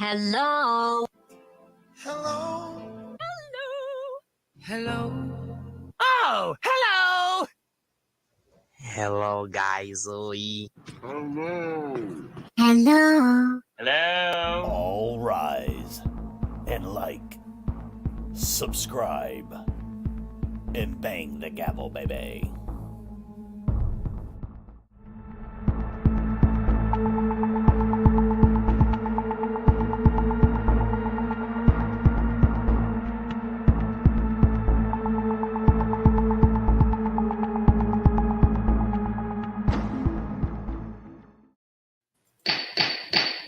Hello. Hello. Hello. Oh, hello. Hello, guys. Hello. Hello. Hello. All rise and like, subscribe, and bang the gavel, baby.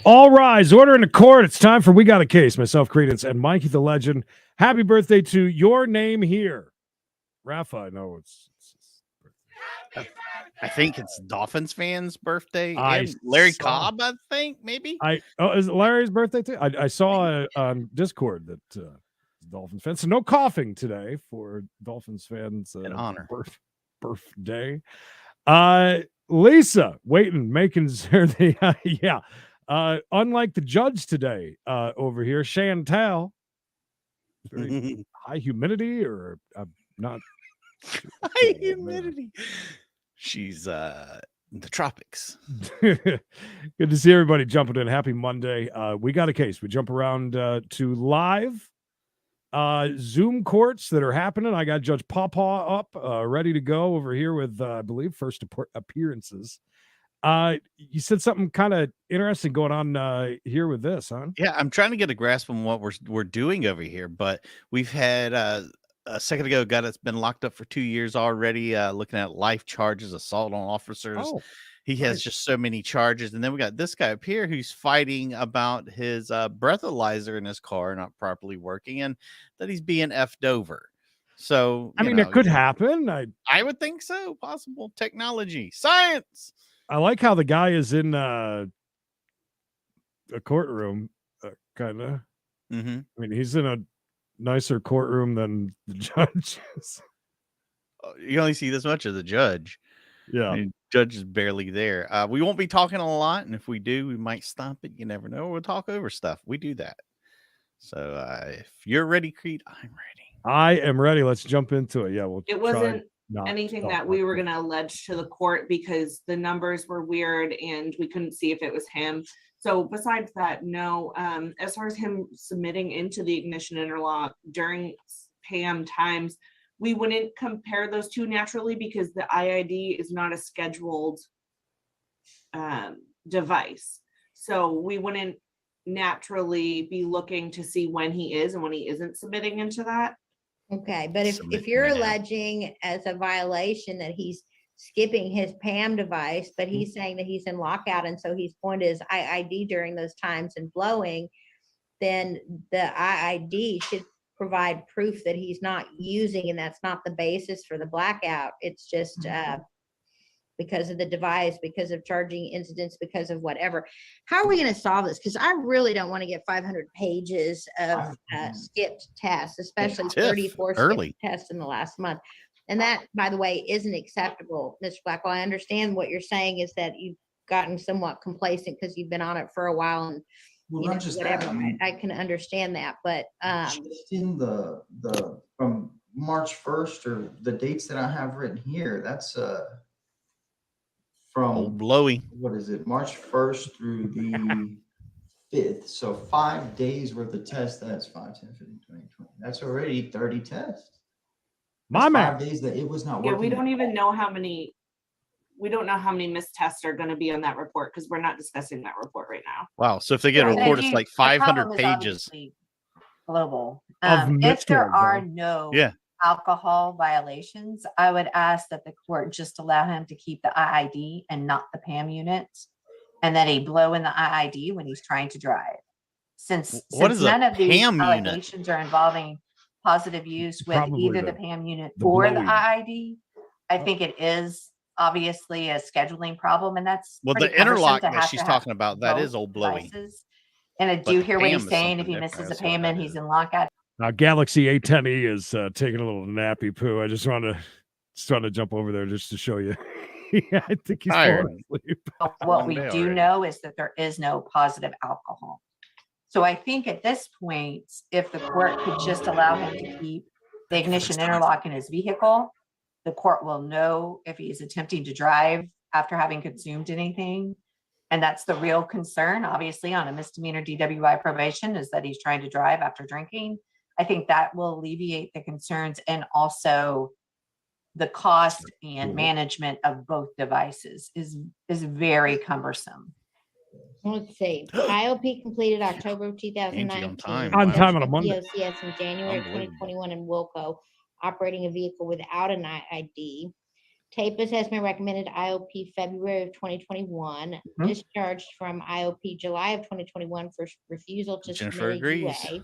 All rise, order in the court. It's time for We Got a Case. Myself, Credence, and Mikey the Legend. Happy birthday to your name here. Rafa, I know it's I think it's Dolphins fans' birthday. I And Larry saw- Cobb, I think, maybe. is it Larry's birthday too? I saw on Discord that Dolphins fans. So no coughing today for Dolphins fans. An honor. Birthday. Lisa, waiting, making sure they yeah. Unlike the judge today, over here, Chantal, very high humidity or not High humidity. She's in the tropics. Good to see everybody jumping in. Happy Monday. We got a case. We jump around to live Zoom courts that are happening. I got Judge Pawpaw up, ready to go over here with, I believe, first appearances. You said something kind of interesting going on here with this, huh? Yeah, I'm trying to get a grasp on what we're doing over here, but we've had a second ago a guy that's been locked up for 2 years already, looking at life charges, assault on officers. Oh, He has just so many charges. And then we got this guy up here who's fighting about his breathalyzer in his car not properly working and that he's being effed over. So I mean, it could happen. I would think so. Possible technology, science. I like how the guy is in a courtroom, kind of. Mm-hmm. I mean, he's in a nicer courtroom than the judge is. You only see this much of the judge. Yeah. I mean, judge is barely there. We won't be talking a lot, and if we do, we might stop it. You never know. We'll talk over stuff. We do that. So if you're ready, Creed, I'm ready. I am ready. Let's jump into it. Yeah, it wasn't anything that we were going to allege to the court because the numbers were weird and we couldn't see if it was him. So besides that, no. As far as him submitting into the ignition interlock during PAM times, we wouldn't compare those two naturally because the IID is not a scheduled device. So we wouldn't naturally be looking to see when he is and when he isn't submitting into that. Okay, but if you're alleging as a violation that he's skipping his PAM device, but he's saying that he's in lockout and so he's going to his IID during those times and blowing, then the IID should provide proof that he's not using, and that's not the basis for the blackout. It's just because of the device, because of charging incidents, because of whatever. How are we going to solve this? Because I really don't want to get 500 pages of skipped tests, especially 34 skipped tests in the last month. And that, by the way, isn't acceptable, Mr. Blackwell. I understand what you're saying is that you've gotten somewhat complacent because you've been on it for a while and Well, not just whatever. that. I mean, I can understand that, but just in the from March 1st or the dates that I have written here, that's from Old blowy. What is it? March 1st through the 5th. So 5 days worth of tests. That's 5, 10, 15, 20, 20. That's already 30 tests. My man. 5 days that it was not Yeah, working. we don't even know how many. We don't know how many missed tests are going to be on that report because we're not discussing that report right now. Wow. So if they get a report, it's like 500 pages. Global. Of If there Mitchell, are though. no Yeah. alcohol violations, I would ask that the court just allow him to keep the IID and not the PAM units, and that he blow in the IID when he's trying to drive. Since What is a none of these PAM unit? allegations are involving positive use with Probably either the- the PAM unit the or the blowing. IID, I think it is obviously a scheduling problem, and that's Well, the pretty cumbersome interlock to that have she's to have talking about, that both is old blowy. devices. And I But do hear what PAM he's is saying. If something he different. misses a That's what payment, that he's is. in lockout. Now, Galaxy A10e is taking a little nappy poo. I just want to jump over there just to show you. Yeah, I think he's Tired. falling asleep. What Long we day do already. know is that there is no positive alcohol. So I think at this point, if the court could just allow him to keep the ignition interlock in his vehicle, the court will know if he is attempting to drive after having consumed anything. And that's the real concern, obviously, on a misdemeanor DWI probation, is that he's trying to drive after drinking. I think that will alleviate the concerns, and also the cost and management of both devices is very cumbersome. Let's see. IOP completed October of 2019. on time. On time on a Monday. POCS in January of Unbelievable. 2021 in Wilco, operating a vehicle without an ID. TAPIS has been recommended IOP February of 2021, discharged from IOP July of 2021 for refusal to Jennifer submit a agrees. UA.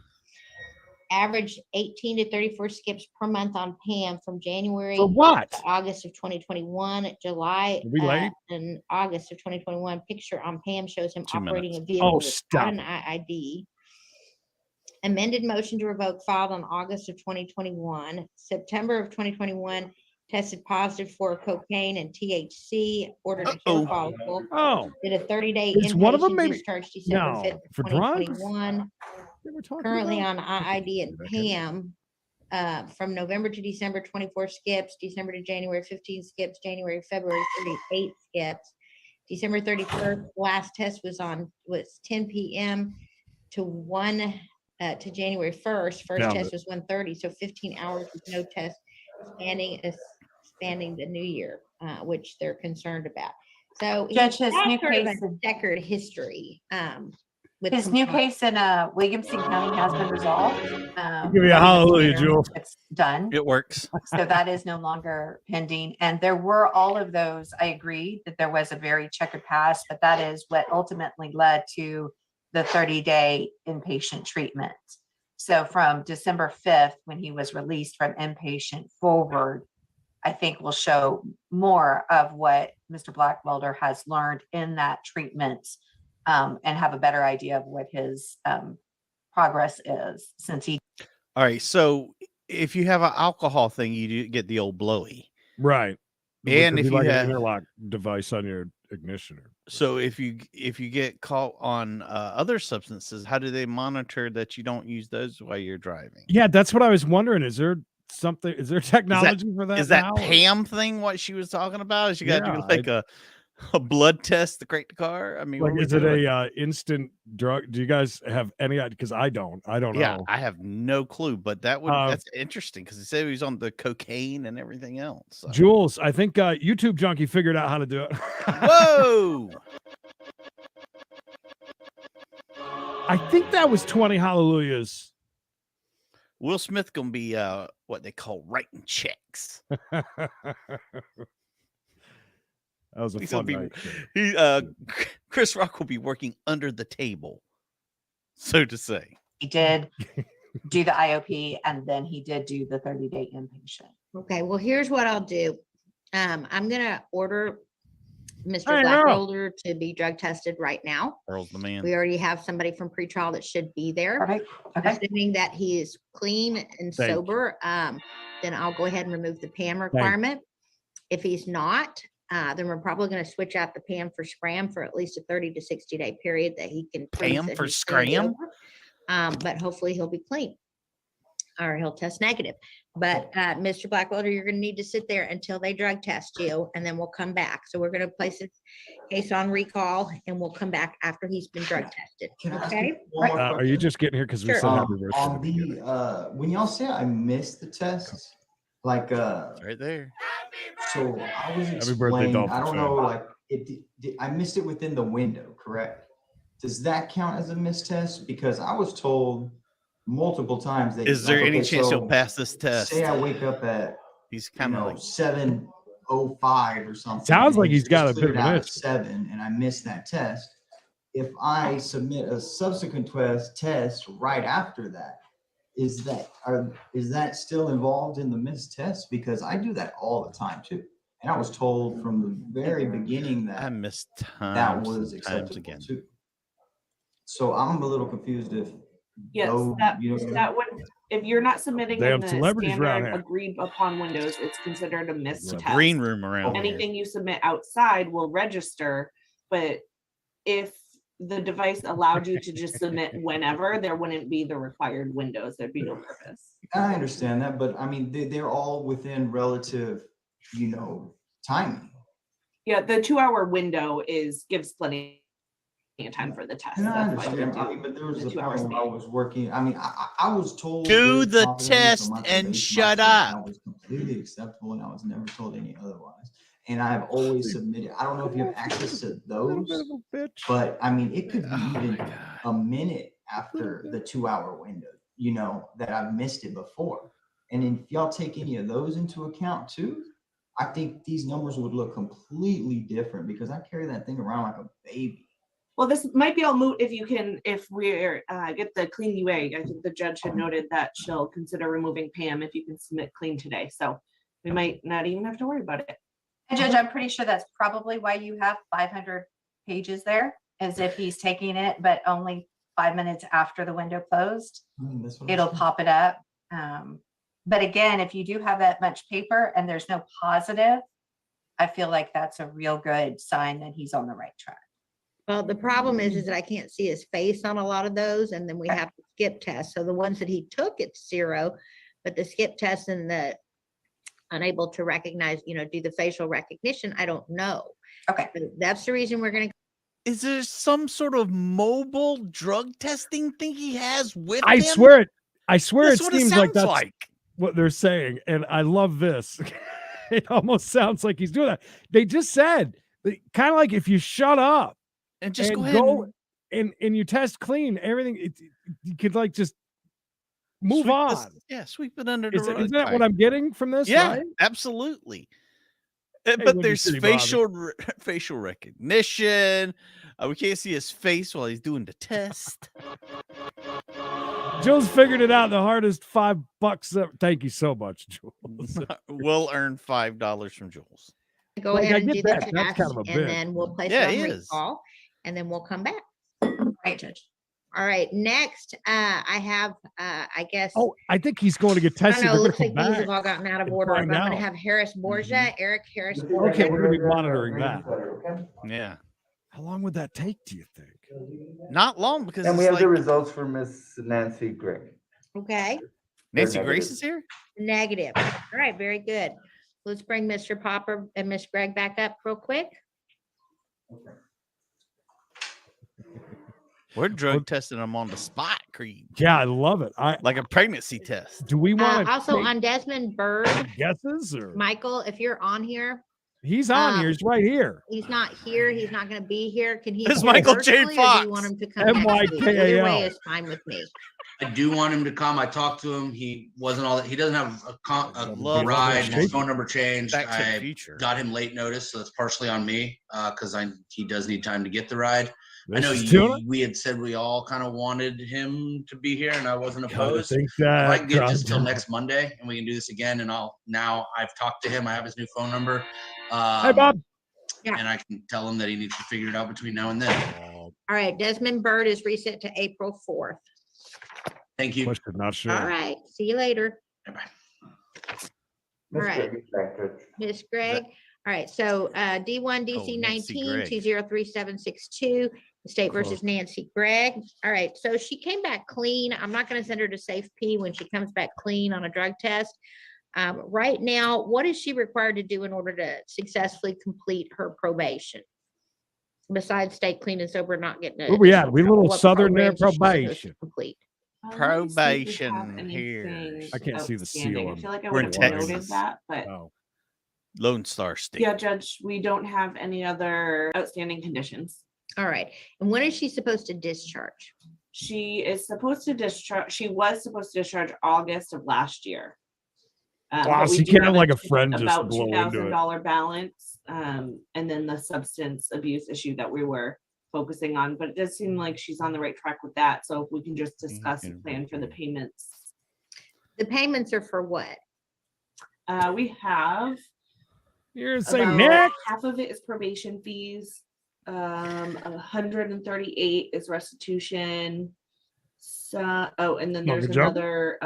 Average 18 to 34 skips per month on PAM from January For what? to August of 2021, July Are we late? and August of 2021. Picture on PAM shows him 2 operating minutes. a vehicle Oh, without stop an ID. Amended motion to revoke filed on August of 2021. September of 2021, tested positive for cocaine and THC, ordered a Uh-oh. hair follicle. Oh, Did a 30-day Is one of them inpatient maybe- discharge December No, 5th of for drugs? 2021. they were talking Currently about? on IID and Okay. PAM, from November to December, 24 skips, December to January, 15 skips, January, February, 38 skips. December 31st, last test was 10 p.m. to 1 to January 1st. First Down test was 1:30, so 15 hours with no test, spanning the new year, which they're concerned about. So Judge, he's his got new sort of a case in- checkered history. With His new compliance. case in Williamson County has been resolved. Give me a hallelujah, misdemeanor, Jules. It's done. It works. So that is no longer pending. And there were all of those. I agree that there was a very checkered past, but that is what ultimately led to the 30-day inpatient treatment. So from December 5th, when he was released from inpatient forward, I think will show more of what Mr. Blackwelder has learned in that treatment, and have a better idea of what his progress is since he. All right. So if you have an alcohol thing, you do get the old blowy. Right. And Which would if be you like have- an interlock device on your ignition. So if you get caught on other substances, how do they monitor that you don't use those while you're driving? Yeah, that's what I was wondering. Is there technology for that? Is that now? Pam thing what she was talking about? Is you got to Yeah, do like a blood test to crank the car? I mean, Like, what are we is it doing? a instant drug? Do you guys have any idea? Because I don't Yeah, know. I have no clue, but that's interesting because he said he was on the cocaine and everything else. So. Jules, I think YouTube Junkie figured out how to do it. Whoa! I think that was 20 hallelujahs. Will Smith gonna be what they call writing checks. That was a He's fun gonna night. be Chris Rock will be working under the table, so to say. He did do the IOP, and then he did do the 30-day inpatient. Okay, well, here's what I'll do. I'm gonna order Mr. Hey, Earl. Blackwelder to be drug tested right now. Earl's the man. We already have somebody from pretrial that should be there. Perfect. Okay. Assuming that he is clean and Thank you. sober, then I'll go ahead and remove the PAM requirement. If he's not, then we're probably gonna switch out the PAM for Scram for at least a 30 to 60-day period that he can. prove Pam that for he's still Scram? sober. But hopefully he'll be clean. Or he'll test negative. But Mr. Blackwelder, you're gonna need to sit there until they drug test you, and then we'll come back. So we're gonna place this case on recall, and we'll come back after he's been drug tested. Can I ask Okay? you one more Are you question? just getting here because we Sure. said happy birthday? at On the beginning? the when y'all say I missed the test, like It's right there. so I was Happy birthday, explained, Dolphin I don't fan. know, like I missed it within the window, correct? Does that count as a missed test? Because I was told multiple times that. Is there like, any okay, chance so you'll pass this test? Say I wake up at He's kind of like 7:05 or something. Sounds like and he's it's got a cleared bit of out an at issue. 7 and I missed that test. If I submit a subsequent test right after that, is that still involved in the missed test? Because I do that all the time too. And I was told from the very beginning I that missed that times was and times acceptable again. too. So I'm a little confused if. Yes, those, you know, that would, if you're not submitting They in have the celebrities around standard here. agreed upon windows, it's considered a missed It's a test. green room around here. Anything you submit outside will register, but if the device allowed you to just submit whenever, there wouldn't be the required windows. There'd be no purpose. I understand that, but I mean, they're all within relative, timing. Yeah, the 2-hour window gives plenty of time for the test. And I That's why we understand, do but there was the a 2 hours point where I was working, I was told. Do very the confidently test from my and probation shut officer that up. was completely acceptable, and I was never told any otherwise. And I have always submitted, I don't know if you have access to Little those, bit of a bitch. but I mean, it could be Oh my even God. a minute after the 2-hour window, that I've missed it before. And if y'all take any of those into account too, I think these numbers would look completely different because I carry that thing around like a baby. Well, this might be all moot if we're get the clean UA. I think the judge had noted that she'll consider removing Pam if you can submit clean today. So we might not even have to worry about it. And Judge, I'm pretty sure that's probably why you have 500 pages there, as if he's taking it, but only 5 minutes after the window closed, That's what I'm it'll saying. pop it up. But again, if you do have that much paper and there's no positive, I feel like that's a real good sign that he's on the right track. Well, the problem is that I can't see his face on a lot of those, and then we have to skip test. So the ones that he took, it's 0, but the skip test and the unable to recognize, do the facial recognition, I don't know. Okay. But that's the reason we're gonna. Is there some sort of mobile drug testing thing he has with I him? swear That's it what seems it like sounds that's like. what they're saying, and I love this. It almost sounds like he's doing that. They just said, kind of like if you shut up And just and go ahead and and you test clean, everything you could like just move sweep on. sweep it under the rug. Isn't that what I'm getting from this? Yeah, right? absolutely. Wendy But there's City Bobby. facial recognition. We can't see his face while he's doing the test. Jules figured it out. The hardest $5. Thank you so much, Jules. We'll earn $5 from Jules. Go Like, I ahead and get do the that. test, That's kind of a and bit. then we'll place Yeah, it it on is. recall, and then we'll come back. Right, Judge. All right, next, I have, I guess. Oh, I think he's going to get I tested. don't know, They're it gonna looks like come these back have all gotten out of and order. I'm find gonna out. have Harris Borgia, Eric Harris Borgia. Okay, we're going to be monitoring that. Yeah. How long would that take, do you think? Not long because And we it's have the like results for Miss Nancy Gray. Okay, Nancy They're Grace negative. is here. negative. All right, very good. Let's bring Mr. Popper and Miss Greg back up real quick. We're drug testing them on the spot, Creed. Yeah, I love it. Like a pregnancy test. Do we want to Also on Desmond Bird, guesses or Michael, if you're on here, he's on here? He's right here. he's not here. He's not going to be here. Can he? It's come Michael J. virtually, or do Fox. you want him to come? next week? MYKAL. Either way is fine with me. I do want him to come. I talked to him. He wasn't all that. He doesn't have a Love ride. Shaky. His phone number changed. Back to the I future. got him late notice, so that's partially on me because he does need time to get the ride. I know This is Tuna? we had said we all kind of wanted him to be here, and I wasn't Kinda opposed. think If I that, can get just till God. next Monday, and we can do this again, and I've talked to him. I have his new phone number. Hi, Bob. And I can tell him that he needs to figure it out between now and then. All right, Desmond Bird is reset to April 4th. Thank you. Question, not sure. All right, see you later. Bye-bye. All right. Gray is back, Judge. Miss Greg. All right, so D1 DC Nancy 19 Gregg. 203762, the state versus Nancy Gregg. All right, so she came back clean. I'm not going to send her to Safe P when she comes back clean on a drug test. Right now, what is she required to do in order to successfully complete her probation? Besides stay clean and sober, not getting. Where we at? We a little what southern there, programs is she supposed to probation. Complete. Let me see if we have Probation here. anything I can't see the seal outstanding. I on- feel like I We're in would have noted Texas. that, but Oh. Lone Star State. yeah, Judge, we don't have any other outstanding conditions. All right, and when is she supposed to discharge? She is supposed to discharge, she was supposed to discharge August of last year. Wow, But we she do can't have like a friend just about blow into it. $2,000 balance, and then the substance abuse issue that we were focusing on, but it does seem like she's on the right track with that. So if we can just discuss a plan for the payments. The payments are for what? We have You're saying about next? half of it is probation fees. 138 is restitution. So, and then No, there's good job. another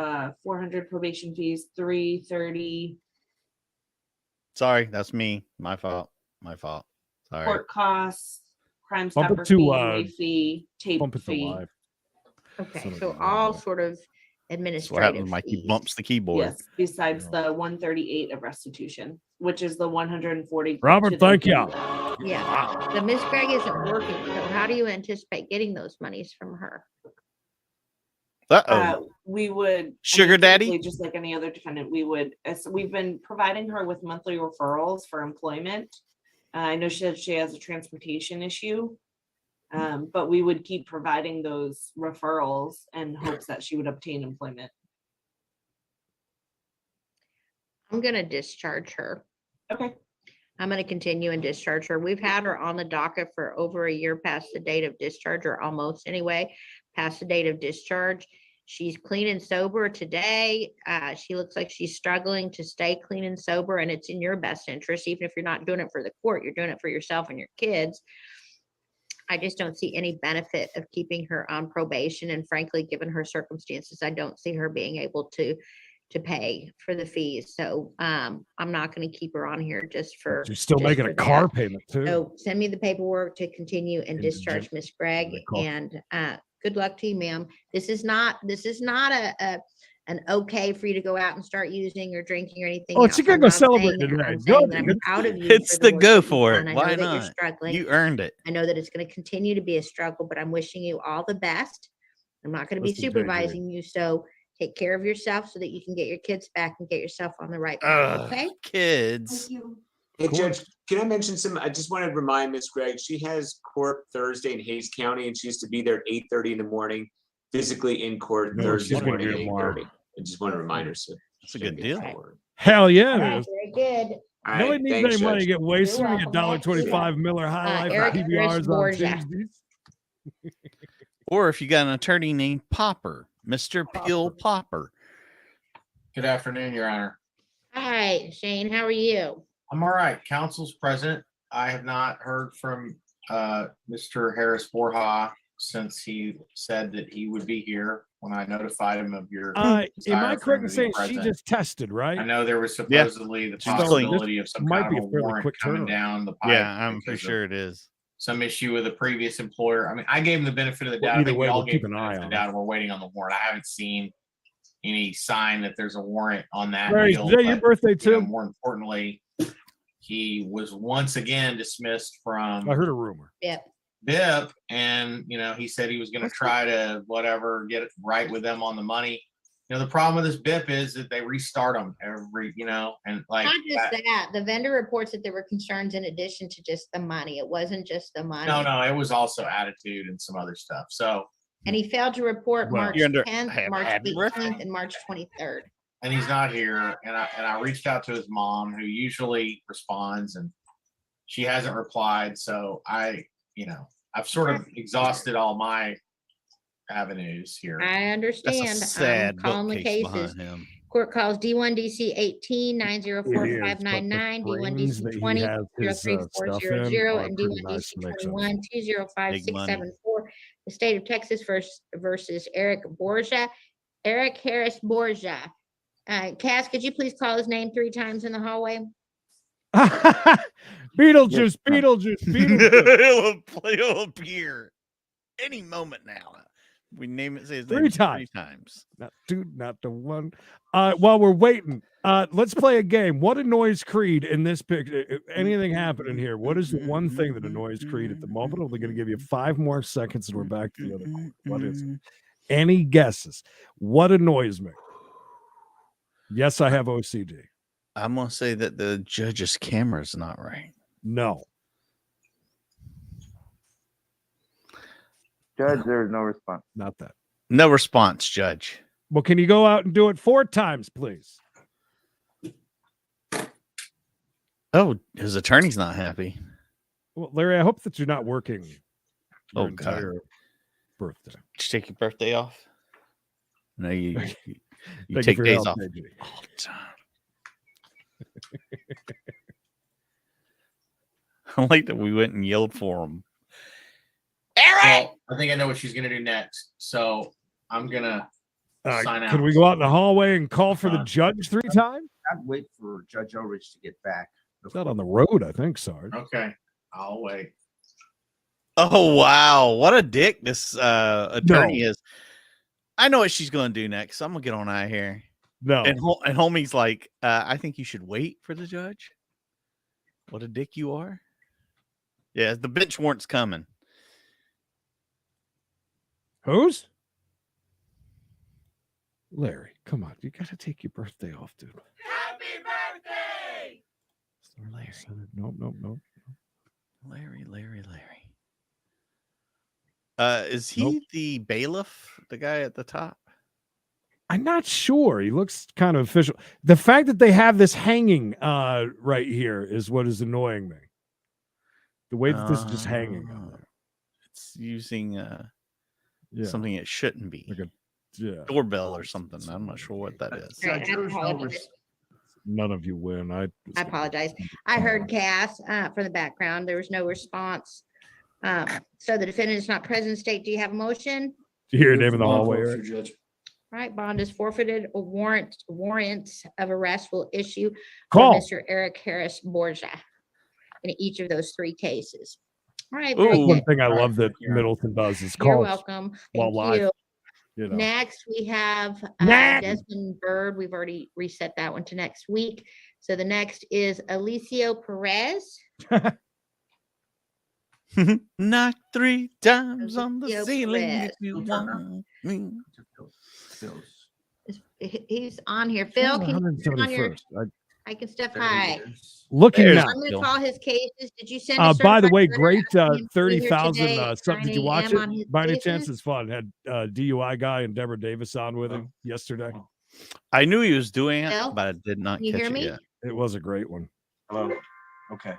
400 probation fees, 330 Sorry, that's me. My fault. Sorry. court costs, Crime Bump it Stopper to, fee, late fee, tape Bump it to fee. live. Okay, Something so like that, all yeah. sort of That's what happens administrative when Mikey fees. bumps the keyboard. Yes, besides the 138 of restitution, which is the 140. Robert, to the thank you. DUI. Yeah, so Miss Gregg isn't working, so how do you anticipate getting those monies from her? We would Sugar daddy? typically, just like any other defendant, we would, as we've been providing her with monthly referrals for employment. I know she has a transportation issue, but we would keep providing those referrals in hopes that she would obtain employment. I'm gonna discharge her. Okay. I'm gonna continue and discharge her. We've had her on the docket for over a year past the date of discharge, or almost anyway, past the date of discharge. She's clean and sober today. She looks like she's struggling to stay clean and sober, and it's in your best interest, even if you're not doing it for the court, you're doing it for yourself and your kids. I just don't see any benefit of keeping her on probation, and frankly, given her circumstances, I don't see her being able to pay for the fees. So I'm not going to keep her on here just for. She's still just making for a car that. payment too. So send me the paperwork to continue and discharge Miss Gregg, and good luck to you, ma'am. This is not an okay for you to go out and start using or drinking or anything. Oh, else. she can I'm go not saying celebrate that. today. I'm Go, saying that I'm dude. proud of you. It's for the work go that you've for done. it. I Why know that you're not? struggling. You earned it. I know that it's going to continue to be a struggle, but I'm wishing you all the best. I'm not going to be Listen, JJ. supervising you, so take care of yourself so that you can get your kids back and get yourself on the right path. Okay. Kids. Hey, Judge, can I mention some? I just want to remind Miss Gregg, she has court Thursday in Hayes County, and she used to be there at 8:30 in the morning, physically in court No, Thursday she's gonna morning be at tomorrow. 8:30. I just want to remind her. So That's a good deal. Hell yeah, All it right, is. very good. All Nobody right, needs thanks, any money to Judge. get wasted. You're We get welcome. $1.25 Miller High Life Eric and Chris PBRs on Borgia. Tuesdays. Or if you got an attorney named Popper, Mr. Peel Popper. Good afternoon, Your Honor. Hi, Shane. How are you? I'm all right. Council's present. I have not heard from Mr. Harris Borja since he said that he would be here when I notified him of your. Am desire I for correct him in to be saying she present. just tested, right? I know there was supposedly the She's clean. possibility of some Might kind be of a a fairly warrant quick coming turnaround. down the pipe. Yeah, I'm pretty because of sure it is. some issue with the previous employer. I mean, I gave him the benefit of the Well, doubt. I either think we way, all we'll gave keep him an the eye benefit of on the it. doubt, and we're waiting on the warrant. I haven't seen any sign that there's a warrant on that Mary, deal. today your but, birthday you know, too? more importantly, he was once again dismissed from I heard a rumor. Yep. BIP, and you know, he said he was going to try to whatever get it right with them on the money. You know, the problem with this BIP is that they restart them every, you know, and like Not just that. The vendor reports that there were concerns in addition to just the money. It wasn't just the money. no, it was also attitude and some other stuff. So, And he failed to report Well, March you're under- 10th, March 18th, and March 23rd. and he's not here, and I reached out to his mom, who usually responds, and she hasn't replied. So I've sort of exhausted all my avenues here. I understand. That's a sad I'm calling the bookcase cases. behind him. Court calls D1 DC 18 It is, 904599, but the D1 frames DC that he 20 has his, stuff in 03400, are and pretty D1 nice DC mix-ups. 21 Big money. 205674. The state of Texas versus Eric Borgia. Eric Harris Borgia. Cass, could you please call his name 3 times in the hallway? Beetlejuice, Beetlejuice, Beetlejuice. It'll appear any moment now. We name it, say his 3 name times. 3 times. Not 2, not the 1. While we're waiting, let's play a game. What annoys Creed in this picture? Anything happening here? What is the one thing that annoys Creed at the moment? I'm only going to give you 5 more seconds and we're back to the other corner. What is it? Any guesses? What annoys me? Yes, I have OCD. I'm gonna say that the judge's camera is not right. No. Judge, there is no response. Not that. No response, Judge. Well, can you go out and do it 4 times, please? Oh, his attorney's not happy. Well, Larry, I hope that you're not working your Oh, God. entire birthday. Did you take your birthday off? No, you Thank you take for your days help, off JJ. all the time. I like that we went and yelled for him. Well, I think I know what she's going to do next. So I'm going to sign out. Can we go out in the hallway and call for the judge 3 times? I'd wait for Judge Ulrich to get back. It's not on the road, I think, Sarge. Okay. I'll wait. Oh wow, what a dick this attorney No. is. I know what she's gonna do next. So I'm gonna get on out of here. No. And homie's like, I think you should wait for the judge. What a dick you are. Yeah, the bench warrant's coming. Who's? Larry, come on. You got to take your birthday off, dude. Happy birthday! Larry. Nope. Larry. Is he Nope. the bailiff, the guy at the top? I'm not sure. He looks kind of official. The fact that they have this hanging right here is what is annoying me. The way that this is just hanging on there. It's using Yeah. something it shouldn't be. Like a doorbell or something. I'm not sure what that is. All right, I apologize. None of you win. I apologize. I heard Cass from the background. There was no response. So the defendant is not present. State, do you have a motion? Do you hear your name in the hallway? Eric? All right, bond is forfeited. A warrants of arrest will issue for Call. Mr. Eric Harris Borgia in each of those 3 cases. All right, That's very one good. thing I love that Middleton does is You're call welcome. while Thank live. you. You know. Next, we have Next. Desmond Bird. We've already reset that one to next week. So the next is Alicio Perez. Knock 3 times on the Alicio ceiling if Perez. you want me. He's on here. Phil, can you turn on your 171st. I can step high. Looking There's now. I'm going to Phil. call his cases. Did you send? a By the certified way, letter great asking him to be here 30,000 today at something. Did you 9 watch a.m. on his it? By any cases? chance, it's fun. Had DUI guy and Deborah Davis on with him yesterday. I knew he was doing it, Phil, but I did not can you catch hear it me? yet. It was a great one. Hello. Okay.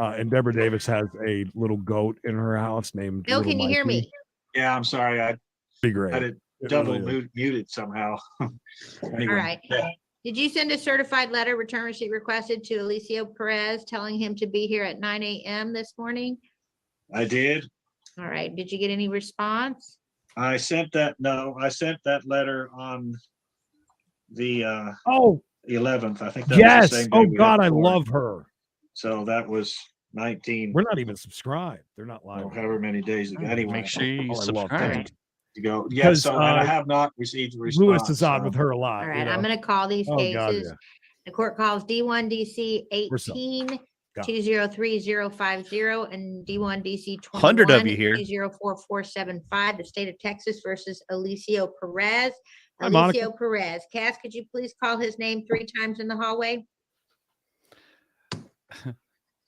And Deborah Davis has a little goat in her house named Phil, Little can you hear Mikey. me? Yeah, I'm sorry. I Be great. had it It double really is. muted somehow. Anyway, All right. yeah. Did you send a certified letter return receipt requested to Alicio Perez telling him to be here at 9 a.m. this morning? I did. All right. Did you get any response? I sent that. No, I sent that letter on the Oh, 11th. I think that was yes. the same day Oh, we had God, I court. love her. So that was 19. We're not even subscribed. They're not live. However many days ago. Anyway, Make sure you Oh, I love subscribe. that. to go. Yeah. 'Cause, So and I have not received a response. Lewis is on so- with her a lot. All you right. I'm know. going to call these Oh, God, cases. yeah. The court calls D1 DC We're so- 18 Yeah. 203050 and D1 DC 100 of you 21 here. 204475, the state of Texas versus Alicio Perez. Hi, Monica. Alicio Perez. Cass, could you please call his name 3 times in the hallway?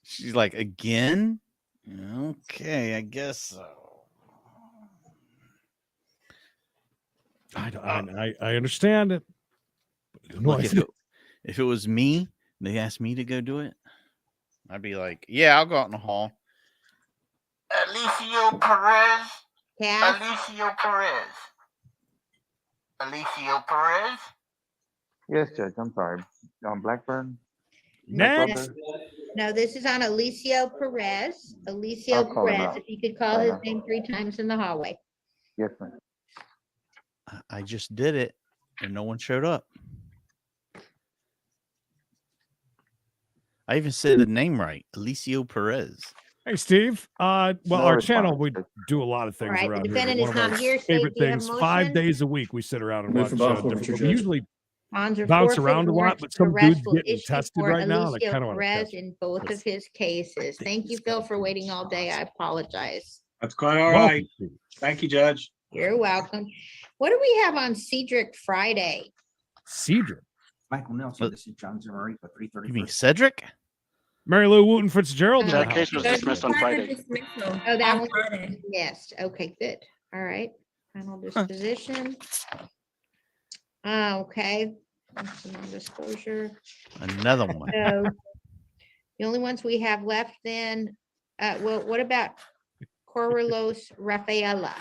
She's like, again? Okay, I guess so. I understand it. but no Look, idea. if it was me, and they asked me to go do it, I'd be like, yeah, I'll go out in the hall. Alicio Perez. Cass, Alicio Perez. Alicio Perez. Yes, Judge. I'm sorry. On Blackburn. Next. no, this is on Alicio Perez. I'll Alicio call him Perez, out. if you could call Right his now. name 3 times in the hallway. Yes, ma'am. I just did it, and no one showed up. I even said the name right, Alicio Perez. Hey, Steve. Well, No our channel, response. we do a lot of things All right, the around here. defendant One is of our not here. State, favorite do you have a things. 5 motion? days a week, we sit around and Move watch. for bond forfeiture, we Judge. usually Bonds are bounce forfeit, around a lot, warrants but of some arrest dude's will getting issue tested for right now, and I Alicio kind of want to Perez catch. in both of his cases. Thank you, Phil, for waiting all day. I apologize. That's quite all Welcome, right. Steve. Thank you, Judge. You're welcome. What do we have on Cedric Friday? Cedric. Michael Nelson, What? this is John Zimmerman for You 330. mean Cedric? Mary Lou Wooten Fitzgerald. in the That house. case was dismissed on Friday. Oh, that one. Yes. Okay, good. All right. Final disposition. Okay. That's a non-disclosure. Another one. So the only ones we have left then, well, what about Correlos Rafaela?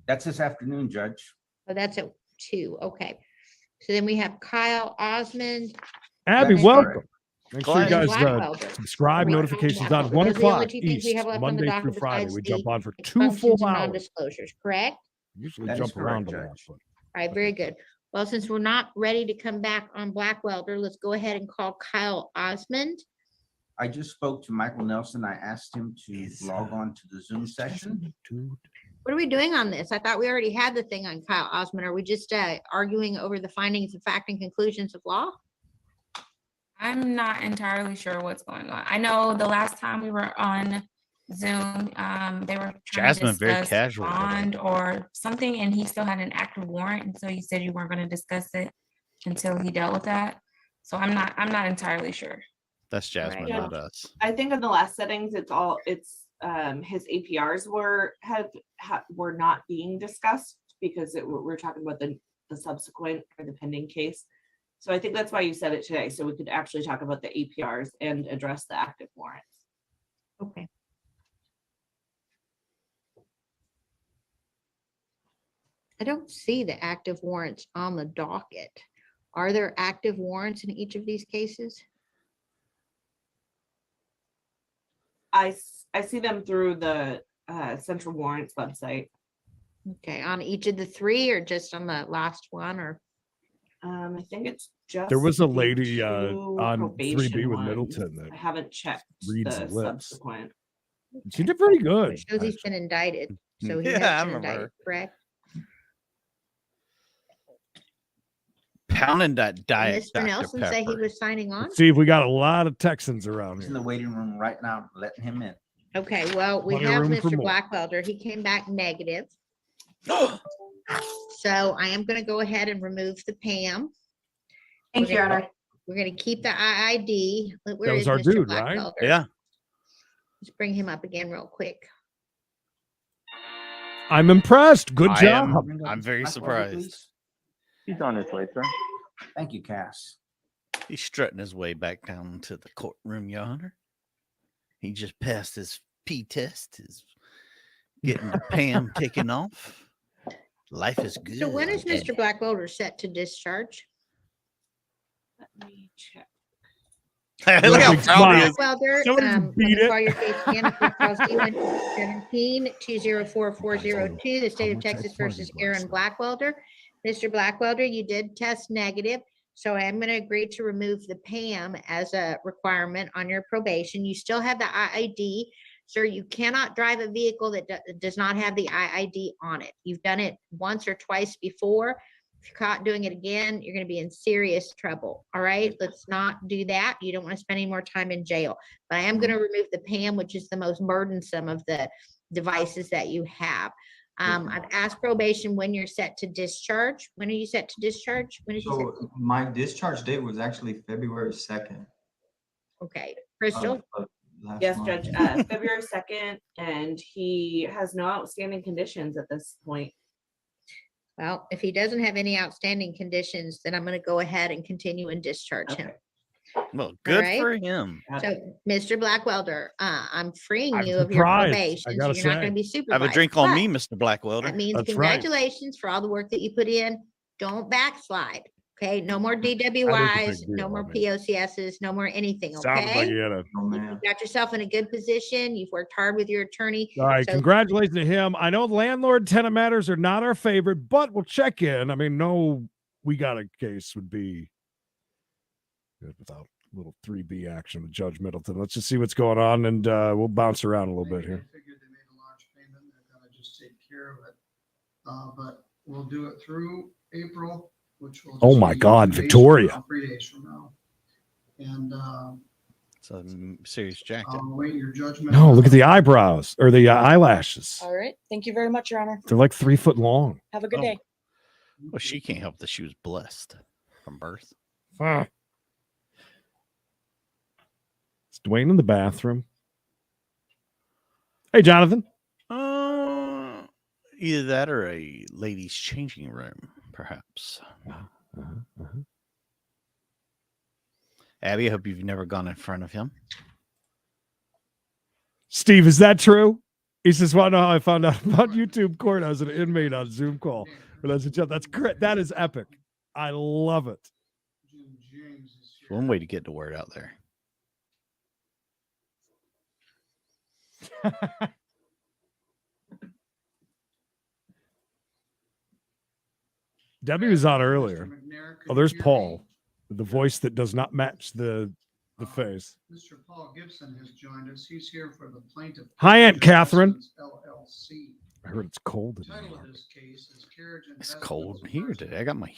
That's this afternoon, Judge. Oh, that's at 2. Okay. So then we have Kyle Osmond. Abby, That's welcome. correct. Make sure you Glad. guys Blackwelder. subscribe. Right. Notifications on Those 1 are the only o'clock 2 things we East, have left on the Monday docket through Friday. besides We the jump on for 2 full functions and hours. non-disclosures, correct? Usually That is jump around a correct, lot. Judge. But All right, very good. Well, since we're not ready to come back on Blackwelder, let's go ahead and call Kyle Osmond. I just spoke to Michael Nelson. I asked him to log on to the Zoom session. What are we doing on this? I thought we already had the thing on Kyle Osmond. Are we just arguing over the findings of fact and conclusions of law? I'm not entirely sure what's going on. I know the last time we were on Zoom, they were trying Jasmine to very discuss casual today. bond or something, and he still had an active warrant, and so you said you weren't going to discuss it until he dealt with that. So I'm not entirely sure. That's Jasmine, Yeah. not us. I think in the last settings, it's his APRs were not being discussed because we're talking about the subsequent or the pending case. So I think that's why you said it today, so we could actually talk about the APRs and address the active warrants. Okay. I don't see the active warrants on the docket. Are there active warrants in each of these cases? I see them through the Central Warrants website. Okay, on each of the three or just on the last one or? I think it's just. There was a the lady two on 3B probation with ones. Middleton that I haven't checked reads the the lips. subsequent. She did pretty good. It shows he's been indicted, so he Yeah, I has been remember indicted, her. correct? Pounding that diet. Mr. Dr. Nelson say he Pepper. was signing on? Let's see if we got a lot of Texans around He's in here. the waiting room right now, letting him in. Okay, well, we Plenty of have room for Mr. more. Blackwelder. He came back negative. So I am gonna go ahead and remove the Pam. Thank you, Your Honor. We're gonna keep the IID. Where That was is our Mr. dude, right? Blackwelder? Yeah. Let's bring him up again real quick. I'm impressed. Good I job. am- I'm very Blackwelder, surprised. please. He's on his way, sir. Thank you, Cass. He's strutting his way back down to the courtroom, Your Honor. He just passed his P test. Is getting the Pam taken off. Life is good. So when is Mr. Blackwelder set to discharge? Let me check. Look how Big proud smile. he is. Blackwelder, Somebody's let beat me it. call your case again for Crosby 117-204-402, the state of Texas versus Aaron Blackwelder. Mr. Blackwelder, you did test negative, so I am going to agree to remove the Pam as a requirement on your probation. You still have the IID. Sir, you cannot drive a vehicle that does not have the IID on it. You've done it once or twice before. If you're caught doing it again, you're going to be in serious trouble. All right, let's not do that. You don't want to spend any more time in jail. But I am going to remove the Pam, which is the most burdensome of the devices that you have. I've asked probation when you're set to discharge. When are you set to discharge? When is you set? So my discharge date was actually February 2nd. Okay, Crystal. of last Yes, month. Judge, February 2nd, and he has no outstanding conditions at this point. Well, if he doesn't have any outstanding conditions, then I'm going to go ahead and continue and discharge him. Well, good right. for him. So, Mr. Blackwelder, I'm freeing I'm you of your surprised, I probation. So gotta you're not say. going to be supervised. Have a drink on But me, Mr. Blackwelder. That means That's right. congratulations for all the work that you put in. Don't backslide. Okay, no more big DWIs, deal, no more I mean. POCSs, no more anything. Sounded like Okay, you had a. Oh, man. you got yourself in a good position. You've worked hard with your attorney. All right, So- congratulations to him. I know landlord tenant matters are not our favorite, but we'll check in. I mean, no, we got a case would be good without a little 3B action with Judge Middleton. Let's just see what's going on, and we'll bounce around a little bit here. Figured they made a large payment, they're gonna just take care of it. But we'll do it through April, which will. Oh just my be God, 2 days from Victoria. now, 3 days from now. And It's a serious jacket. I'll await your judgment. No, look at the eyebrows or the eyelashes. All right. Thank you very much, Your Honor. They're like 3 foot long. Have a good Oh. day. Well, she can't help that she was blessed from birth. Huh. Is Dwayne in the bathroom? Hey, Jonathan. Either that or a ladies' changing room, perhaps. Abby, I hope you've never gone in front of him. Steve, is that true? He says, "Want to know how I found out about YouTube court? I was an inmate on Zoom call. That's great. That is epic. I love it." One way to get the word out there. Debbie was on earlier. Oh, there's Paul, with the voice that does not match the the face. Mr. Paul Gibson has joined us. He's here for the plaintiff. Hi, Aunt Catherine. LLC. I heard it's cold in The title New of York. this case is Carriage It's Investments cold here today. I got my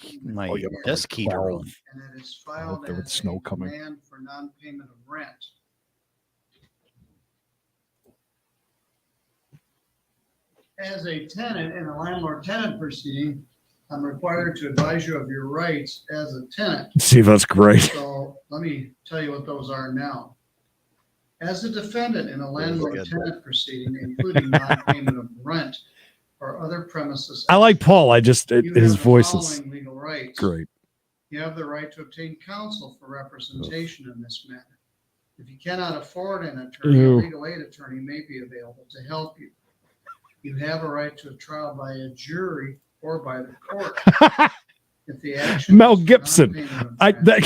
Oh, yeah, desk like heater 12. on. and it is filed there with as snow a coming. demand for non-payment of rent. As a tenant in a landlord-tenant proceeding, I'm required to advise you of your rights as a tenant. See, that's great. So let me tell you what those are now. As a defendant in a landlord-tenant proceeding, including non-payment of rent or other premises. I like Paul. I just you have his the voice is following legal rights. great. You have the right to obtain counsel for representation in this matter. If you cannot afford an attorney, a Ew. legal aid attorney may be available to help you. You have a right to a trial by a jury or by the court. If the action Mel is for Gibson. non-payment of I rent, that,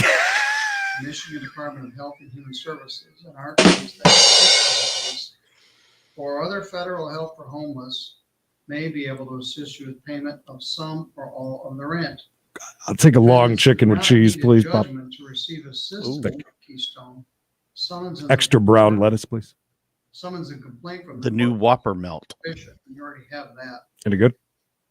the Michigan Department of Health and Human Services, in our case, that particular case, or other federal help for homeless may be able to assist you with payment of some or all of the rent. I'll take a long chicken with Not cheese, needed please, Pop. judgment to receive assistance Ooh. from Keystone. Summons and Extra brown lettuce, please. summons and complaint from The new court Whopper melt. sufficient, and you already have that. Any good?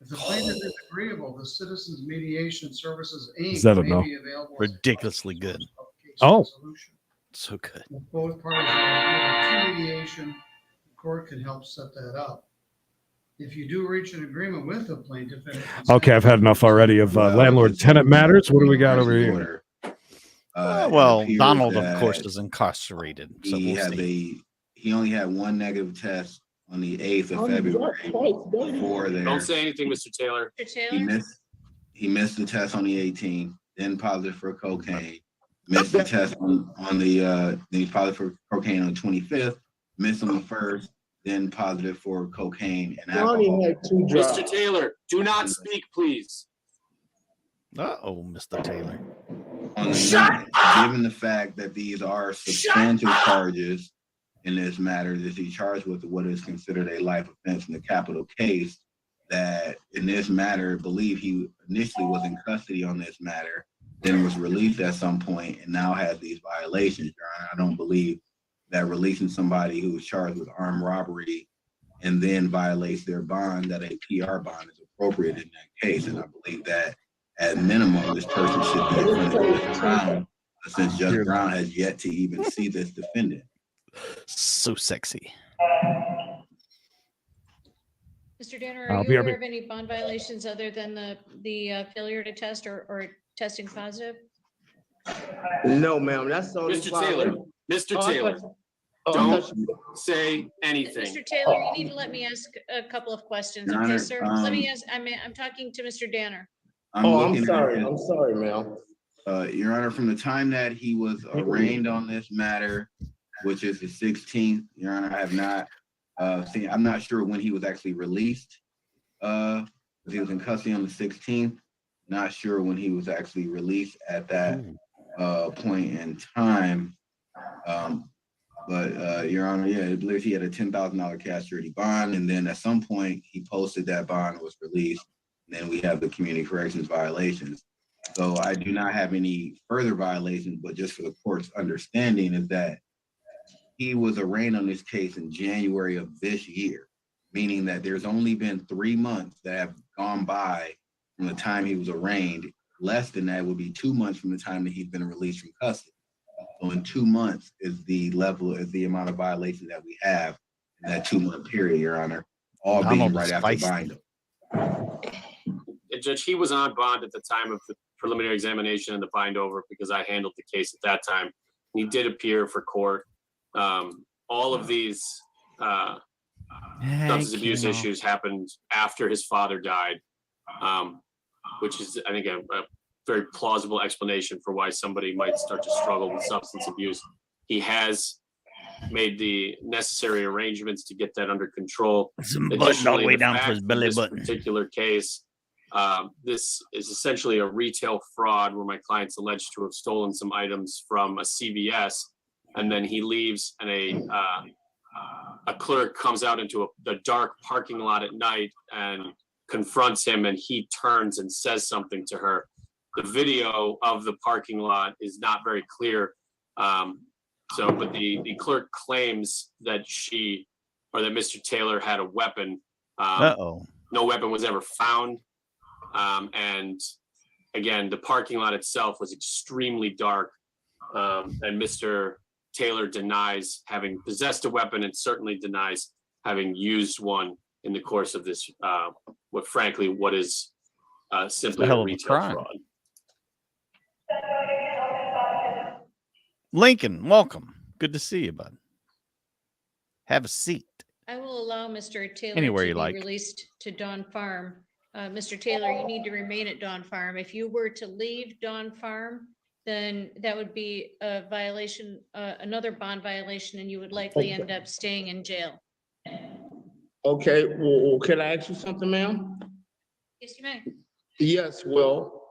If the plaintiff is agreeable, the Citizens Mediation Services Inc. Is that a may no? be available as a Ridiculously good. case Oh. resolution. So good. If both parties are agreeable to mediation, the court can help set that up. If you do reach an agreement with the plaintiff. and it's Okay, I've had enough already of landlord-tenant matters. What do we got over here? Well, it appears Donald, of course, that is incarcerated. So He we'll has see. he only had one negative test on the 8th of February before there. Don't say anything, Mr. Taylor. He missed the test on the 18th, then positive for cocaine. Missed the test on the then he's positive for cocaine on the 25th, missed on the 1st, then positive for cocaine and alcohol. Mr. Taylor, do not speak, please. Uh-oh, Mr. Taylor. On the 9th, given the fact that these are substantial charges in this matter, that he's charged with what is considered a life offense in the capital case, that in this matter, believe he initially was in custody on this matter, then was released at some point and now has these violations, Your Honor. I don't believe that releasing somebody who is charged with armed robbery and then violates their bond, that a PR bond is appropriate in that case. And I believe that at minimum, this person should be in front of Judge Brown, since Judge Brown has yet to even see this defendant. So sexy. Mr. Danner, I'll are be you right aware back. of any bond violations other than the failure to test or testing positive? No, ma'am, that's the only Mr. Taylor, problem. Mr. Oh, I Taylor, thought- don't say anything. Mr. Taylor, you need to let me ask a couple of questions, Your okay, Honor, sir? Let me ask, I'm talking to Mr. Danner. I'm looking at sorry, it. I'm sorry, ma'am. Your Honor, from the time that he was arraigned on this matter, which is the 16th, Your Honor, I have not seen, I'm not sure when he was actually released. Because he was in custody on the 16th. Not sure when he was actually released at that point in time. But Your Honor, yeah, I believe he had a $10,000 cash surety bond, and then at some point he posted that bond, was released. And then we have the community corrections violations. So I do not have any further violations, but just for the court's understanding is that he was arraigned on this case in January of this year, meaning that there's only been 3 months that have gone by from the time he was arraigned. Less than that would be 2 months from the time that he's been released from custody. So in 2 months is the amount of violations that we have in that 2-month period, Your Honor, all being right after bind. Judge, he was on bond at the time of the preliminary examination and the bind over because I handled the case at that time. He did appear for court. All of these substance abuse issues happened after his father died, which is, I think, a very plausible explanation for why somebody might start to struggle with substance abuse. He has made the necessary arrangements to get that under control. Some button all the way the down to fact his of belly this button. particular case, this is essentially a retail fraud where my client's alleged to have stolen some items from a CVS, and then he leaves, and a clerk comes out into the dark parking lot at night and confronts him, and he turns and says something to her. The video of the parking lot is not very clear. So, but the clerk claims that she, or that Mr. Taylor had a weapon. Uh-oh. No weapon was ever found. And again, the parking lot itself was extremely dark. And Mr. Taylor denies having possessed a weapon and certainly denies having used one in the course of this, what is simply hell a of a retail crime. fraud. Lincoln, welcome. Good to see you, bud. Have a seat. I will allow Mr. Taylor Anywhere to you be like. released to Dawn Farm. Mr. Taylor, you need to remain at Dawn Farm. If you were to leave Dawn Farm, then that would be a violation, another bond violation, and you would likely end up staying in jail. Okay, well, can I ask you something, ma'am? Yes, you may. Yes, well,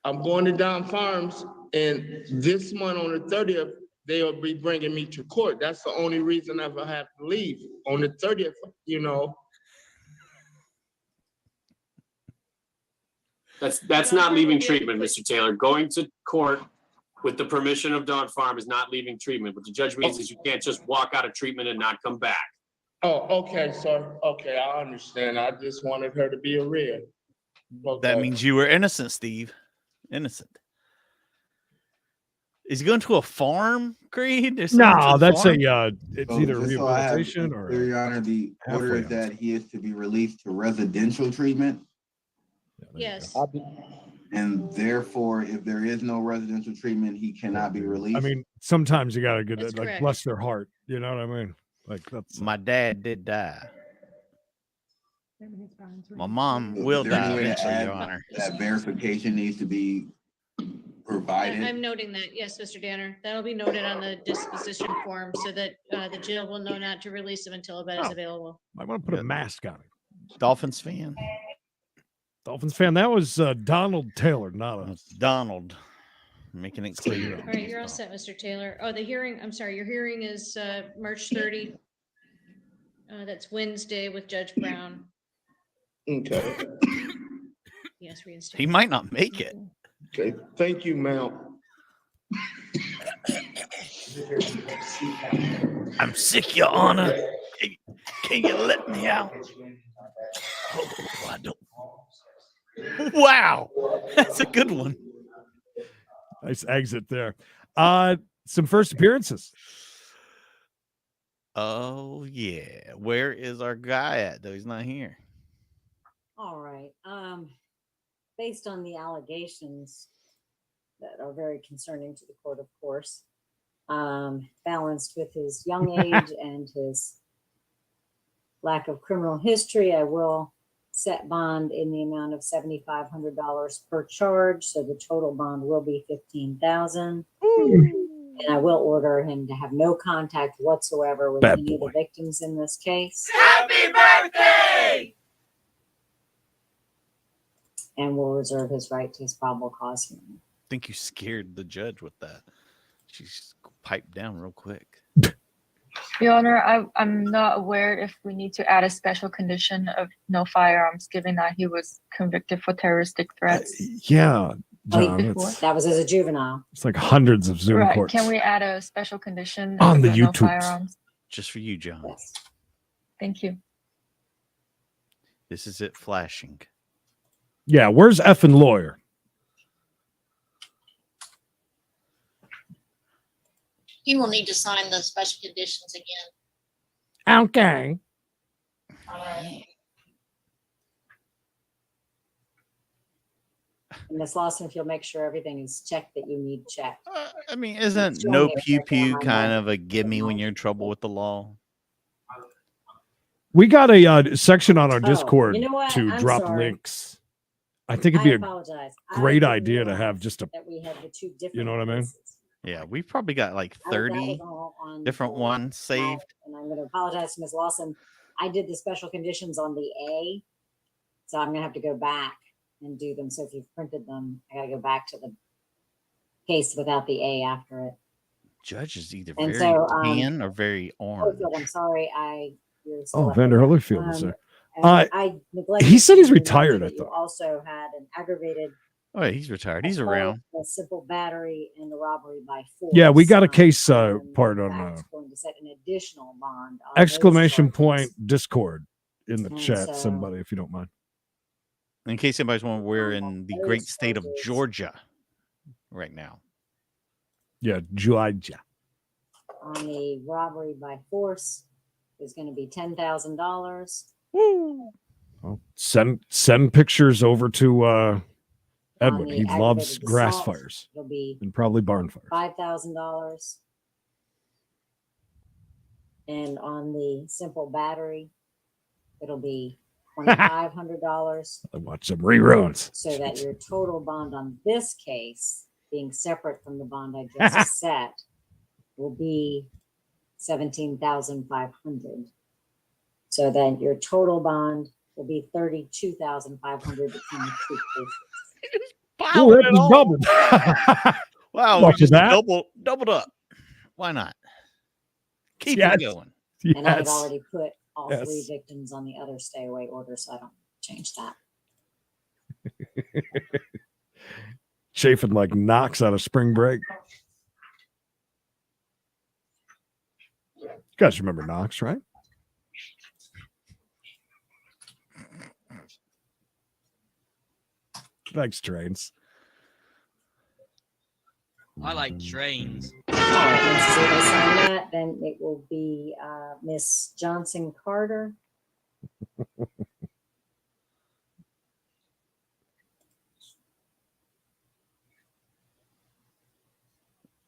I'm going to Down Farms, and this month on the 30th, they'll be bringing me to court. That's the only reason I ever have to leave on the 30th, you know. That's not leaving treatment, Mr. Taylor. Going to court with the permission of Dawn Farm is not leaving treatment. What the judge means is you can't just walk out of treatment and not come back. Oh, okay, sir. Okay, I understand. I just wanted her to be a real. That means you were innocent, Steve. Innocent. Is he going to a farm, Creed? Or something to No, the that's farm? it's So either just so I have rehabilitation or clear, Your Honor, the order is halfway that he is to be released to residential treatment. Yes. And therefore, if there is no residential treatment, he cannot be released. I mean, sometimes you gotta get That's like correct. bless their heart. You know what I mean? Like that's My dad did die. My mom So will is there any die way to eventually, add Your Honor. that verification needs to be provided. I'm noting that. Yes, Mr. Danner. That'll be noted on the disposition form so that the jail will know not to release him until a bed is available. I want to put a mask on him. Dolphins fan. Dolphins fan. That was Donald Taylor, not a Donald. Making it clear. All right, you're all set, Mr. Taylor. Oh, the hearing, I'm sorry, your hearing is March 30. That's Wednesday with Judge Brown. Okay, Yes, reinstate. He might not make it. okay. Thank you, ma'am. I'm sick, Your Honor. Can you let me out? Oh, I don't. Wow, that's a good one. nice exit there. Some first appearances. Oh yeah, where is our guy at? Though he's not here. All right. Based on the allegations that are very concerning to the court, of course, balanced with his young age and his lack of criminal history, I will set bond in the amount of $7,500 per charge. So the total bond will be $15,000. And I will order him to have no contact whatsoever with Bad any of boy. the victims in this case. Happy birthday! And will reserve his right to his probable cause hearing. I think you scared the judge with that. She's piped down real quick. Your Honor, I'm not aware if we need to add a special condition of no firearms, given that he was convicted for terroristic threats. Yeah, Oh, John, it's, that was as a juvenile. it's like hundreds of Zoom Right, courts. can we add a special condition On the of no YouTubes. firearms? Just for you, John. Thank you. This is it flashing. Yeah, where's effing lawyer? He will need to sign the special conditions again. Okay. And Ms. Lawson, if you'll make sure everything is checked that you need checked. I mean, isn't no pew pew kind of a gimme when you're in trouble with the law? We got a section on our Oh, Discord you know what? to I'm drop sorry. links. I think it'd I be a apologize. I great didn't idea to realize have just a, that we had the two different. you know what I mean? cases. Yeah, we've probably got like That 30 was all on different the ones now, saved. And I'm going to apologize to Ms. Lawson. I did the special conditions on the A, so I'm going to have to go back and do them. So if you've printed them, I got to go back to the case without the A after it. Judge is either And very so, tan or very orange. Holyfield, I'm sorry, you're still oh, up Vander there. Holyfield is there. And I neglected he said he's to remind you retired, I that you thought. also had an aggravated Oh, yeah, he's retired. He's as well as around. The simple battery and the robbery by force. Yeah, we got a case I'm, part in on fact, going to set an additional bond on those exclamation charges. point Discord in the And chat, so- somebody, if you don't mind. In case anybody's wondering, we're in the great Those state of charges. Georgia right now. Yeah, Georgia. On the robbery by force is going to be $10,000. Well, send pictures over to Edward. the He loves aggravated grass assault, fires it'll be and probably barn fires. $5,000. And on the simple battery, it'll be $2,500. I watch some reruns. So that your total bond on this case, being separate from the bond I just set, will be $17,500. So then your total bond will be $32,500 between the two cases. Oh, that was doubled. Wow, Look we at just that. doubled up. Why not? Keep Yes. it going. And I had Yes. already put all three Yes. victims on the other stay away order, so I don't change that. Chafing like Knox out of spring break. You guys remember Knox, right? Thanks, Trains. I like trains. All right, let's see if I sign that. Then it will be Miss Johnson Carter.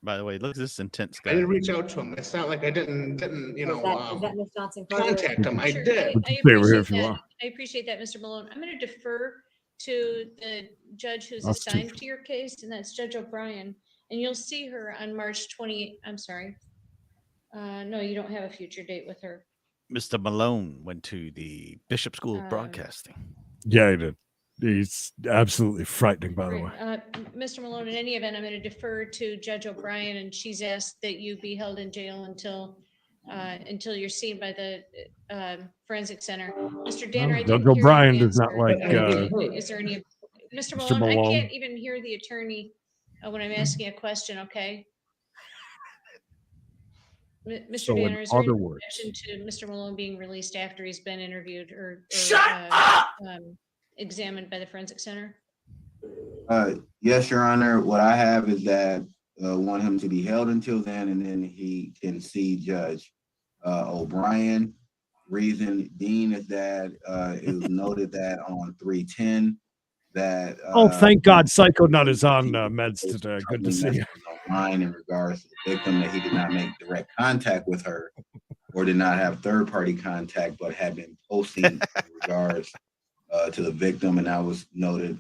By the way, look at this intense I guy. didn't reach out to him. It's not like I didn't, you know, Is that Miss Johnson Carter? contact him. I Sure, did. We can stay over here if you appreciate that. want. I appreciate that, Mr. Malone. I'm going to defer to the judge who's Us too. assigned to your case, and that's Judge O'Brien. And you'll see her on March 28th. I'm sorry. No, you don't have a future date with her. Mr. Malone went to the Bishop School of Broadcasting. Yeah, he did. He's absolutely frightening, by the way. Mr. Malone, in any event, I'm going to defer to Judge O'Brien, and she's asked that you be held in jail until you're seen by the forensic center. Mr. Danner, I Judge didn't hear O'Brien your does not answer. like. Is there any, Mr. Mr. Malone, I Malone. can't even hear the attorney when I'm asking a question, okay? Mr. So in Danner, is there any other words- objection to Mr. Malone being released after he's been interviewed or examined by the forensic center? Yes, Your Honor. What I have is that want him to be held until then, and then he can see Judge O'Brien. Reason being is that it was noted that on 310 that. Oh, thank God, Psycho Nut is on meds today. Good to see you. Online in regards to the victim, that he did not make direct contact with her, or did not have third-party contact, but had been posting in regards to the victim, and that was noted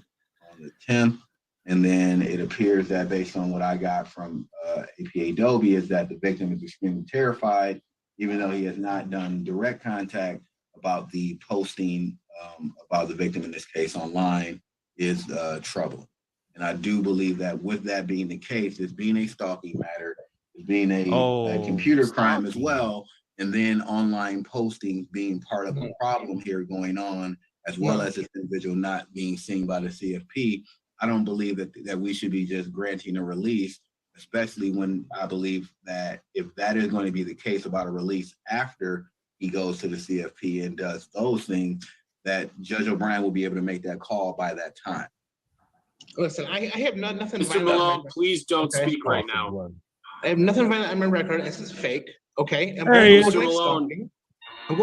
on the 10th. And then it appears that based on what I got from APA Adobe is that the victim is extremely terrified, even though he has not done direct contact about the posting about the victim in this case online is trouble. And I do believe that with that being the case, this being a stalking matter, it being a computer crime as well, and then online posting being part of the problem here going on, as well as this individual not being seen by the CFP, I don't believe that we should be just granting a release, especially when I believe that if that is going to be the case about a release after he goes to the CFP and does those things, that Judge O'Brien will be able to make that call by that time. Listen, I have nothing. Mr. Malone, please don't speak right now. I have nothing violent on my record. This is fake. Okay. Hey, Mr. Malone,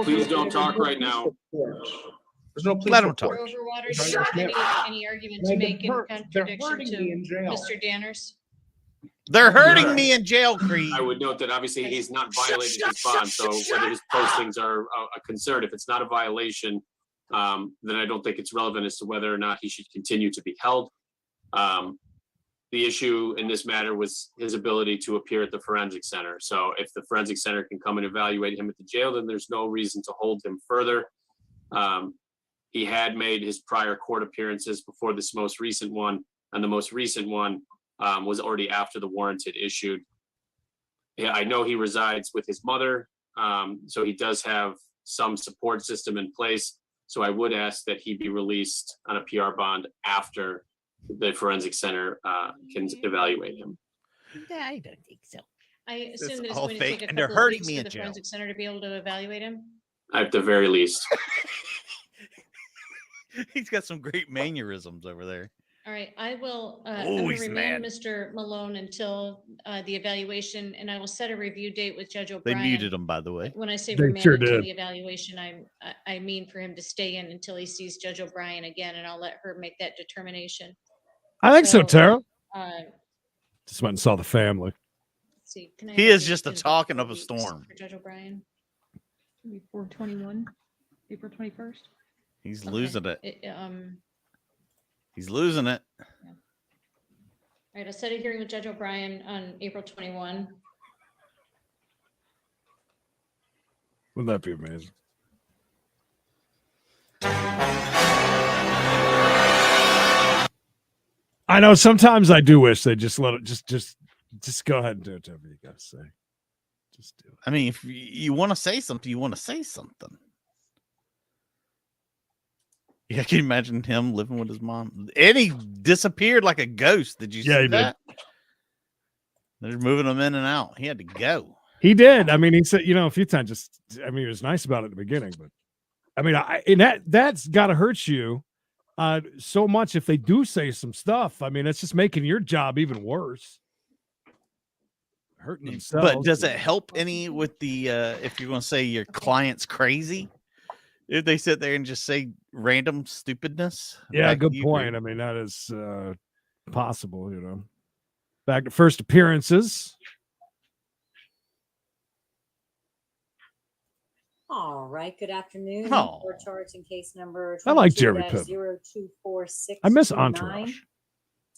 please don't talk right now. There's no police Let him report. talk. Overwater, do you have any argument to They've make in hurt- they're contradiction hurting to me in jail. Mr. Danners? They're hurting me in jail, Creed. I would note that obviously he's not violated his bond, so whether his postings are a concern, if it's not a violation, then I don't think it's relevant as to whether or not he should continue to be held. The issue in this matter was his ability to appear at the forensic center. So if the forensic center can come and evaluate him at the jail, then there's no reason to hold him further. He had made his prior court appearances before this most recent one, and the most recent one was already after the warrant had issued. Yeah, I know he resides with his mother, so he does have some support system in place. So I would ask that he be released on a PR bond after the forensic center can evaluate him. I don't think so. I assume that it's all going to fake, take a and they're couple of hurting weeks me for in the jail. forensic center to be able to evaluate him. At the very least. He's got some great mannerisms over there. All right, I will, I'm Oh, gonna he's remand mad. Mr. Malone until the evaluation, and I will set a review date with Judge They O'Brien. muted him, by the way. When I say They remand sure until did. the evaluation, I mean for him to stay in until he sees Judge O'Brien again, and I'll let her make that determination. I think so, So, Tara. Let's Just went and saw the family. see, can I He have is just a date talking for of a weeks storm. For Judge O'Brien. 4/21, April 21st. He's Okay. losing it. All He's losing it. right, I'll set a hearing with Judge O'Brien on April 21. Wouldn't that be amazing? I know sometimes I do wish they just let it just go ahead and do whatever you gotta say. Just do it. I mean, if you want to say something, you want to say something. Yeah, can you imagine him living with his mom? And he disappeared like a ghost. Did you Yeah, see he did. that? They're moving him in and out. He had to go. He did. I mean, he said, a few times. I mean, he was nice about it at the beginning, but I mean, that's got to hurt you so much if they do say some stuff. I mean, it's just making your job even worse. Hurting themselves. But does it help any with the if you're going to say your client's crazy? If they sit there and just say random stupidness? Yeah, Back to good you, point. Greg. I mean, that is possible. Back to first appearances. All right, good afternoon. Oh. We're charged in case number I like Jeremy Piven. 22-024629 I miss Entourage.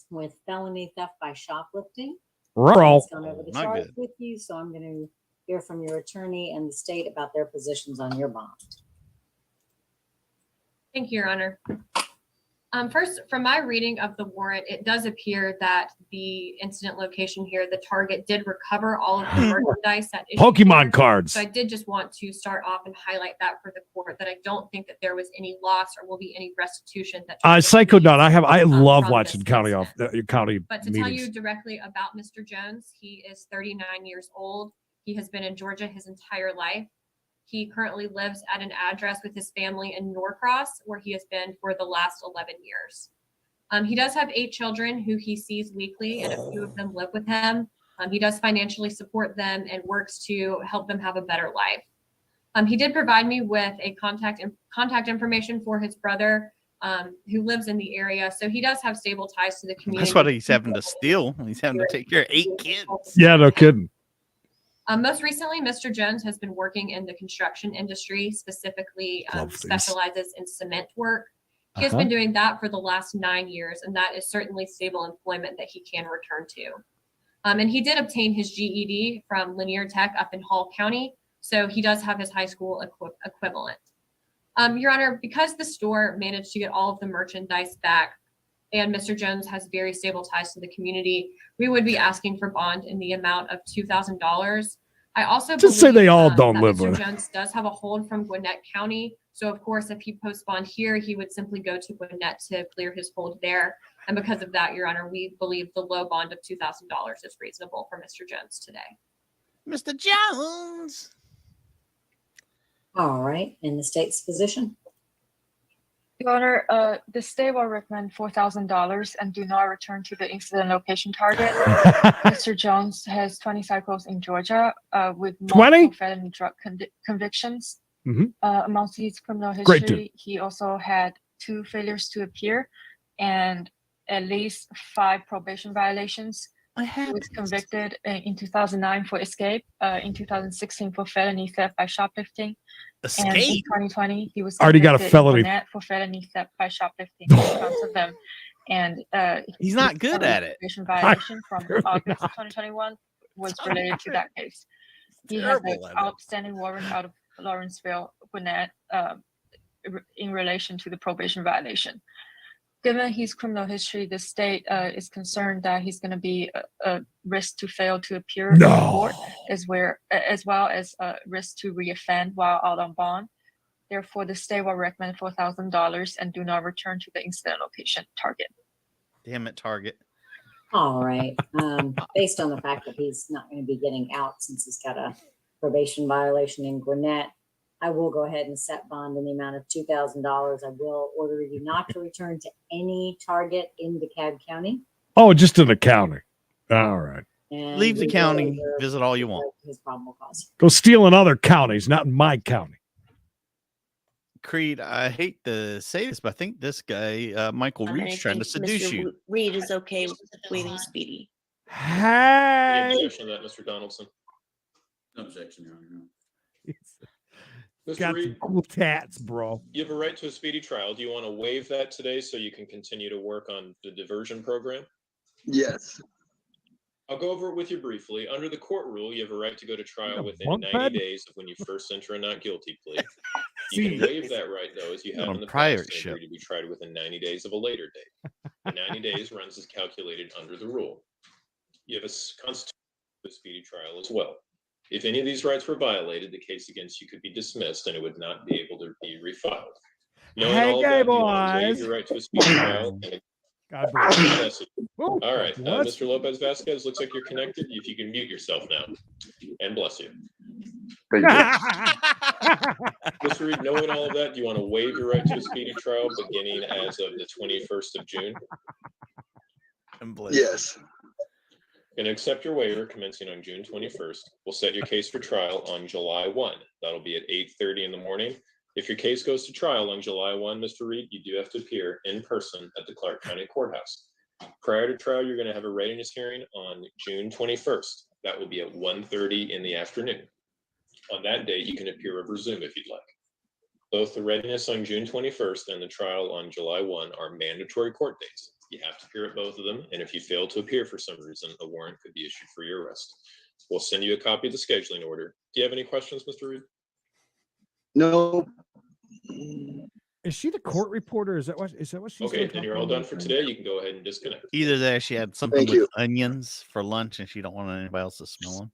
with felony theft by shoplifting. Ruh-roh. He's gone over the Not charge good. with you, so I'm going to hear from your attorney and the state about their positions on your bond. Thank you, Your Honor. First, from my reading of the warrant, it does appear that the incident location here, the target did recover all of the merchandise that issued Pokemon here. cards. So I did just want to start off and highlight that for the court, that I don't think that there was any loss or will be any restitution that. Psycho Dot. I love from watching this county incident. county But to tell you meetings. directly about Mr. Jones, he is 39 years old. He has been in Georgia his entire life. He currently lives at an address with his family in Norcross, where he has been for the last 11 years. He does have 8 children who he sees weekly, and a few of them live with him. He does financially support them and works to help them have a better life. He did provide me with a contact information for his brother, who lives in the area. So he does have stable ties to the community. That's what he's having to steal. He's having to take care of 8 kids. Yeah, no kidding. Most recently, Mr. Jones has been working in the construction industry, specifically Love these. specializes in cement work. He has been doing that for the last 9 years, and that is certainly stable employment that he can return to. And he did obtain his GED from Linear Tech up in Hall County, so he does have his high school equivalent. Your Honor, because the store managed to get all of the merchandise back, and Mr. Jones has very stable ties to the community, we would be asking for bond in the amount of $2,000. I also Just say they all don't that live Mr. with. Jones does have a hold from Gwinnett County. So of course, if he posts bond here, he would simply go to Gwinnett to clear his hold there. And because of that, Your Honor, we believe the low bond of $2,000 is reasonable for Mr. Jones today. Mr. Jones. All right, in the state's position. Your Honor, the state will recommend $4,000 and do not return to the incident location target. Mr. Jones has 20 cycles in Georgia with 20? multiple felony drug convictions. Mhm. Amongst his criminal Great history, he also had 2 failures to appear and at least 5 probation violations. He was convicted in 2009 for escape, in 2016 for felony theft by shoplifting. And in Escape? 2020, he was Already got a convicted in felony. Gwinnett for felony theft by shoplifting, 2 counts of them. And He's his not good felony at it. probation violation from Apparently August not. 2021 was related to that case. He has Terrible an at it. outstanding warrant out of Lawrenceville, Gwinnett, in relation to the probation violation. Given his criminal history, the state is concerned that he's going to be a risk to fail to appear in court, as well as a risk to reoffend while out on bond. Therefore, the state will recommend $4,000 and do not return to the incident location target. Damn it, Target. All right. Based on the fact that he's not going to be getting out since he's got a probation violation in Gwinnett, I will go ahead and set bond in the amount of $2,000. I will order you not to return to any Target in DeKalb County. Oh, just in the county. All right. And Leave the we will county, reserve visit all you want. his probable cause. Go steal in other counties, not in my county. Creed, I hate to say this, but I think this guy, Michael Reed's trying to seduce you. Reed is okay with waiting speedy. Hey. Any objection to that, Mr. Donaldson? No objection, Your Honor. Mr. Got some Reed, cool tats, bro. you have a right to a speedy trial. Do you want to waive that today so you can continue to work on the diversion program? Yes. I'll go over it with you briefly. Under the court rule, you have a right to go to trial within bunk 90 bed? days of when you first enter a not guilty plea. You can waive that right, though, as you have On in the prior past, and show. agree to be tried within 90 days of a later date. The 90 days runs as calculated under the rule. You have a constitutional speedy trial as well. If any of these rights were violated, the case against you could be dismissed and it would not be able to be refiled. Knowing Hey, all of gay that, you want to waive boys. your right to a speedy trial. And God bless. all right, What? Mr. Lopez Vasquez, looks like you're connected. If you can mute yourself now, and bless you. Mr. Reed, knowing all of that, do you want to waive your right to a speedy trial beginning as of the 21st of June? Yes. Going to accept your waiver commencing on June 21st. We'll set your case for trial on July 1. That'll be at 8:30 in the morning. If your case goes to trial on July 1, Mr. Reed, you do have to appear in person at the Clark County Courthouse. Prior to trial, you're going to have a readiness hearing on June 21st. That will be at 1:30 in the afternoon. On that date, you can appear over Zoom if you'd like. Both the readiness on June 21st and the trial on July 1 are mandatory court dates. You have to appear at both of them, and if you fail to appear for some reason, a warrant could be issued for your arrest. We'll send you a copy of the scheduling order. Do you have any questions, Mr. Reed? No. Is she the court reporter? Is that what she's Okay, doing? then you're all done for today. You can go ahead and disconnect. Either that, or she had something Thank with you. onions for lunch, and she don't want anybody else to smell them.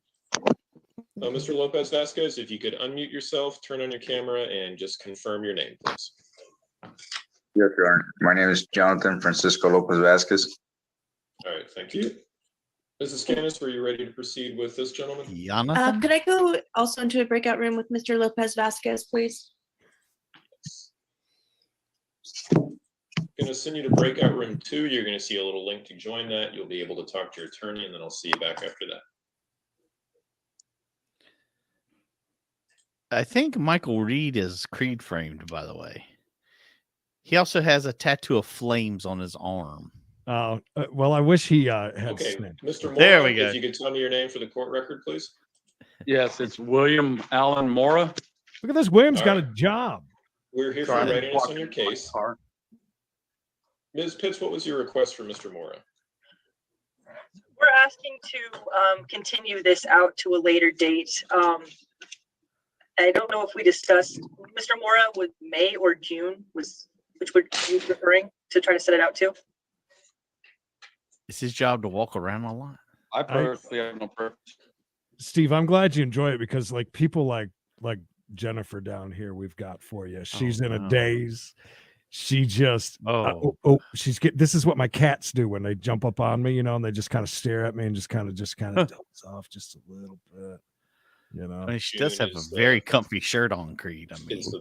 Mr. Lopez Vasquez, if you could unmute yourself, turn on your camera, and just confirm your name, please. Yes, Your Honor. My name is Jonathan Francisco Lopez Vasquez. All right, thank you. Mrs. Canis, were you ready to proceed with this gentleman? Jonathan? Could I go also into a breakout room with Mr. Lopez Vasquez, please? Going to send you to breakout room 2. You're going to see a little link to join that. You'll be able to talk to your attorney, and then I'll see you back after that. I think Michael Reed is Creed framed, by the way. He also has a tattoo of flames on his arm. Well, I wish he had Okay, snapped. Mr. Moore, There we go. if you could tell me your name for the court record, please. Yes, it's William Allen Mora. Look at this. William's All got right. a job. We're here for Sorry, I readiness walked on your in my case. car. Ms. Pitts, what was your request for Mr. Mora? We're asking to continue this out to a later date. I don't know if we discussed, Mr. Mora, was May or June, which were you preferring to try to set it out to? It's his job to walk around a lot. I personally have no preference. Steve, I'm glad you enjoy it because like people like Jennifer down here, we've got for you. She's in a no. daze. She just she's this is what my cats do when they jump up on me, and they just kind of stare at me and just kind of doze off just a little bit. I mean, she does have a very comfy shirt on, Creed. I mean, We'll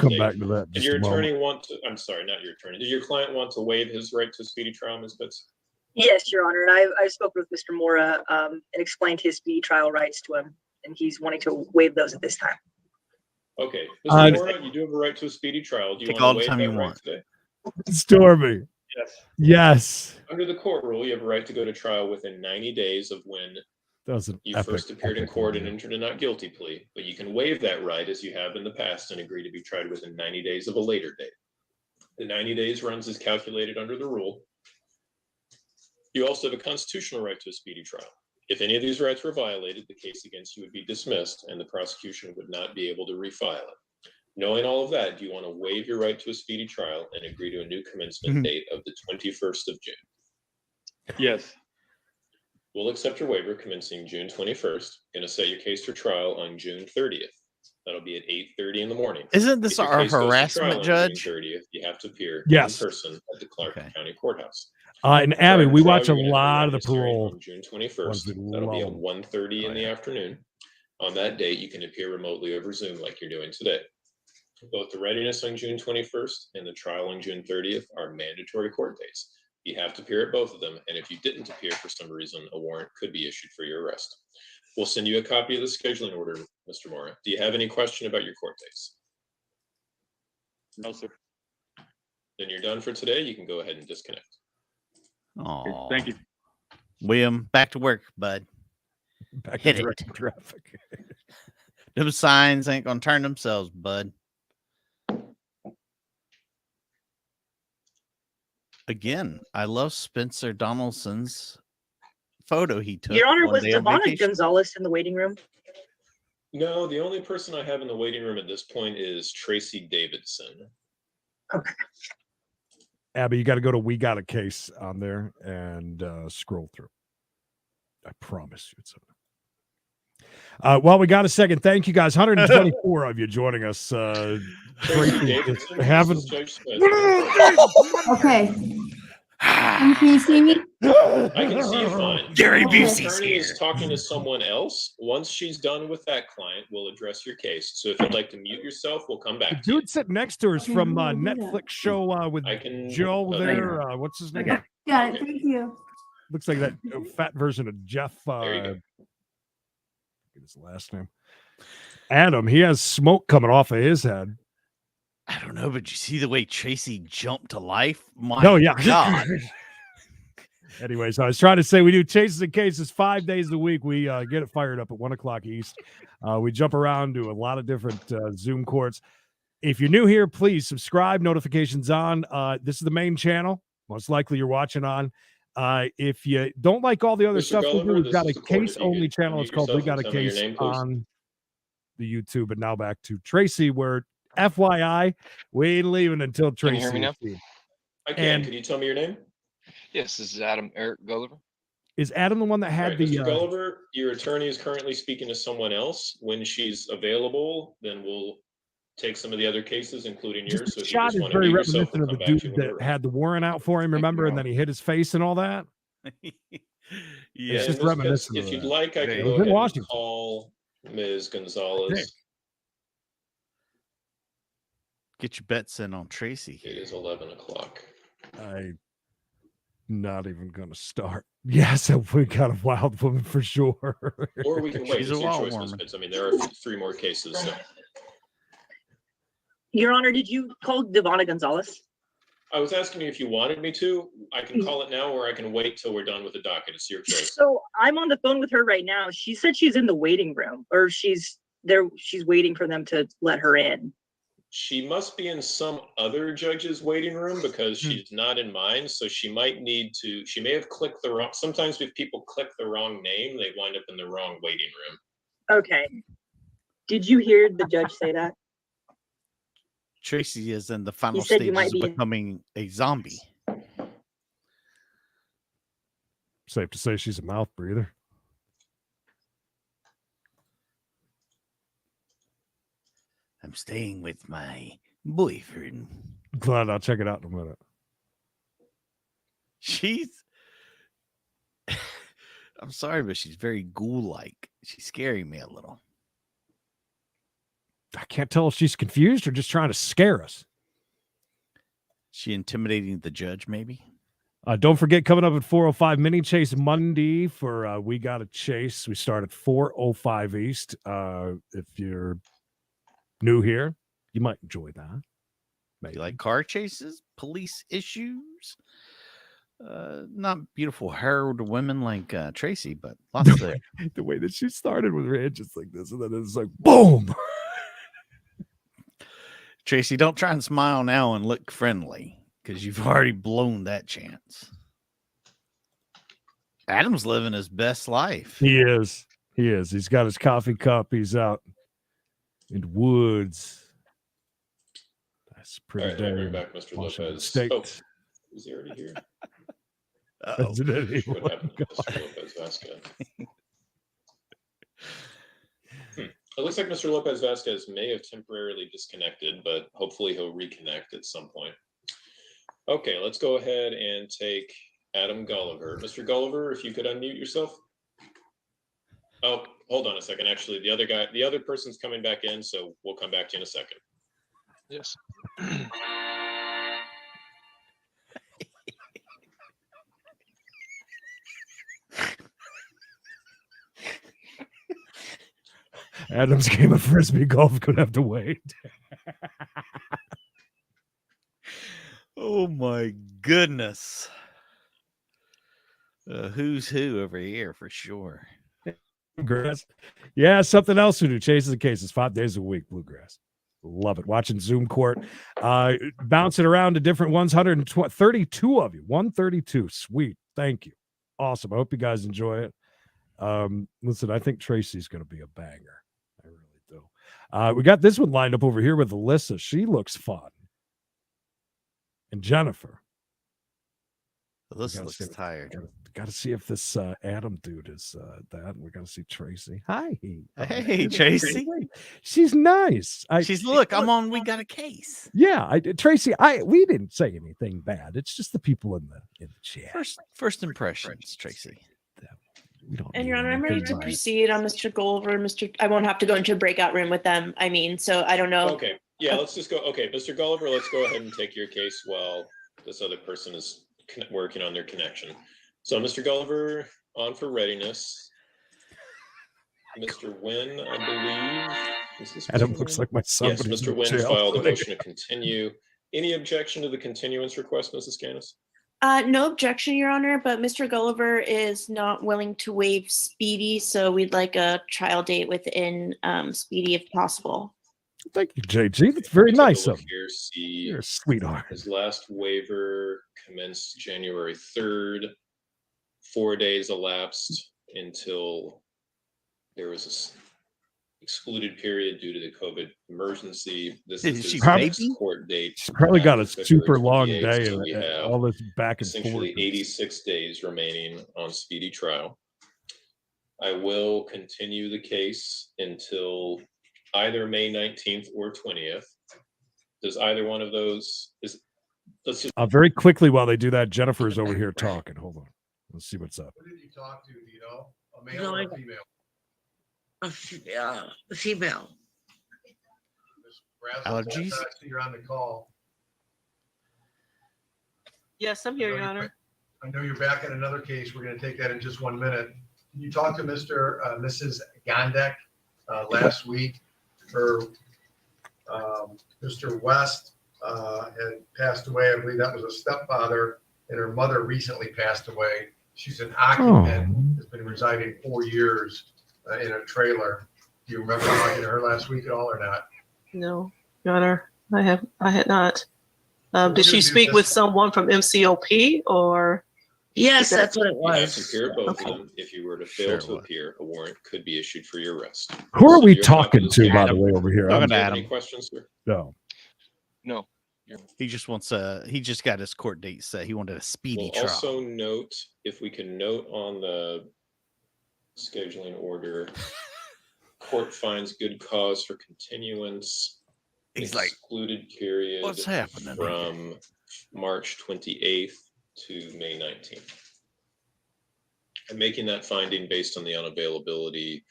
come back to that. Did Just your a moment. attorney want to, I'm sorry, not your attorney, did your client want to waive his right to a speedy trial, Ms. Pitts? Yes, Your Honor, and I've spoken with Mr. Mora and explained his speedy trial rights to him, and he's wanting to waive those at this time. Okay, Mr. Mora, you do have a right to a speedy trial. Do you Take want all to the waive time that you right want. today? Stormy. Yes. Yes. Under the court rule, you have a right to go to trial within 90 days of when That was an you epic, first appeared in epic court and video. entered a not guilty plea, but you can waive that right as you have in the past and agree to be tried within 90 days of a later date. The 90 days runs as calculated under the rule. You also have a constitutional right to a speedy trial. If any of these rights were violated, the case against you would be dismissed and the prosecution would not be able to refile it. Knowing all of that, do you want to waive your right to a speedy trial and agree to a new commencement date of the 21st of June? Yes. We'll accept your waiver commencing June 21st. Going to set your case for trial on June 30th. That'll be at 8:30 in the morning. Isn't this If your our case goes to harassment trial on June judge? 30th, you have to appear Yes. in person at the Clark County Courthouse. And Abby, Prior to we trial, watch a you're gonna have lot of the readiness hearing parole. on June ones 21st. we That'll be at love 'em. 1:30 in Oh, the yeah. afternoon. On that date, you can appear remotely over Zoom like you're doing today. Both the readiness on June 21st and the trial on June 30th are mandatory court dates. You have to appear at both of them, and if you didn't appear for some reason, a warrant could be issued for your arrest. We'll send you a copy of the scheduling order, Mr. Mora. Do you have any question about your court dates? No, sir. Then you're done for today. You can go ahead and disconnect. Oh, Thank you. William, back to work, bud. Back Hit to it. direct traffic. Them signs ain't gonna turn themselves, bud. Again, I love Spencer Donaldson's photo he took. Your Honor, one was day on Devonna vacation. Gonzalez in the waiting room? No, the only person I have in the waiting room at this point is Tracy Davidson. Abby, you got to go to We Got a Case on there and scroll through. I promise you it's on there. Well, we got a second. Thank you guys. 124 of you joining us. Tracy Davidson, Haven't. this is Judge Smith. Okay. Can you see me? I can see you fine. Gary The Busey's attorney here. is talking to someone else. Once she's done with that client, we'll address your case. So if you'd like to mute yourself, we'll come The back to you. dude sitting next to her is Okay, from how do I do that? Netflix show with I can. Joe there you there. go. What's his I name? got it. Thank you. Looks like that fat version of Jeff. There you go. Get his last name. Adam. He has smoke coming off of his head. I don't know, but you see the way Tracy jumped to life? My No, yeah. God. Anyways, I was trying to say we do chases and cases 5 days a week. We get it fired up at 1 o'clock East. We jump around to a lot of different Zoom courts. If you're new here, please subscribe, notifications on. This is the main channel. Most likely you're watching on. If you don't like all the other Mr. stuff we do, Gulliver, we've this got a is the court. If you case-only could channel. It's unmute called We yourself Got a and tell me your Case name, please. on the YouTube. And now back to Tracy, where FYI, we ain't leaving until Can you Tracy. hear me now? is here. I can. And- Could you tell me your name? Yes, this is Adam Eric Gulliver. Is Adam the one that All had right, the Mr. Gulliver, your attorney is currently speaking to someone else. When she's available, then we'll take some of the other cases, including yours. So the if you shot just is want to very mute yourself, reminiscent we'll of the come back to you dude when that we're ready. had the warrant out for him, remember? And then he hit his face and all that. Yeah. It's just Ms. Pitts, reminiscent of if you'd that. like, I It can was go in ahead and Washington. call Ms. Gonzalez. Get your bets in on Tracy. It is 11 o'clock. I'm not even going to start. Yes, we got a wild woman for sure. Or we can wait. She's It's a your wild choice, Ms. woman. Pitts. I mean, there are 3 more cases. So Your Honor, did you call Devonna Gonzalez? I was asking you if you wanted me to. I can call it now, or I can wait till we're done with the docket. It's your choice. So I'm on the phone with her right now. She said she's in the waiting room, or she's there. She's waiting for them to let her in. She must be in some other judge's waiting room because she's not in mine. So she might need to, she may have clicked the wrong, sometimes if people click the wrong name, they wind up in the wrong waiting room. Okay. Did you hear the judge say that? Tracy is in the final said you stages might of be- becoming a zombie. Safe to say she's a mouth breather. I'm staying with my boyfriend. Glad I'll check it out in a minute. She's I'm sorry, but she's very ghoul-like. She's scaring me a little. I can't tell if she's confused or just trying to scare us. She intimidating the judge, maybe? Don't forget, coming up at 4:05 Mini Chase Monday for We Got a Chase. We start at 4:05 East. If you're new here, you might enjoy that. Maybe. You like car chases, police issues? Not beautiful haired women like Tracy, but lots there. The way that she started with her head just like this, and then it's like boom. Tracy, don't try and smile now and look friendly because you've already blown that chance. Adam's living his best life. He is. He is. He's got his coffee cup. He's out in the woods. That's a All pretty right, let me day. bring back Mr. Washington Lopez. State. Oh, is he already here? Uh-oh. That's it. What happened to Mr. Lopez Vasquez? It looks like Mr. Lopez Vasquez may have temporarily disconnected, but hopefully he'll reconnect at some point. Okay, let's go ahead and take Adam Gulliver. Mr. Gulliver, if you could unmute yourself. Oh, hold on a second. Actually, the other person's coming back in, so we'll come back to you in a second. Yes. Adam's game of frisbee golf could have to wait. Oh my goodness. Who's who over here for sure. Bluegrass. Yeah, something else to do. Chases and cases 5 days a week. Bluegrass. Love it. Watching Zoom Court. Bouncing around to different ones. 132 of you. 132. Sweet. Thank you. Awesome. I hope you guys enjoy it. Listen, I think Tracy's going to be a banger. I really do. We got this one lined up over here with Alyssa. She looks fun. And Jennifer. Alyssa looks tired. Got to see if this Adam dude is that. We got to see Tracy. Hi. Hey, Tracy. She's nice. Look, I'm on. We got a case. Yeah, Tracy. We didn't say anything bad. It's just the people in the chat. First impressions, Tracy. And Your Honor, I'm ready to proceed on Mr. Gulliver. I won't have to go into a breakout room with them. So I don't know. Okay. Yeah, let's just go. Okay, Mr. Gulliver, let's go ahead and take your case while this other person is working on their connection. So, Mr. Gulliver, on for readiness. Mr. Wynn, I believe. Is this Adam Mr. looks Wynn? like my son. Yes, but he's Mr. in Wynn jail. filed a motion to continue. Any objection to the continuance request, Mrs. Ganis? No objection, Your Honor, but Mr. Gulliver is not willing to waive speedy, so we'd like a trial date within speedy if possible. Thank you, JG. That's very nice of you. Here, see, You're a sweetheart. his last waiver commenced January 3rd. 4 days elapsed until there was an excluded period due to the COVID emergency. This is his next court date. She's probably got a February super long 28th, day so and we have all this back and essentially forth. 86 days remaining on speedy trial. I will continue the case until either May 19th or 20th. Does either one of those let's just Very quickly while they do that, Jennifer's over here talking. Hold on. Let's see what's up. Who did you talk to, do you know? A male or a female? A female. Allergies? You're on the call. Yes, I'm here, Your Honor. I know you're back in another case. We're going to take that in just 1 minute. Can you talk to Mrs. Gondek last week? Mr. West had passed away. I believe that was a stepfather, and her mother recently passed away. She's an occupant, has been residing 4 years in a trailer. Do you remember talking to her last week at all or not? No, Your Honor, I had not. Did she speak with someone from MCOP or? Yes, that's what it You have was. to appear both of them. If you were to fail to appear, a warrant could be issued for your arrest. Who are So we you're talking talking this to, guy. by the way, over here? Talking Do to you have any Adam. questions, sir? No. No. He just wants he just got his court date set. He wanted a speedy We'll trial. also note, if we can note on the scheduling order, court finds good cause for continuance. He's like, excluded period. "What's happening?" From March 28th to May 19th. I'm making that finding based on the unavailability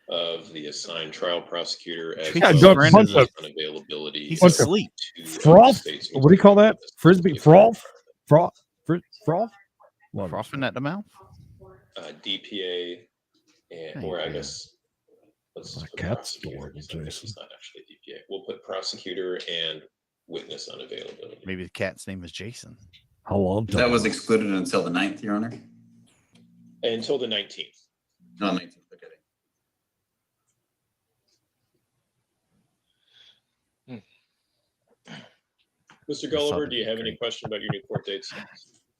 of the assigned trial prosecutor as Yeah, well don't as bunch the of- unavailability. He's of asleep. two of the Froth? state's What do you call that? Frisbee? Froth? Froth? Froth? Love it. Frothing at the mouth? DPA, and, or I guess, let's My just put cat's prosecutor, adorable, because I think Jason. it's not actually DPA. We'll put prosecutor and witness unavailability. Maybe the cat's name is Jason. How long? That was excluded until the 9th, Your Honor? Until the 19th. No, 19th, okay. Mr. Gulliver, do you have any question about your new court dates?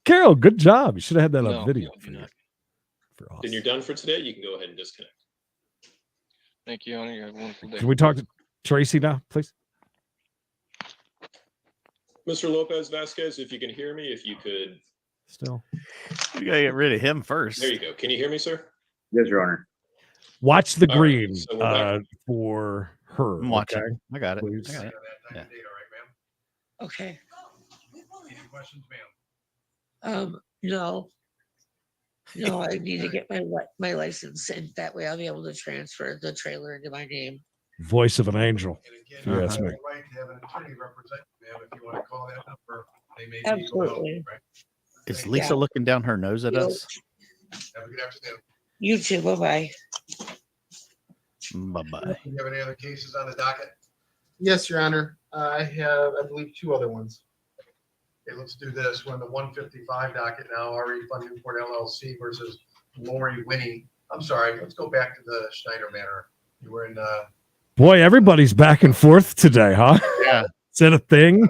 Carol, good job. You should have had that on No, video. I do not. For us. Then you're done for today. You can go ahead and disconnect. Thank you, Honor. You have a wonderful day. Can we talk to Tracy now, please? Mr. Lopez Vasquez, if you can hear me, if you could. Still. We gotta get rid of him first. There you go. Can you hear me, sir? Yes, Your Honor. Watch the All right, green so we're back. for her. I'm watching. okay? I got it. Please. I got it. Yeah. All right, ma'am? Okay. Any questions, ma'am? No. No, I need to get my license, and that way I'll be able to transfer the trailer into my name. Voice of an angel. If you ask me. Right to have an attorney represent you, ma'am, if you want to call that number, they may be able to help Absolutely. you, right? Is Lisa looking down her nose at us? Have a good afternoon. You too. Bye-bye. Bye-bye. Do you have any other cases on the docket? Yes, Your Honor. I have, I believe, 2 other ones. Okay, let's do this. We're on the 155 docket now, RE Fund Newport LLC versus Lori Winnie. I'm sorry, let's go back to the Schneider matter. You were in, Boy, everybody's back and forth today, huh? Yeah. Is that a thing?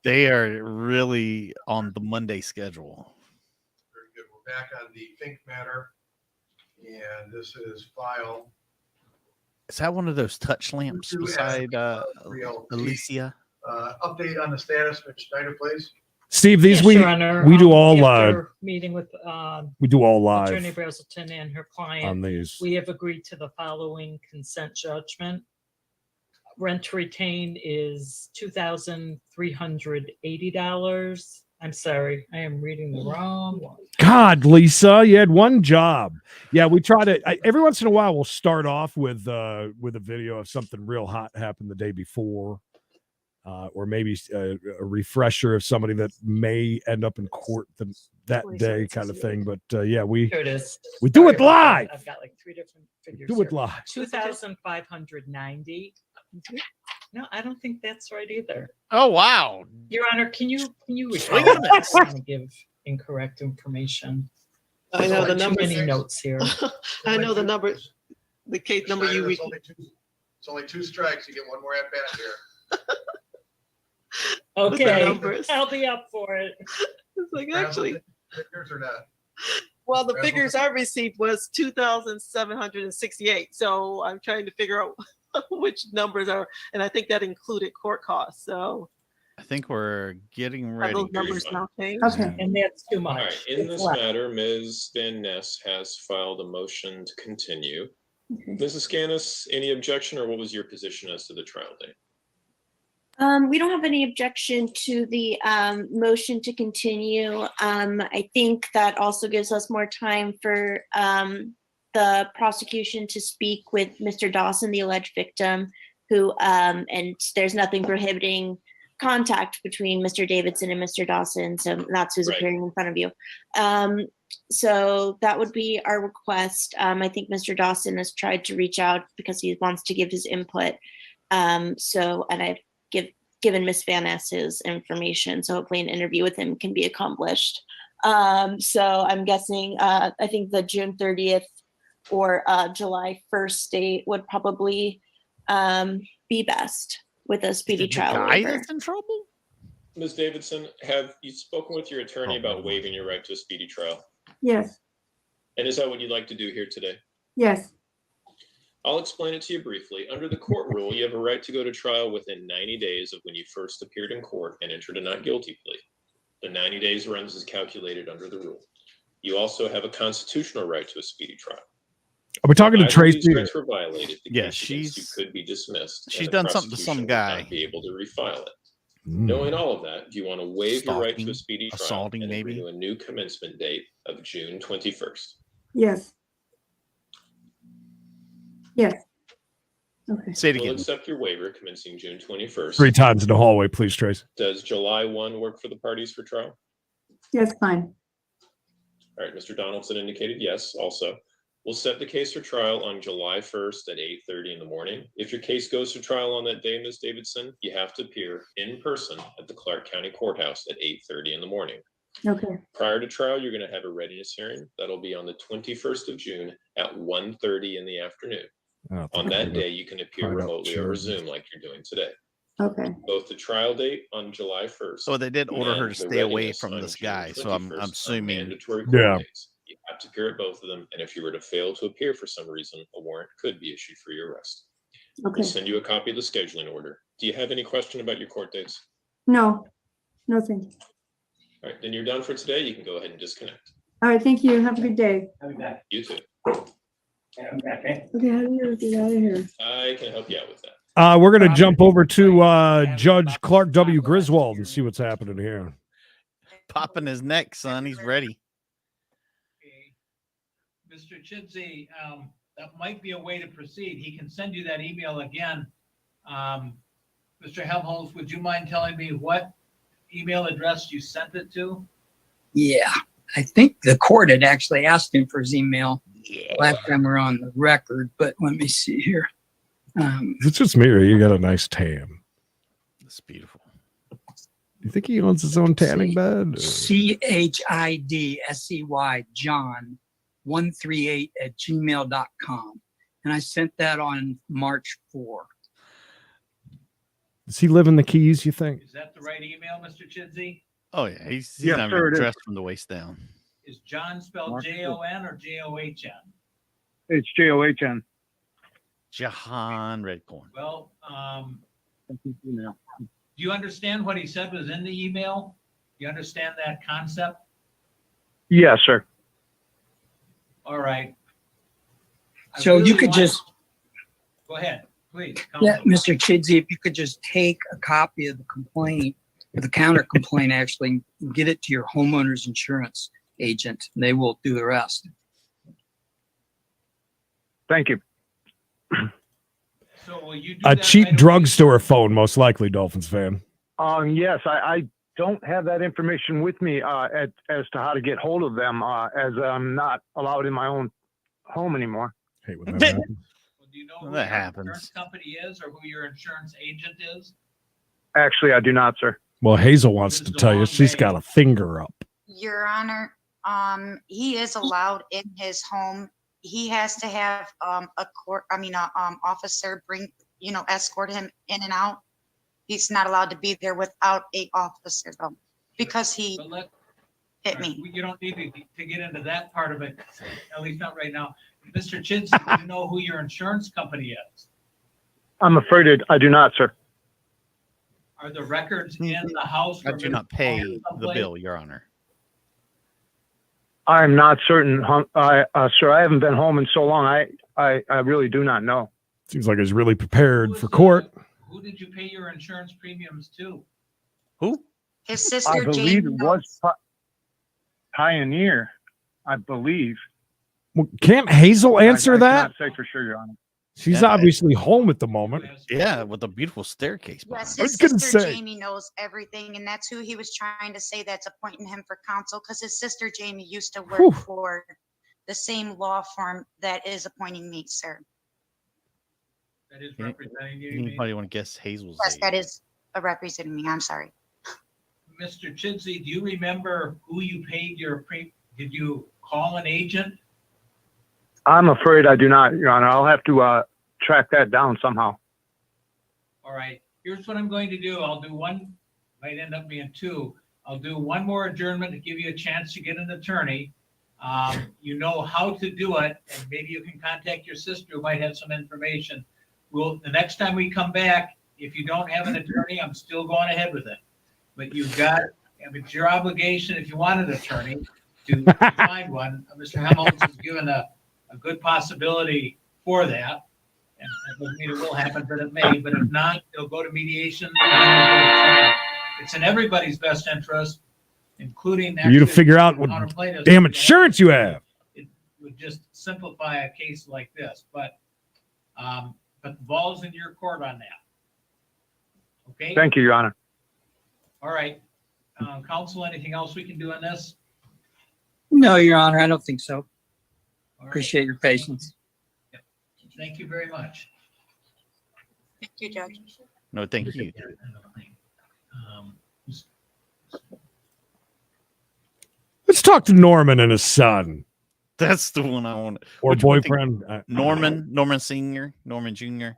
They are really on the Monday schedule. very good. We're back on the Fink matter. And this is file. Is that one of those touch lamps beside Alicia? Update on the status of Schneider, please. Steve, these Yes, we Your Honor. we do all After meeting with we do all live Attorney Brazelton and her client on these. we have agreed to the following consent judgment. Rent to retain is $2,380. I'm sorry, I am reading the wrong one. God, Lisa, you had one job. Yeah, we try to every once in a while we'll start off with a video of something real hot happened the day before. Or maybe a refresher of somebody that may end up in court that day, kind of thing. But yeah, we Here it is. we do Sorry it about that. live. I've got like 3 different figures. Do it here. live. 2,590. No, I don't think that's right either. Oh wow, Your Honor, can you Swing repeat and that? I miss. don't want to give incorrect information. I know the Too numbers. many notes here. I know the number, the case number you Schneider, it's only 2 strikes. You get one more at bat here. Okay, numbers. I'll be up for it. It's like actually, Figures or not? well, the figures I received was 2,768. So I'm trying to figure out which numbers are, and I think that included court costs. So I think we're getting are ready. those numbers now changed? Okay. And that's too All much. right, in It's this left. matter, Ms. Van Ness has filed a motion to continue. Okay. Mrs. Scanis, any objection, or what was your position as to the trial date? We don't have any objection to the motion to continue. I think that also gives us more time for the prosecution to speak with Mr. Dawson, the alleged victim, who, and there's nothing prohibiting contact between Mr. Davidson and Mr. Dawson. So that's who's Right. appearing in front of you. So that would be our request. I think Mr. Dawson has tried to reach out because he wants to give his input. And I've given Miss Van Ness his information, so hopefully an interview with him can be accomplished. So I'm guessing, I think the June 30th or July 1st date would probably be best with a speedy trial Guy waiver. that's in trouble? Ms. Davidson, have you spoken with your attorney about waiving your right to a speedy trial? Yes, And is that what you'd like to do here today? yes, I'll explain it to you briefly. Under the court rule, you have a right to go to trial within 90 days of when you first appeared in court and entered a not guilty plea. The 90 days runs as calculated under the rule. You also have a constitutional right to a speedy trial. Are we talking to If either of these Tracy? rights were violated, the Yeah, case against you she's- could be dismissed. and she's the done something to some prosecution would guy. not be able to refile it. Mm. Knowing all of that, do you want to waive your right to a Stalking, speedy trial assaulting, and agree maybe? to a new commencement date of June 21st? yes. Yes. Okay. Say it We'll again. accept your waiver commencing June 21st. 3 times in the hallway, please, Tracy. Does July 1 work for the parties for trial? Yes, fine. All right, Mr. Donaldson indicated yes also. We'll set the case for trial on July 1st at 8:30 in the morning. If your case goes to trial on that day, Ms. Davidson, you have to appear in person at the Clark County Courthouse at 8:30 in the morning. Okay, Prior to trial, you're going to have a readiness hearing. That'll be on the 21st of June at 1:30 in the afternoon. On that day, you can appear Find out remotely over charges. Zoom like you're doing today. okay, Both the trial date on July 1st. So they did order her and to the stay away readiness from on this June guy. So I'm 21st are assuming. mandatory court Yeah. dates. You have to appear at both of them, and if you were to fail to appear for some reason, a warrant could be issued for your arrest. okay. We'll send you a copy of the scheduling order. Do you have any question about your court dates? No, no, thank you. All right, then you're done for today. You can go ahead and disconnect. All right, thank you. Have a good day. You too. Okay, how do you get out of here? I can help you out with that. We're going to jump over to Judge Clark W. Griswold and see what's happening here. popping his neck, son. He's ready. Mr. Chidsey, that might be a way to proceed. He can send you that email again. Mr. Helmholtz, would you mind telling me what email address you sent it to? Yeah, I think the court had actually asked him for his email last time we're on the record, but let me see here. It's just me, or you got a nice tan. That's beautiful. You think he owns his own tanning bed? CHIDSEY John 138@gmail.com. And I sent that on March 4. Does he live in the Keys, you think? Is that the right email, Mr. Chidsey? Oh yeah, he's Yes, not sir, even it is. dressed from the waist down. Is John spelled Jon or John? It's John. Jahan Redcorn. Well, do you understand what he said was in the email? Do you understand that concept? Yes, sir. All right. I So you really could want- just, Go ahead, please. yeah, Counsel. Mr. Chidsey, if you could just take a copy of the complaint, or the counter complaint actually, and get it to your homeowner's insurance agent, and they will do the rest. Thank you. So will you do A that cheap right away? drugstore phone, most likely, Dolphins fan. Yes, I don't have that information with me as to how to get hold of them as I'm not allowed in my own home anymore. Hate when that happens. Do you know Well, who that your happens. insurance company is or who your insurance agent is? Actually, I do not, sir. Well, Hazel wants to tell you she's got a finger up. Your Honor, he is allowed in his home. He has to have a officer escort him in and out. He's not allowed to be there without a officer though, because he hit me. You don't need to get into that part of it, at least not right now. Mr. Chidsey, do you know who your insurance company is? I'm afraid I do not, sir. Are the records in the house? I do not pay the someplace? bill, Your Honor. I'm not certain, sir. I haven't been home in so long. I really do not know. Seems like he's really prepared for court. Who did you pay your insurance premiums to? Who? His I sister believe Jane. it was Pioneer. I believe. Well, can't Hazel answer I that? cannot say for sure, Your Honor. She's Yeah. obviously home at the moment. Yeah, with a beautiful staircase. Yes, I was his gonna sister say. Jamie knows everything, and that's who he was trying to say that's appointing him for counsel, because his sister Jamie used to work Whew. for the same law firm that is appointing me, sir. That is representing you. Anybody want to guess Hazel's Yes, age? that is representing me. I'm sorry. Mr. Chidsey, do you remember who you paid your did you call an agent? I'm afraid I do not, Your Honor. I'll have to track that down somehow. All right, here's what I'm going to do. I'll do one, might end up being two. I'll do one more adjournment to give you a chance to get an attorney. You know how to do it, and maybe you can contact your sister who might have some information. The next time we come back, if you don't have an attorney, I'm still going ahead with it. But it's your obligation, if you want an attorney, to find one. Mr. Helmholtz has given a good possibility for that. And that doesn't mean it will happen, but it may. But if not, it'll go to mediation. It's in everybody's best interest, including For you to figure out what damn insurance you have. It would just simplify a case like this, but the ball's in your court on that. Okay? Thank you, Your Honor. All right. Counsel, anything else we can do on this? No, Your Honor, I don't think so. Appreciate your patience. Thank you very much. Thank you, Judge. No, thank you. Let's talk to Norman and his son. That's the one I want. Or Which one think- boyfriend. Norman Senior, Norman Junior.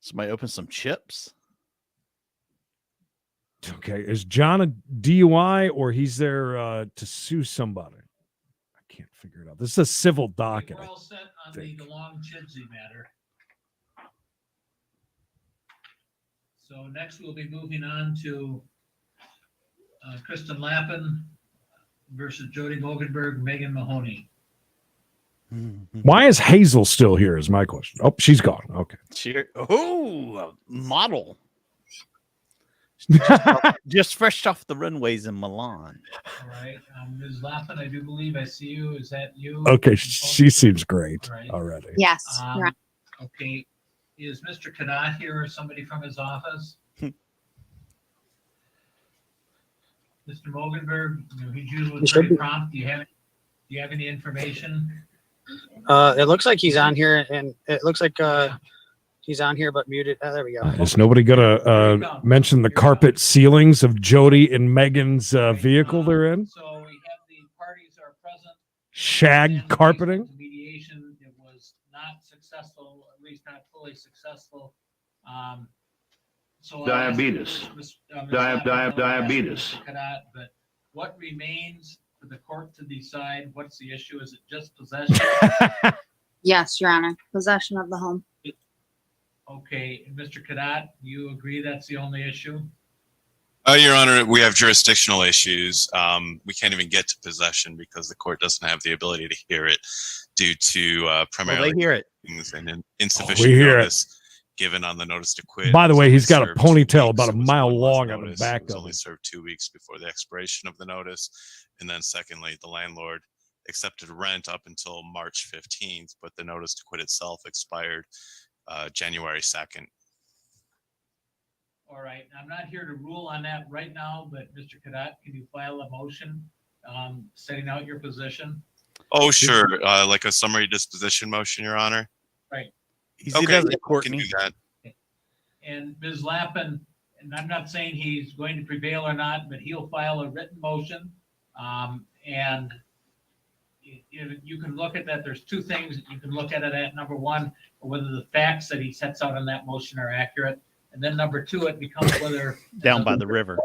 Somebody open some chips. Okay, is John a DUI or he's there to sue somebody? I can't figure it out. This is a civil docket. We're all set on the DeLong Chidsey matter. So next we'll be moving on to Kristen Lappin versus Jody Mogenberg, Megan Mahoney. Why is Hazel still here is my question. Oh, she's gone. Okay. Cheer. Oh, a model. Just fresh off the runways in Milan. All right, Ms. Lappin, I do believe I see you. Is that you? Okay, she seems great All right. already. Yes. Um, right. Okay, is Mr. Kadat here or somebody from his office? Mr. Mogenberg, you know, he's usually He should pretty be. prompt. Do you have any information? It looks like he's on here, and it looks like he's on here but muted. There we go. Is nobody gonna mention the carpet ceilings of Jody and Megan's vehicle they're in? So we have the parties are present. Shag carpeting? Mediation, it was not successful, at least not fully successful. So I'll ask Diabetes. Ms. Lappin, I'll ask Diabetes. Mr. Kadat, but what remains for the court to decide? What's the issue? Is it just possession? Yes, Your Honor. Possession of the home. Okay, and Mr. Kadat, you agree that's the only issue? Your Honor, we have jurisdictional issues. We can't even get to possession because the court doesn't have the ability to hear it due to primarily hear it. and insufficient We hear it. notice given on the notice to quit. By the It way, was he's got a only served 2 ponytail weeks. about a It was mile one less long on the notice. back It was of only it. served 2 weeks before the expiration of the notice. And then secondly, the landlord accepted rent up until March 15th, but the notice to quit itself expired January 2nd. All right, I'm not here to rule on that right now, but Mr. Kadat, can you file a motion setting out your position? Oh, sure. Like a summary disposition motion, Your Honor. Right. He Okay, doesn't we court can me. do that. And Ms. Lappin, and I'm not saying he's going to prevail or not, but he'll file a written motion. And you can look at that. There's two things that you can look at it at. Number one, whether the facts that he sets out in that motion are accurate. And then number two, it becomes whether Down by the river.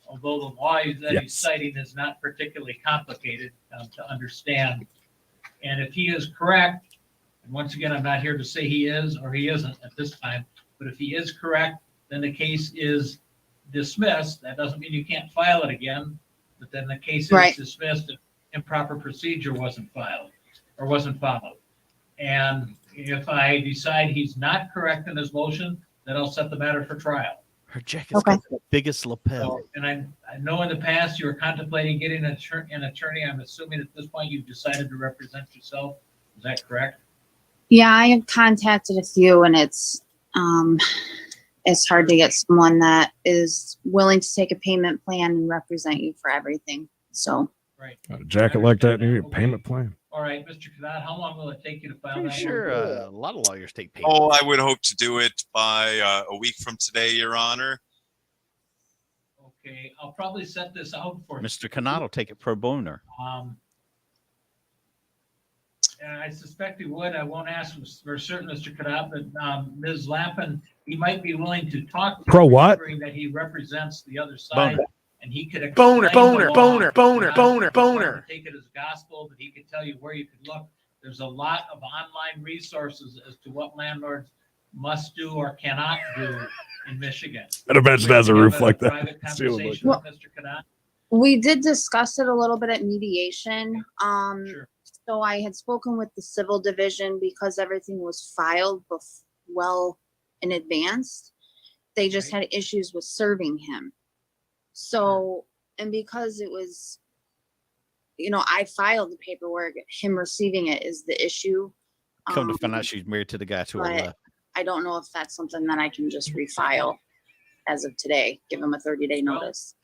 Although the law that Yes. he's citing is not particularly complicated to understand. And if he is correct, and once again, I'm not here to say he is or he isn't at this time, but if he is correct, then the case is dismissed. That doesn't mean you can't file it again, but then the case is Right. dismissed if improper procedure wasn't filed or wasn't followed. And if I decide he's not correct in his motion, then I'll set the matter for trial. Her jacket's got the biggest lapel. So, and I know in the past you were contemplating getting an attorney. I'm assuming at this point you've decided to represent yourself. Is that correct? Yeah, I have contacted a few, and it's hard to get someone that is willing to take a payment plan and represent you for everything. So Right. Got a jacket like that, and you need a payment plan. All right, Mr. Kadat, how long will it take you to file Pretty that? sure motion? a lot of lawyers take payments. Oh, I would hope to do it by a week from today, Your Honor. Okay, I'll probably set this out for. Mr. Canado take it pro bono. And I suspect he would. I won't ask for certain, Mr. Kadat, but Ms. Lappin, he might be willing to talk. to Pro you, what? remembering that he represents the other side, Boner. and he could Boner, explain the boner, law. boner, boner, You're not boner, required boner. to Take it as gospel, but he could tell you where you could look. There's a lot of online resources as to what landlords must do or cannot do in Michigan. I'd imagine it has a We roof have like that. Private Ceiling like conversation with that. Mr. Kadat. we did discuss it a little bit at mediation. Sure. So I had spoken with the civil division because everything was filed well in advance. They just had issues with serving him. So, and because it was, I filed the paperwork, him receiving it is the issue. Come to find out she's married to the guy to her But left. I don't know if that's something that I can just refile as of today, give him a 30-day notice.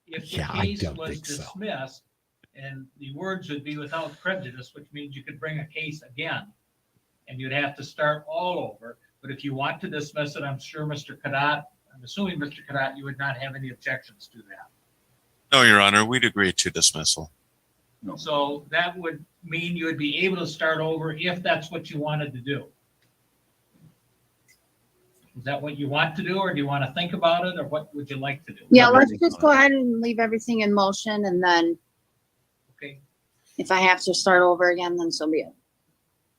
If the Yeah, I case don't was think so. dismissed, and the words would be without prejudice, which means you could bring a case again, and you'd have to start all over. But if you want to dismiss it, I'm sure Mr. Kadat, I'm assuming Mr. Kadat, you would not have any objections to that. No, Your Honor, we'd agree to dismissal. So that would mean you would be able to start over if that's what you wanted to do. Is that what you want to do, or do you want to think about it, or what would you like to do? Yeah, let's just go ahead and leave everything in motion, and then Okay. if I have to start over again, then so be it.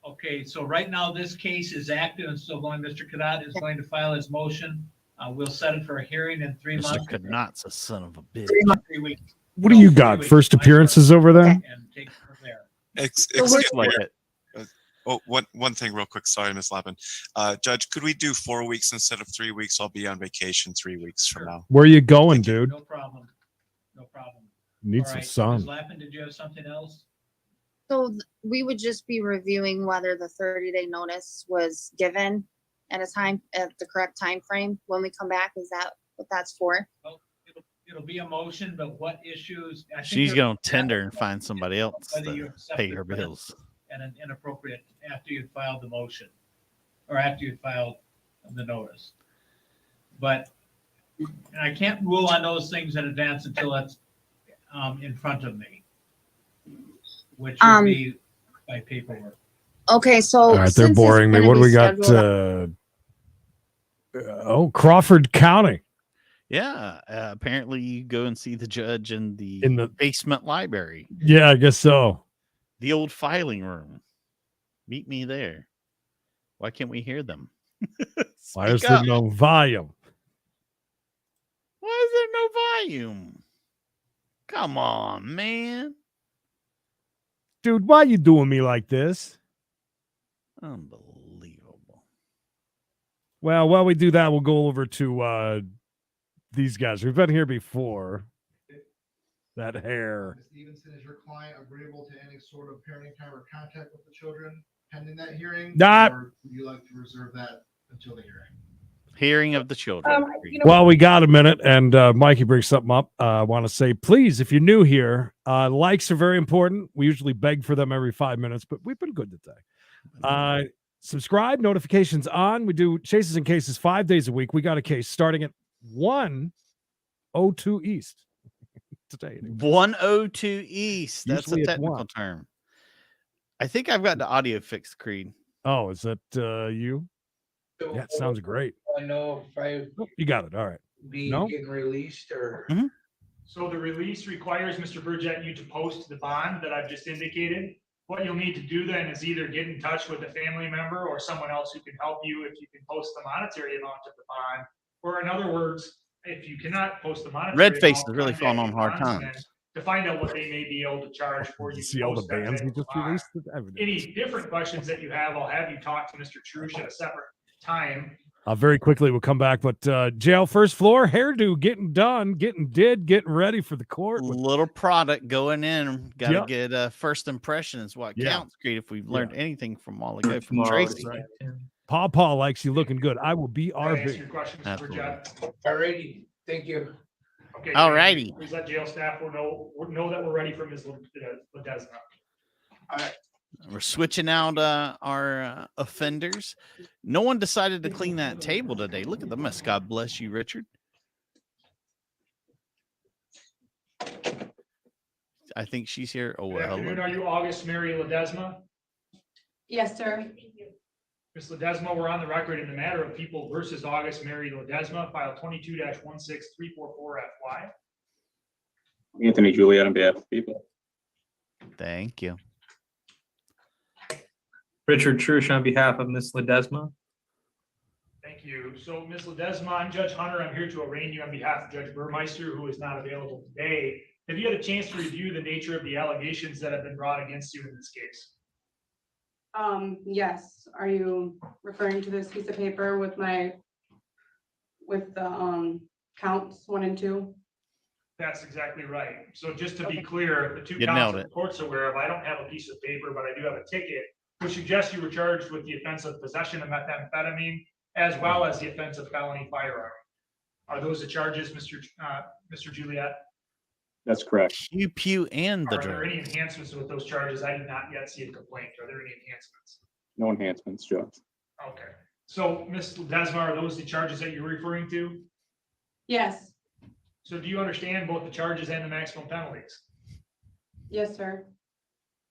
Okay, so right now, this case is active and still going. Mr. Kadat is going to file his motion. We'll set it for a hearing in 3 Mr. months. Canot's a son of a bitch. 3 weeks. What do you got? First appearances over there? And take it from there. Excuse we're- me. Oh, one thing real quick. Sorry, Ms. Lappin. Judge, could we do 4 weeks instead of 3 weeks? I'll be on vacation 3 weeks from now. Where you going, dude? No problem. No problem. Need All some right, Ms. sun. Lappin, did you have something else? So we would just be reviewing whether the 30-day notice was given at the correct time frame when we come back. Is that what that's for? Well, it'll be a motion, but what issues? I think She's there- gonna tender and find somebody else Whether you to accept pay it her or not. bills. And an inappropriate after you filed the motion or after you filed the notice. But and I can't rule on those things in advance until it's in front of me, which would be by paperwork. Okay, so All right, they're since it's boring me. gonna What do be we got? scheduled- Crawford County. Yeah, apparently you go and see the judge in the basement library, Yeah, I guess so. the old filing room. Meet me there. Why can't we hear them? Why is Speak there up. no volume? Why is there no volume? Come on, man. Dude, why you doing me like this? Unbelievable. Well, while we do that, we'll go over to these guys. We've been here before. That hair. Ms. Stevenson, is your client agreeable to any sort of parenting time or contact with the children pending that hearing? Not- Or would you like to reserve that until the hearing? Hearing of the children. Well, we got a minute, and Mikey brings something up. I want to say, please, if you're new here, likes are very important. We usually beg for them every 5 minutes, but we've been good today. Subscribe, notifications on. We do chases and cases 5 days a week. We got a case starting at 1:02 East today. 102 East. That's Usually a it's technical 1. term. I think I've got the audio fixed, Creed. Oh, is that you? Yeah, it sounds great. I know if I Oh, you got it. All right. be No? getting released or. So the release requires Mr. Burgett you to post the bond that I've just indicated. What you'll need to do then is either get in touch with a family member or someone else who can help you if you can post the monetary amount of the bond. Or in other words, if you cannot post the monetary Red face amount, is really falling on contact hard the bondsman times. to find out what they may be able to charge for you. See to all the post that bands type we of just bond. released? With evidence. Any different questions that you have, I'll have you talk to Mr. Trush at a separate time. Very quickly, we'll come back. But jail first floor, hairdo getting done, getting ready for the court. Little product going in. Got to Yep. get first impression is what Yeah. counts, Creed. If we've learned anything from all ago from Tomorrow, Tracy. Paw likes you looking good. I will be Can I answer RB. your question, Mr. Absolutely. Burgett? Alrighty, thank you. Okay. All thank you. righty. Please let jail staff know that we're ready for Ms. Ledesma. All right. We're switching out our offenders. No one decided to clean that table today. Look at the mess. God bless you, Richard. I think she's here. Oh, Good well, afternoon. hello. Are you August Mary Ledesma? Yes, sir. Ms. Ledesma, we're on the record in the matter of People versus August Mary Ledesma, file 22-16344FY. Anthony Juliet on behalf of people. Thank you. Richard Trush on behalf of Ms. Ledesma. Thank you. So, Ms. Ledesma, I'm Judge Hunter. I'm here to arraign you on behalf of Judge Burmeister, who is not available today. Have you had a chance to review the nature of the allegations that have been brought against you in this case? Yes. Are you referring to this piece of paper with the counts 1 and 2? That's exactly right. So just to be clear, the two You counts nailed that it. the court's aware of, I don't have a piece of paper, but I do have a ticket, which suggests you were charged with the offense of possession of methamphetamine, as well as the offense of felony firearm. Are those the charges, Mr. Juliet? That's correct. Pew pew and the Are there drug. any enhancements with those charges? I did not yet see a complaint. Are there any enhancements? No enhancements, Judge. Okay. So, Ms. Ledesma, are those the charges that you're referring to? Yes. So do you understand both the charges and the maximum penalties? Yes, sir.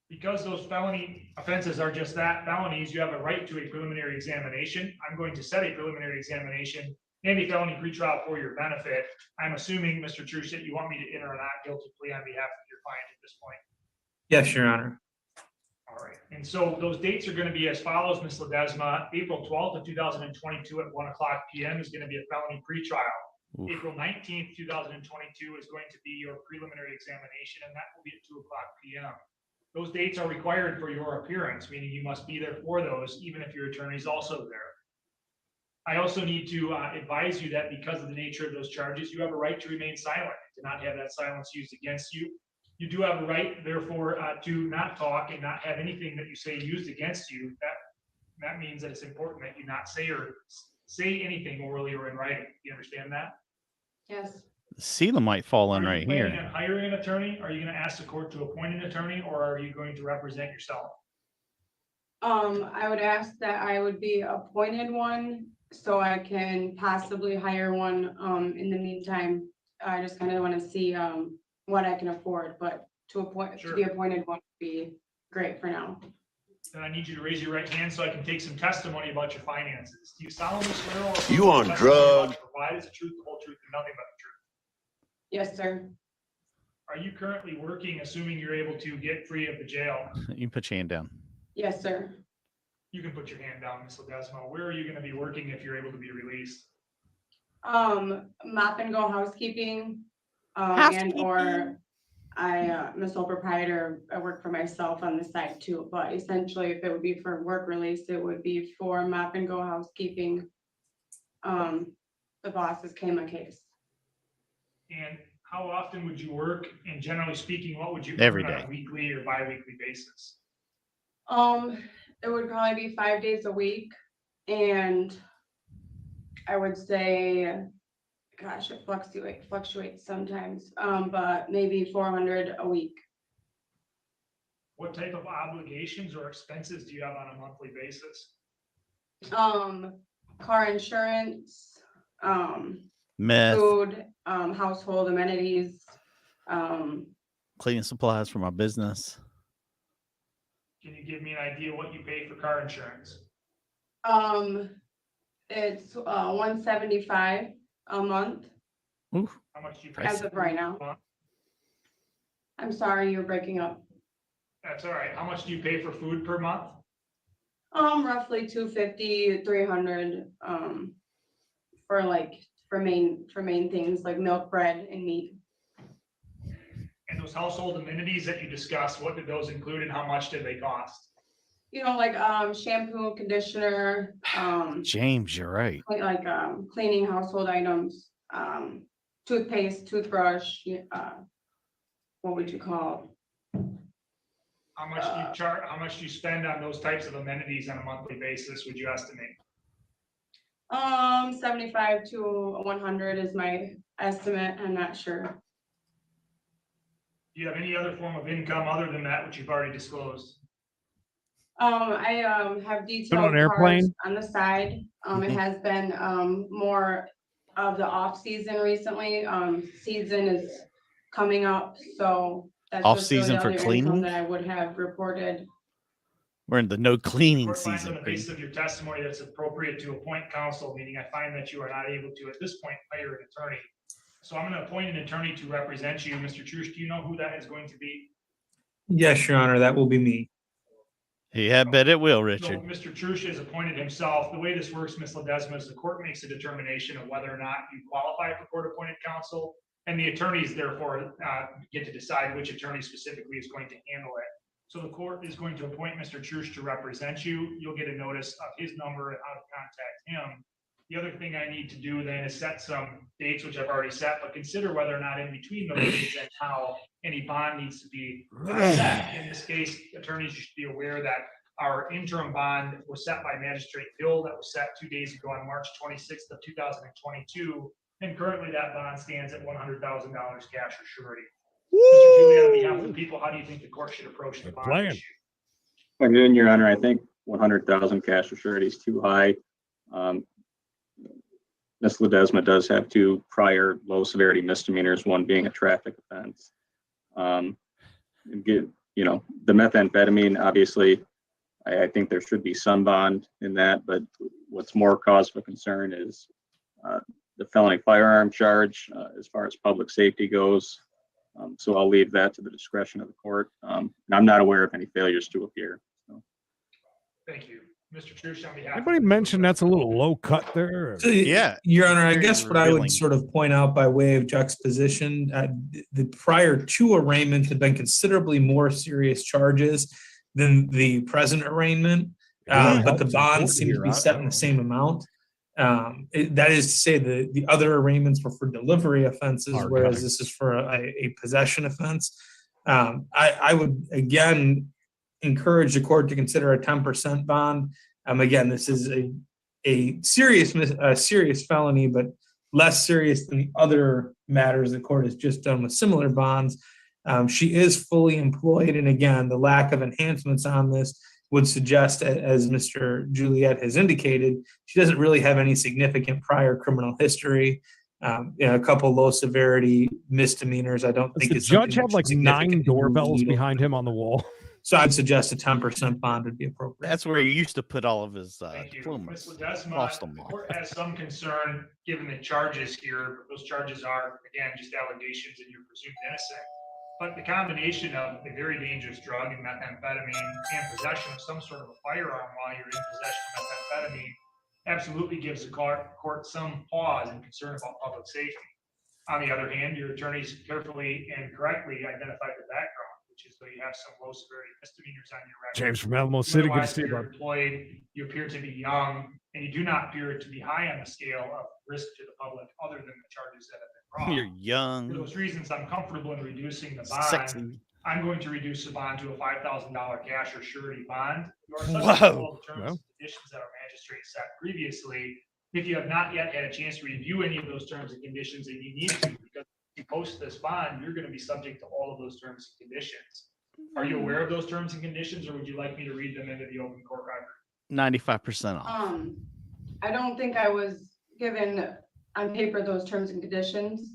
Because those felony offenses are just that, felonies, you have a right to a preliminary examination. I'm going to set a preliminary examination and a felony pretrial for your benefit. I'm assuming, Mr. Trush, that you want me to enter a not guilty plea on behalf of your client at this point. Yes, Your Honor. All right. And so those dates are going to be as follows, Ms. Ledesma. April 12th of 2022 at 1:00 p.m. is going to be a felony pretrial. Oof. April 19th, 2022 is going to be your preliminary examination, and that will be at 2:00 p.m. Those dates are required for your appearance, meaning you must be there for those, even if your attorney is also there. I also need to advise you that because of the nature of those charges, you have a right to remain silent, to not have that silence used against you. You do have a right, therefore, to not talk and not have anything that you say used against you. That means that it's important that you not say anything orally or in writing. You understand that? Yes. The ceiling might fall in Are you right planning here. on hiring an attorney? Are you going to ask the court to appoint an attorney, or are you going to represent yourself? I would ask that I would be appointed one, so I can possibly hire one. In the meantime, I just kind of want to see, what I can afford, but to be appointed one would be great for now. Then I need you to raise your right hand so I can take some testimony about your finances. Do you solemnly swear or You on testimony drugs? about to provide is the truth, the whole truth, and nothing but the truth? Yes, sir. Are you currently working, assuming you're able to get free of the jail? You can put your hand down. Yes, sir. You can put your hand down, Ms. Ledesma. Where are you going to be working if you're able to be released? Mop and go housekeeping, and or I'm a sole proprietor. I work for myself on the side too, but essentially if it would be for work release, it would be for mop and go housekeeping. The bosses came a case. And how often would you work? And generally speaking, what would you Every earn on day. a weekly or bi-weekly basis? It would probably be 5 days a week, and I would say, gosh, it fluctuates sometimes, but maybe 400 a week. What type of obligations or expenses do you have on a monthly basis? Car insurance, Meth, food, household amenities, cleaning supplies for my business. Can you give me an idea what you pay for car insurance? it's $175 a month Ooh, How much do you pay? as of right now. I'm sorry, you're breaking up. That's all right. How much do you pay for food per month? Roughly 250, 300, for main things like milk, bread, and meat. And those household amenities that you discussed, what did those include and how much did they cost? Like shampoo, conditioner, James, you're right. cleaning household items, toothpaste, toothbrush, what would you call? How much do you charge, how much do you spend on those types of amenities on a monthly basis, would you estimate? 75 to 100 is my estimate. I'm not sure. Do you have any other form of income other than that which you've already disclosed? I have Put detailed on cars airplane? on the side. It has been more of the off season recently. Season is coming up, so that's Off just really season the for other income cleaning? that I would have reported. We're in the no cleaning Court finds on season. the basis of your testimony that's appropriate to appoint counsel, meaning I find that you are not able to, at this point, hire an attorney. So I'm going to appoint an attorney to represent you. Mr. Trush, do you know who that is going to be? Yes, Your Honor, that will be me. Yeah, I bet it will, So Richard. Mr. Trush has appointed himself. The way this works, Ms. Ledesma, is the court makes a determination of whether or not you qualify for court-appointed counsel, and the attorneys therefore get to decide which attorney specifically is going to handle it. So the court is going to appoint Mr. Trush to represent you. You'll get a notice of his number and how to contact him. The other thing I need to do then is set some dates, which I've already set, but consider whether or not in between those dates and how any bond needs to be set. In this case, attorneys should be aware that our interim bond was set by Magistrate Bill that was set 2 days ago on March 26th of 2022. And currently that bond stands at $100,000 cash or surety. Mr. Juliet, on behalf of the people, how do you think the court should approach the bond Plan. issue? Again, Your Honor, I think 100,000 cash or surety is too high. Ms. Ledesma does have 2 prior low severity misdemeanors, one being a traffic offense. The methamphetamine, obviously, I think there should be some bond in that, but what's more cause for concern is the felony firearm charge as far as public safety goes. So I'll leave that to the discretion of the court. And I'm not aware of any failures to appear. So. Thank you. Mr. Truce on behalf. Anybody mention that's a little low cut there? So, Yeah. Your Honor, I Very guess what I revealing. would sort of point out by way of juxtaposition, the prior two arraignments had been considerably more serious charges than the present arraignment, but the bonds seem to be set in the same amount. That is to say, the other arraignments were for delivery offenses, whereas this is for a possession offense. I would again encourage the court to consider a 10% bond. Again, this is a serious felony, but less serious than the other matters the court has just done with similar bonds. She is fully employed, and again, the lack of enhancements on this would suggest, as Mr. Juliet has indicated, she doesn't really have any significant prior criminal history. A couple low severity misdemeanors. I don't think the it's judge have like 9 doorbells behind him on the wall. So I'd suggest a 10% bond would be appropriate. That's where he used to put all of his Ms. diplomas. Ledesma, Lost them the all. court has some concern, given the charges here. Those charges are, again, just allegations and you're presumed innocent. But the combination of a very dangerous drug and methamphetamine and possession of some sort of a firearm while you're in possession of methamphetamine absolutely gives the court some pause and concern about public safety. On the other hand, your attorneys carefully and correctly identified the background, which is that you have some low severity misdemeanors on your record. James from Alamo City, good to see you, You're bud. employed, you appear to be young, and you do not appear to be high on the scale of risk to the public other than the charges that have been brought. You're young. For those reasons, I'm comfortable in reducing the bond. Sexy. I'm going to reduce the bond to a $5,000 cash or surety bond. You are subject to Whoa. all the terms and conditions that our magistrate set previously. If you have not yet had a chance to review any of those terms and conditions, and you need to, because if you post this bond, you're going to be subject to all of those terms and conditions. Are you aware of those terms and conditions, or would you like me to read them into the open court record? 95% off. I don't think I was given on paper those terms and conditions.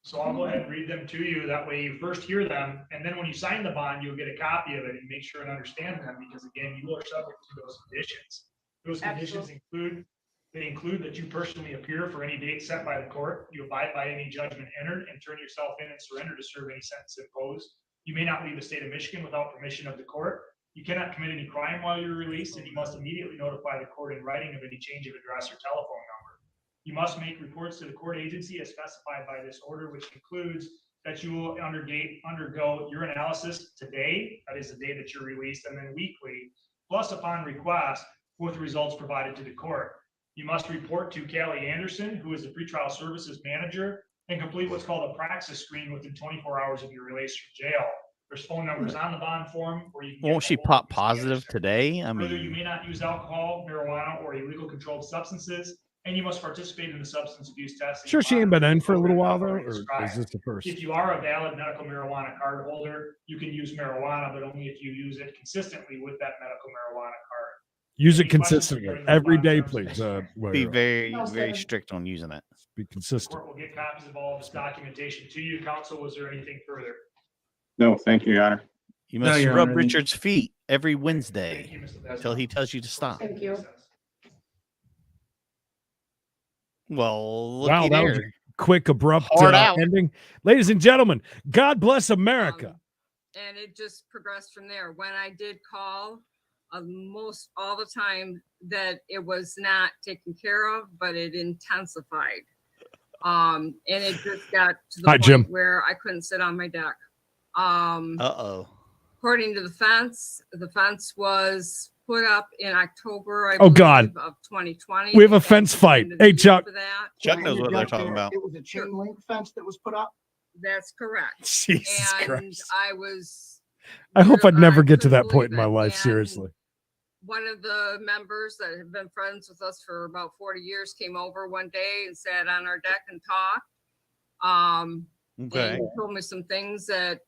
So I'll go ahead and read them to you. That way you first hear them, and then when you sign the bond, you'll get a copy of it and make sure and understand them, because again, you are subject to those conditions. Those conditions include that you personally appear for any date set by the court, you abide by any judgment entered, and turn yourself in and surrender to serve any sentence imposed. You may not leave the state of Michigan without permission of the court. You cannot commit any crime while you're released, and you must immediately notify the court in writing of any change of address or telephone number. You must make reports to the court agency as specified by this order, which includes that you will undergo urinalysis today, that is the day that you're released, and then weekly, plus upon request, with results provided to the court. You must report to Callie Anderson, who is the pretrial services manager, and complete what's called a praxis screen within 24 hours of your release from jail. There's phone numbers on the bond form where you can Won't she pop positive today? I Further, you mean, may not use alcohol, marijuana, or illegal controlled substances, and you must participate in the substance abuse testing. Sure, she ain't been in for a little while though, or is this the first? If you are a valid medical marijuana card holder, you can use marijuana, but only if you use it consistently with that medical marijuana card. Use it consistently every day, please. be Wait, very, No, very sir. strict on using it. be The consistent. court will get copies of all of this documentation to you. Counsel, was there anything further? No, thank you, Your Honor. You No, must Your rub Honor. Richard's feet every Thank Wednesday you, Mr. Desmond. until he tells you to stop. Thank you. Well, Wow, looky that was there. a quick, abrupt Hard out. ending. Ladies and gentlemen, God bless America. And it just progressed from there. When I did call, most all the time that it was not taken care of, but it intensified. And it just got to the Hi, point Jim. where I couldn't sit on my deck. Uh-oh. According to the fence was put up in October, Oh, God. of 2020. We have a They got fence fight. into the Hey, news Chuck. for that. Chuck knows what they're talking about. It was a chain link fence that was put up. That's correct. Jesus And Christ. I was I hope I'd never get to that couldn't point in my believe it. life, And seriously. one of the members that have been friends with us for about 40 years came over one day and sat on our deck and talked. Okay. And he told me some things that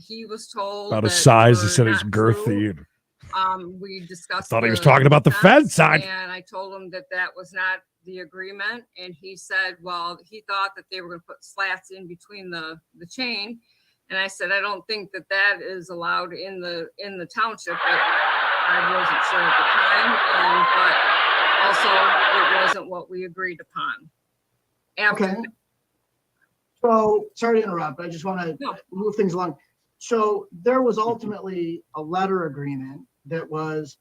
he was told About his that size, he were said he's not girthy. true. and We discussed. thought he was talking about the Fed side. And I told him that that was not the agreement. And he said, well, he thought that they were going to put slats in between the chain. And I said, I don't think that that is allowed in the township. But I wasn't sure at the time. But also it wasn't what we agreed upon. After Okay. So, sorry to interrupt, but I just want to move things along. So there was ultimately a letter agreement that was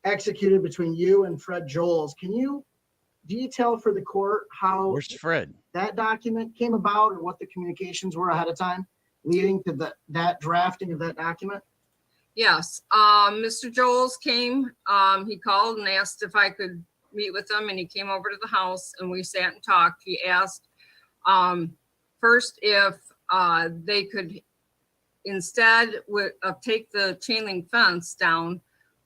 executed between you and Fred Joels. Can you detail for the court how Where's Fred? that document came about or what the communications were ahead of time leading to that drafting of that document? Yes, Mr. Joels came, he called and asked if I could meet with him, and he came over to the house and we sat and talked. He asked, first if, they could, instead of take the chain link fence down,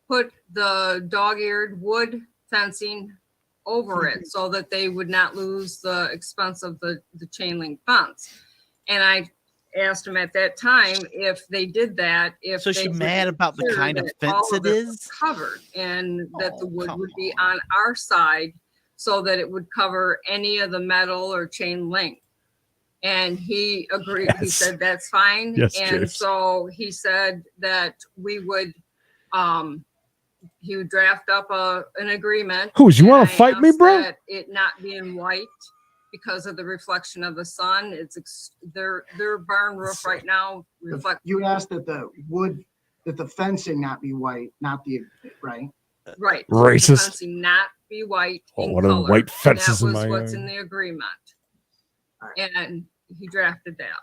put the dog-eared wood fencing over it so that they would not lose the expense of the chain link fence. And I asked him at that time if they did that, if So they she would mad make about the sure kind of that fence all of it was is? covered, and that the Oh, wood come would be on our side so that it would cover any of the metal or chain link. And he agreed. He Yes. said that's fine. Yes, And James. so he said that we would he would draft up an agreement. Who, you and wanna I fight me, asked bro? that it not being white because of the reflection of the sun. It's their barn roof right now reflects. You asked that the fencing not be white, not the, right? Right. Racist. The fencing not be white Oh, in one of them color. white And fences that in was my what's yard. in the agreement. And he drafted that.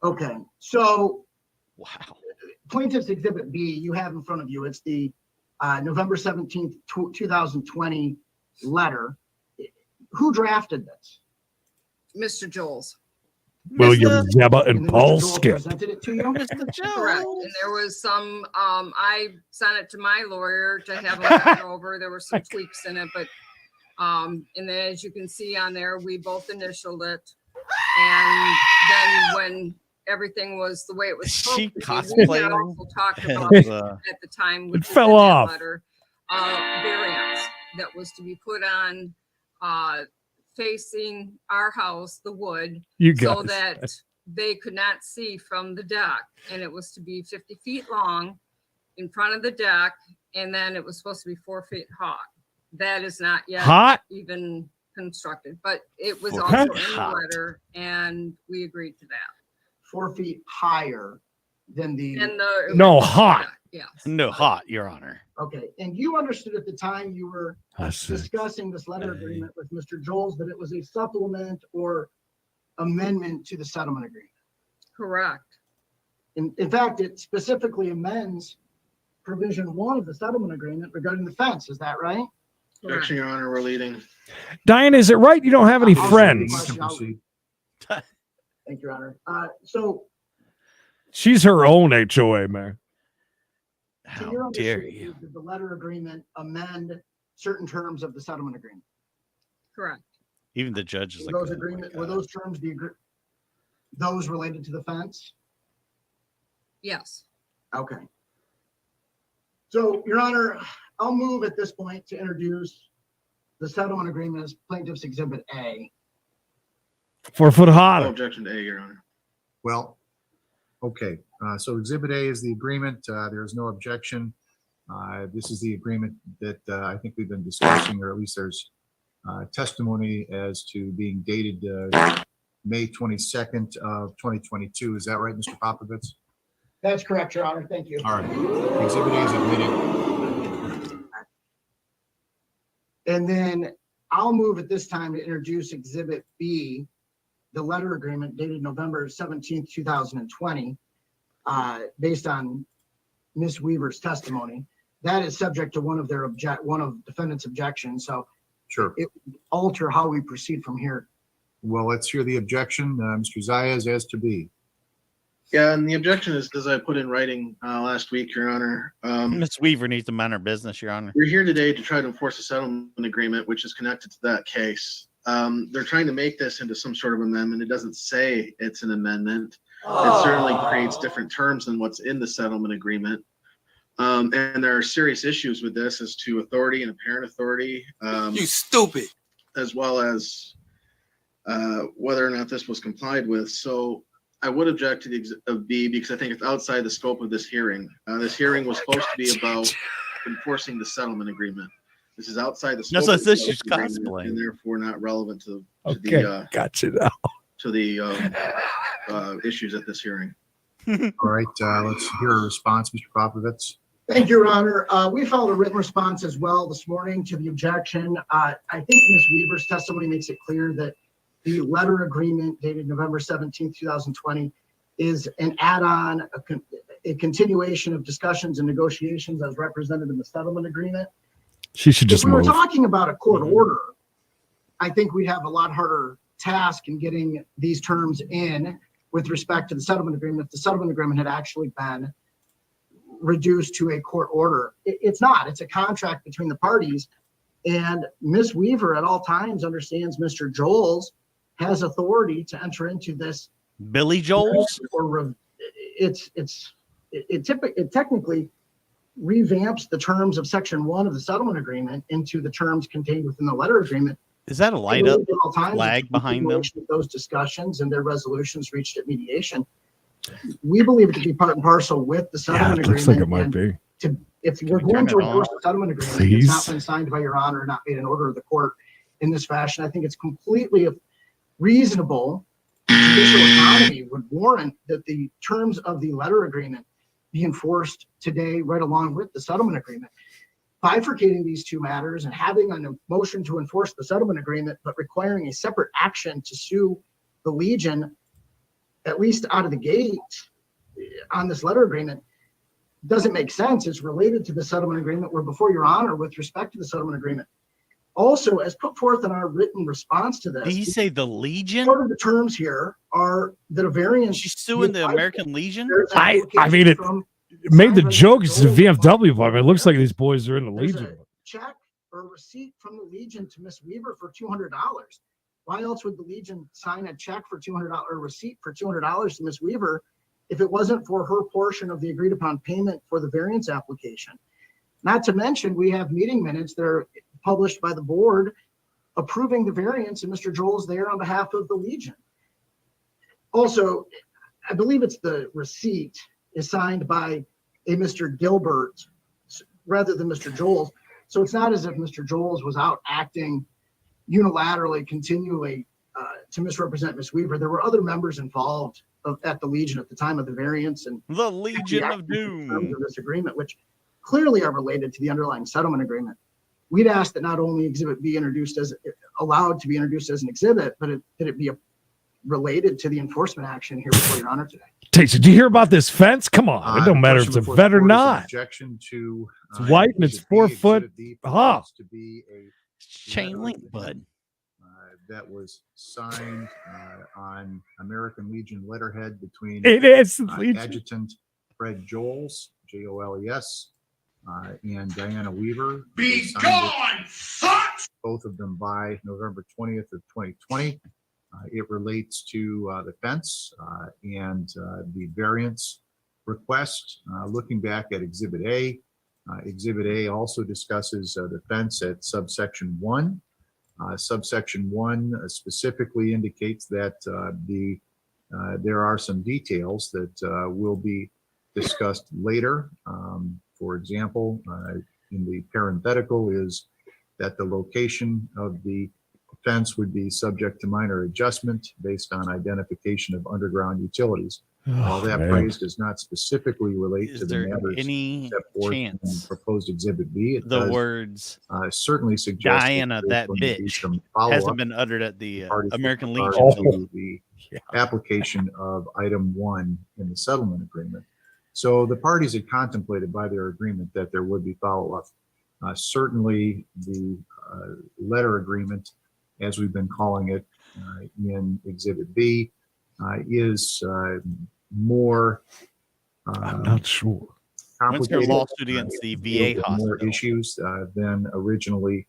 Okay, so wow. Plaintiff's Exhibit B, you have in front of you, it's the November 17th, 2020 letter. Who drafted this? Mr. Joels. William Zeba And and then Paul Mr. Joel Skip. presented it to you? Correct. And there was some, I sent it to my lawyer to have him look it over. There were some tweaks in it, but, and then as you can see on there, we both initialed it. And then when everything was the way it was supposed She to be, we cosplaying had also talked as, about at the time, which was fell in that off. letter, variance that was to be put on, facing our house, the wood, You so guys. that they could not see from the deck. And it was to be 50 feet long in front of the deck, and then it was supposed to be 4 feet high. That is not yet Hot? even constructed, but it was Well, also in that's the hot. letter, and we agreed to that. 4 feet higher than the. And the No, hot. Yes. No, hot, Your Honor. Okay, and you understood at the time you were I see. discussing this letter agreement with Mr. Joels that it was a supplement or amendment to the settlement agreement. Correct. In fact, it specifically amends provision 1 of the settlement agreement regarding the fence. Is that right? Objection, Your Honor, we're leading. Diane, is it right you don't have any I'll ask you a friends? question. Thank you, Your Honor. So She's her own HOA, man. to your How dare understanding, you? did the letter agreement amend certain terms of the settlement agreement? Correct. Even the judge is Were like, those agreement, were those terms those related to the fence? Yes. Okay. So, Your Honor, I'll move at this point to introduce the settlement agreement as Plaintiff's Exhibit A. 4 foot hotter. Objection to A, Your Honor. Well, okay, so Exhibit A is the agreement. There is no objection. This is the agreement that I think we've been discussing, or at least there's testimony as to being dated May 22nd of 2022. Is that right, Mr. Popovits? That's correct, Your Honor. Thank you. All right. Exhibit A is admitted. And then I'll move at this time to introduce Exhibit B, the letter agreement dated November 17th, 2020, based on Ms. Weaver's testimony. That is subject to one of defendant's objections, so Sure. it would alter how we proceed from here. Well, let's hear the objection. Mr. Zayas, as to be. Yeah, and the objection is, as I put in writing last week, Your Honor. Miss Weaver needs to mind her business, Your Honor. We're here today to try to enforce a settlement agreement, which is connected to that case. They're trying to make this into some sort of amendment. It doesn't say it's an amendment. It certainly creates different terms than what's in the settlement agreement. And there are serious issues with this as to authority and apparent authority. You stupid. As well as whether or not this was complied with. So I would object to the B because I think it's outside the scope of this hearing. This hearing was supposed to be about enforcing the settlement agreement. This is outside the scope No of such the thing as settlement agreement cosplaying. and therefore not relevant to Okay, gotcha now. issues at this hearing. All right, let's hear a response, Mr. Popovits. Thank you, Your Honor. We filed a written response as well this morning to the objection. I think Ms. Weaver's testimony makes it clear that the letter agreement dated November 17th, 2020 is an add-on, a continuation of discussions and negotiations as represented in the settlement agreement. She should just If we were move. talking about a court order, I think we'd have a lot harder task in getting these terms in with respect to the settlement agreement. If the settlement agreement had actually been reduced to a court order. It's not. It's a contract between the parties. And Ms. Weaver at all times understands Mr. Joels has authority to enter into this. Billy Joels? Or it technically revamps the terms of section 1 of the settlement agreement into the terms contained within the letter agreement. Is that a light up At all times, flag it's a behind them? continuation of those discussions and their resolutions reached at mediation. We believe it to be part and parcel with the Yeah, settlement it agreement. looks like it might and be. If we're turn going to it on? enforce the settlement agreement, Please? it's not been signed by Your Honor, not made an order of the court in this fashion. I think it's completely reasonable. Judicial economy would warrant that the terms of the letter agreement be enforced today, right along with the settlement agreement. Bifurcating these two matters and having a motion to enforce the settlement agreement, but requiring a separate action to sue the Legion, at least out of the gate on this letter agreement, doesn't make sense. It's related to the settlement agreement. We're before Your Honor with respect to the settlement agreement. Also, as put forth in our written response to this, Did he say the Legion? part of the terms here are that a variance. She's suing the American Legion? There's an I application mean, it from made the signed by joke. Mr. It's the Joel. VFW, but I mean, it looks like these boys are in the There's Legion. a check or receipt from the Legion to Miss Weaver for $200. Why else would the Legion sign a check for $200 or receipt for $200 to Miss Weaver if it wasn't for her portion of the agreed upon payment for the variance application? Not to mention, we have meeting minutes that are published by the board approving the variance, and Mr. Joel's there on behalf of the Legion. Also, I believe it's the receipt is signed by a Mr. Gilbert rather than Mr. Joel's. So it's not as if Mr. Joel's was out acting unilaterally, continually to misrepresent Miss Weaver. There were other members involved at the Legion at the time of the variance and The Legion of terms Doom. of this agreement, which clearly are related to the underlying settlement agreement. We'd ask that not only Exhibit be allowed to be introduced as an exhibit, but that it be related to the enforcement action here before Your Honor today. Did you hear about this fence? Come on. It don't matter if it's a Question before vet the or board is an not. Objection to. It's white and it's Exhibit 4 B. foot. Exhibit B Ah. purports to be a Chain link, bud. that was signed on American Legion letterhead between It is the Legion. Adjutant Fred Joels, Joles, and Diana Weaver. Be They signed it, gone, fuck! both of them by November 20th of 2020. It relates to the fence and the variance request. Looking back at Exhibit A, Exhibit A also discusses the fence at subsection 1. Subsection 1 specifically indicates that there are some details that will be discussed later. For example, in the parenthetical is that the location of the fence would be subject to minor adjustment based on identification of underground utilities. While that man. phrase does not specifically relate Is to the there matters any set forth in chance proposed Exhibit B, it the does words certainly suggest Diana, there's that going to be bitch, some follow-up hasn't been uttered at the parties with American regard Legion? to the application of item 1 in the settlement agreement. So the parties had contemplated by their agreement that there would be follow-up. Certainly the letter agreement, as we've been calling it in Exhibit B, is more I'm not sure. When's their complicated. lawsuit against the Deals VA with more hospital issues than originally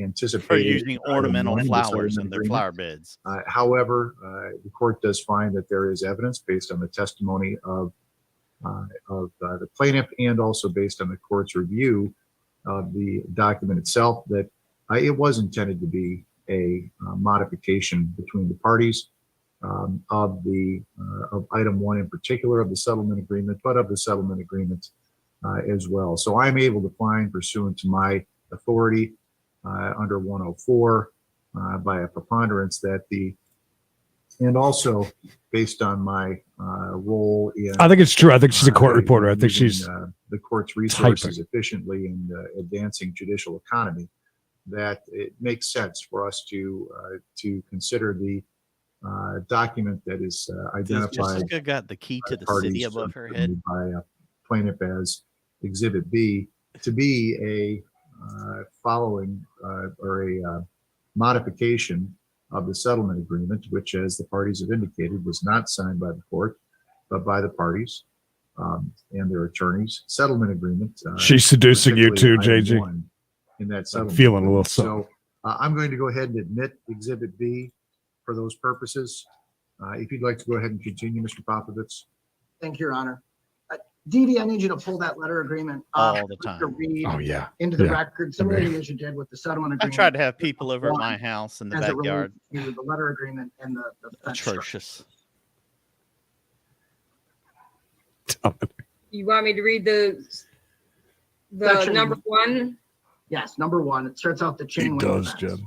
anticipated. for using item ornamental 1 in the flowers settlement in their agreement. flower beds? However, the court does find that there is evidence based on the testimony of the plaintiff and also based on the court's review of the document itself that it was intended to be a modification between the parties of item 1 in particular of the settlement agreement, but of the settlement agreement as well. So I'm able to find, pursuant to my authority under 104 by a preponderance, that and also based on my role in I think it's true. I think she's a court uh, reporter. I think using, she's the court's resources efficiently in advancing judicial economy, that it makes sense for us to consider the document that is Does identified Jessica got the key to by the city parties above her head? by a plaintiff as Exhibit B to be a following or a modification of the settlement agreement, which, as the parties have indicated, was not signed by the court, but by the parties and their attorneys. Settlement agreement. She's seducing you too, particularly item JG. 1 in that I'm settlement. feeling a little agreement. something. So I'm going to go ahead and admit Exhibit B for those purposes. If you'd like to go ahead and continue, Mr. Popovits. Thank you, Your Honor. Dee Dee, I need you to pull that letter agreement up All the time. to read Oh, yeah. into the Yeah. record, similarly as you did with the settlement I agreement. tried to have people over at One, my house in the as it relates backyard. to the letter agreement and the fence structure. Atrocious. You want me to read the Section- number one? Yes, number 1. It starts out the chain It link does, fence. Jeb.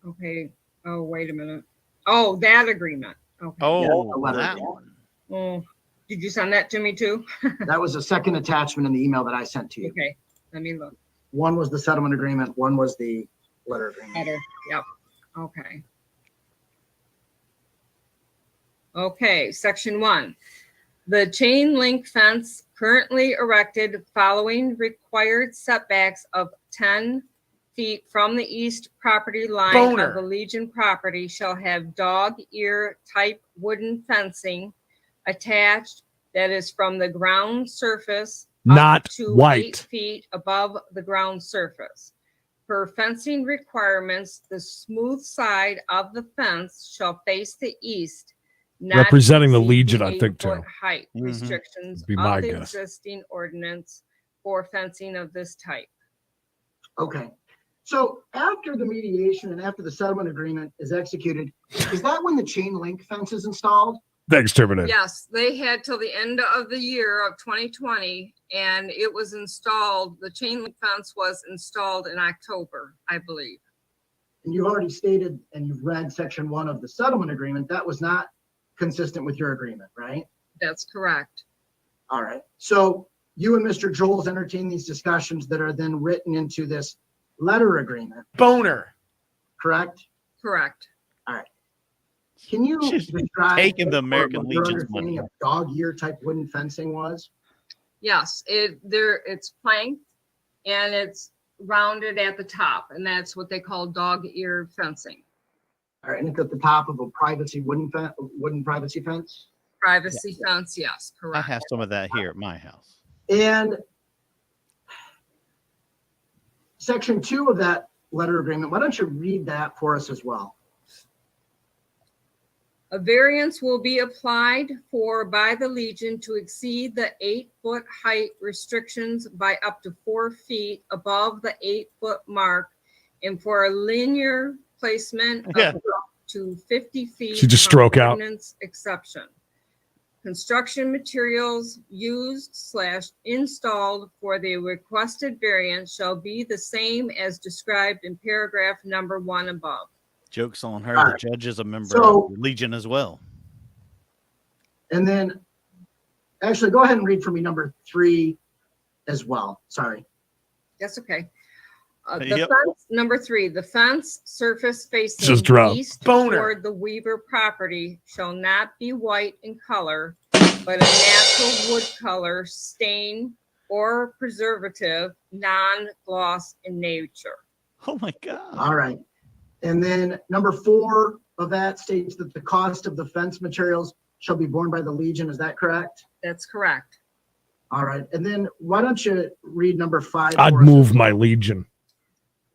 Okay. Oh, wait a minute. Oh, that agreement. Okay. Oh, the letter that agreement. one. Oh, did you send that to me too? That was the second attachment in the email that I sent to you. Okay, let me look. One was the settlement agreement, one was the letter agreement. Better, yep, okay. Okay, section 1. The chain link fence currently erected following required setbacks of 10 feet from the east property line of the Legion property shall have dog ear type wooden fencing attached that is from the ground surface up Not to white. 8 feet above the ground surface. Per fencing requirements, the smooth side of the fence shall face the east. not Representing the exceed Legion, I think, 8-foot too. Height Mhm. restrictions Would be my of the guess. existing ordinance for fencing of this type. Okay. So after the mediation and after the settlement agreement is executed, is that when the chain link fence is installed? Thanks, Terminator. Yes, they had till the end of the year of 2020, and it was installed, the chain link fence was installed in October, I believe. And you already stated, and you've read section 1 of the settlement agreement, that was not consistent with your agreement, right? That's correct. All right. So you and Mr. Joels entertain these discussions that are then written into this letter agreement, Boner. correct? Correct. All right. Can you She's describe taking the what American your Legion's understanding money. of dog ear type wooden fencing was? Yes, it's planked and it's rounded at the top, and that's what they call dog ear fencing. All right, and it's at the top of a privacy wooden privacy fence? Privacy fence, yes, I correct. have some of that here at my house. And section 2 of that letter agreement, why don't you read that for us as well? A variance will be applied for by the Legion to exceed the 8-foot height restrictions by up to 4 feet above the 8-foot mark, and for a linear placement of Yeah. up to 50 feet. She just from stroke out. ordinance exception. Construction materials used/installed for the requested variance shall be the same as described in paragraph number 1 above. Joke's on her. All The right. judge is a member So- of the Legion as well. And then, actually, go ahead and read for me number 3 as well. Sorry. That's okay. The Yep. fence, number 3, the fence surface facing Just dropped. east Boner. toward the Weaver property shall not be white in color, but a natural wood color, stain, or preservative, non-gloss in nature. Oh my God. All right. And then number 4 of that states that the cost of the fence materials shall be borne by the Legion. Is that correct? That's correct. All right. And then why don't you read number 5? I'd for us? move my Legion.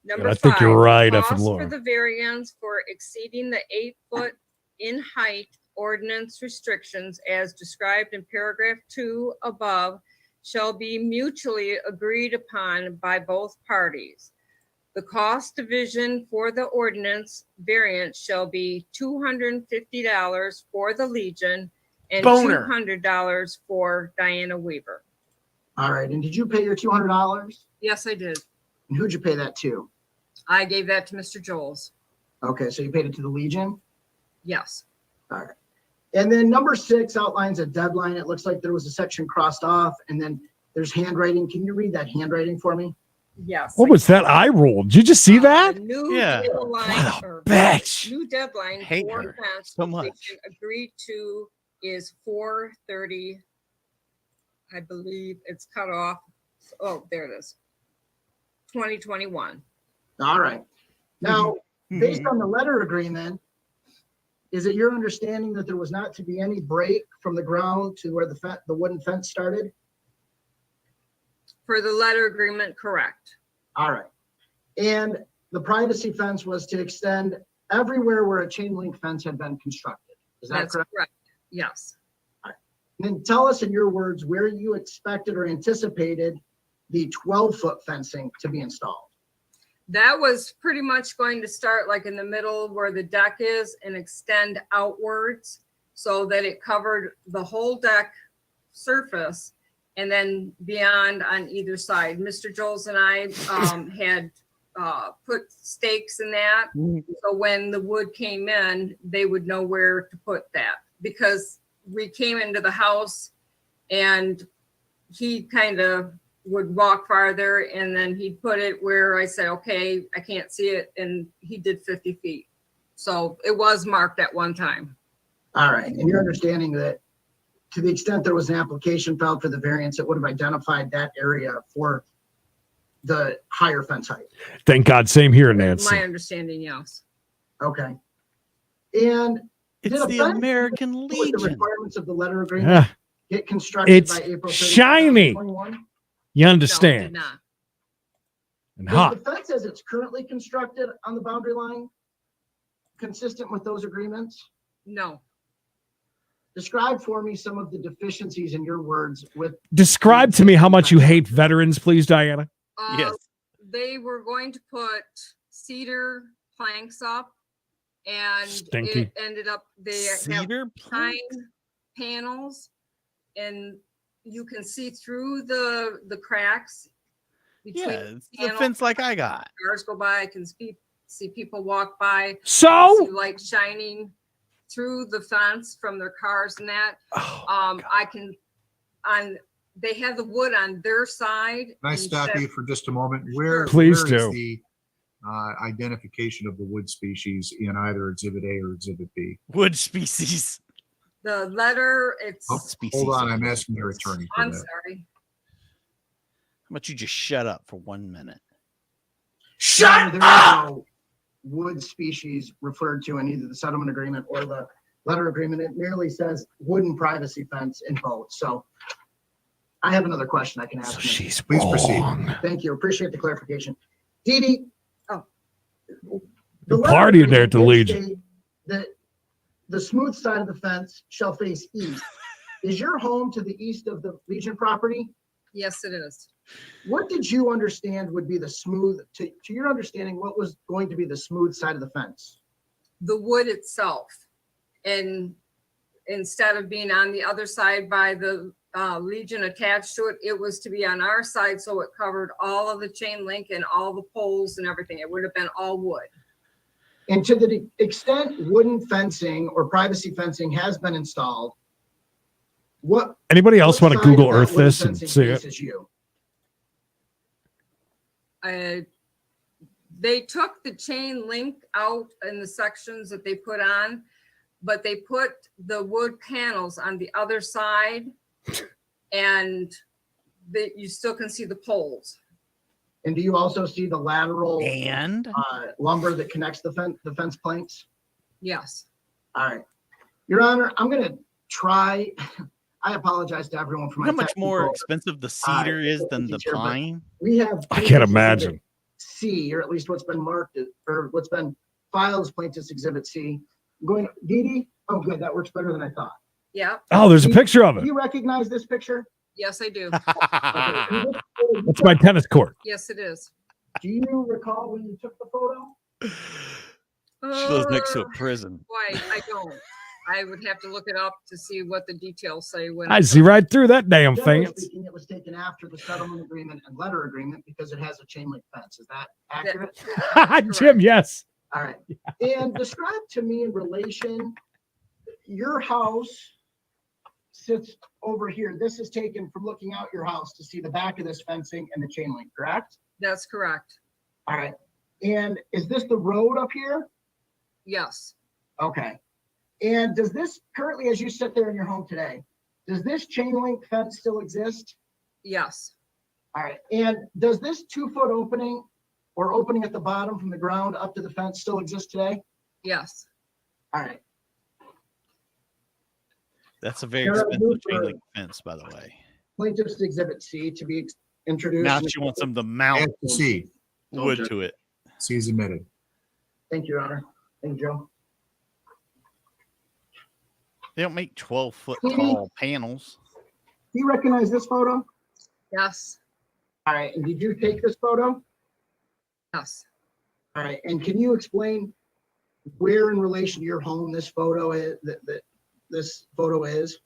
Number I think you're 5, right, cost effing for Laura. the variance for exceeding the 8-foot in height ordinance restrictions as described in paragraph 2 above shall be mutually agreed upon by both parties. The cost division for the ordinance variance shall be $250 for the Legion and Boner. $200 for Diana Weaver. All right. And did you pay your $200? Yes, I did. And who'd you pay that to? I gave that to Mr. Joels. Okay. So you paid it to the Legion? Yes. All right. And then number 6 outlines a deadline. It looks like there was a section crossed off, and then there's handwriting. Can you read that handwriting for me? Yes. What was that? I rolled. Did you just see that? New Yeah. deadline, or bitch. New deadline Hate for her fence, so which they much. can agree to is 4/30. I believe it's cut off. Oh, there it is. 2021. All right. Now, based on the letter agreement, is it your understanding that there was not to be any break from the ground to where the wooden fence started? For the letter agreement, correct. All right. And the privacy fence was to extend everywhere where a chain link fence had been constructed. Is that That's correct? correct. Yes. Then tell us in your words where you expected or anticipated the 12-foot fencing to be installed. That was pretty much going to start like in the middle where the deck is and extend outwards so that it covered the whole deck surface and then beyond on either side. Mr. Joles and I had put stakes in that. So when the wood came in, they would know where to put that, because we came into the house and he kind of would walk farther and then he'd put it where I said, okay, I can't see it. And he did 50 feet. So it was marked at one time. All right. And you're understanding that to the extent there was an application filed for the variance, it would have identified that area for the higher fence height. Thank God. Same here, Nancy. My understanding, yes. Okay. And it's the American Legion. The requirements of the letter agreement Yeah. get constructed It's by April 30th, shiny. 2021? You understand? No, did not. And Is hot. the fence as it's currently constructed on the boundary line consistent with those agreements? No. Describe for me some of the deficiencies in your words with. Describe to me how much you hate veterans, please, Diana. They were going to put cedar planks up and Stinky. it ended up, they Cedar have pine panels and you can see through the cracks. between Yeah, it's the panels. fence like I got. Cars go by, I can see people walk by. So? I see light shining through the fence from their cars and that. They have the wood on their side. Can I stop you for just a moment? Where, Please where is do. the identification of the wood species in either Exhibit A or Exhibit B? Wood species. The letter, it's. Oh, hold on, I'm asking your attorney for I'm that. sorry. How about you just shut up for 1 minute? There is no wood species referred to in either the settlement agreement or the letter agreement. It merely says wooden privacy fence in both. So I have another question I can ask. She's Please proceed. Thank you. Appreciate the clarification. Dee Dee. Oh. The letter Party there at agreement the did Legion. state that the smooth side of the fence shall face east. Is your home to the east of the Legion property? Yes, it is. What did you understand would be the smooth, to your understanding, what was going to be the smooth side of the fence? The wood itself. And instead of being on the other side by the Legion attached to it, it was to be on our side. So it covered all of the chain link and all the poles and everything. It would have been all wood. And to the extent wooden fencing or privacy fencing has been installed, what? Anybody else what want to side of Google that Earth wooden this and fencing see it? faces you? They took the chain link out in the sections that they put on, but they put the wood panels on the other side and you still can see the poles. And do you also see the lateral and lumber that connects the fence planks? Yes. All right. Your Honor, I'm going to try. I apologize to everyone for my How much more technical, expensive the cedar is than the here, but pine? We have. I can't imagine. C, or at least what's been marked or what's been filed as plaintiff's exhibit C. I'm going, Dee Dee? Oh, good. That works better than I thought. Yeah. Oh, there's a picture of Do it. you recognize this picture? Yes, I do. That's my tennis court. Yes, it is. Do you recall when you took the photo? She lives next to a prison. Why, I don't. I would have to look it up to see what the details say when. I see right through that damn Generally thing. speaking, it was taken after the settlement agreement and letter agreement because it has a chain link fence. Is that accurate? Jim, yes. All right. And describe to me in relation, your house sits over here, this is taken from looking out your house to see the back of this fencing and the chain link, correct? That's correct. All right. And is this the road up here? Yes. Okay. And does this currently, as you sit there in your home today, does this chain link fence still exist? Yes. All right. And does this 2-foot opening or opening at the bottom from the ground up to the fence still exist today? Yes. All right. That's a very Sarah, expensive move chain for- link fence, by the way. Plaintiff's Exhibit C to be introduced. Now she wants them to mount C. wood to it. C is admitted. Thank you, Your Honor. Thank you, Joe. They don't make 12-foot Katie? tall panels. Do you recognize this photo? Yes. All right. And did you take this photo? Yes. All right. And can you explain where in relation to your home this photo is, that this photo is,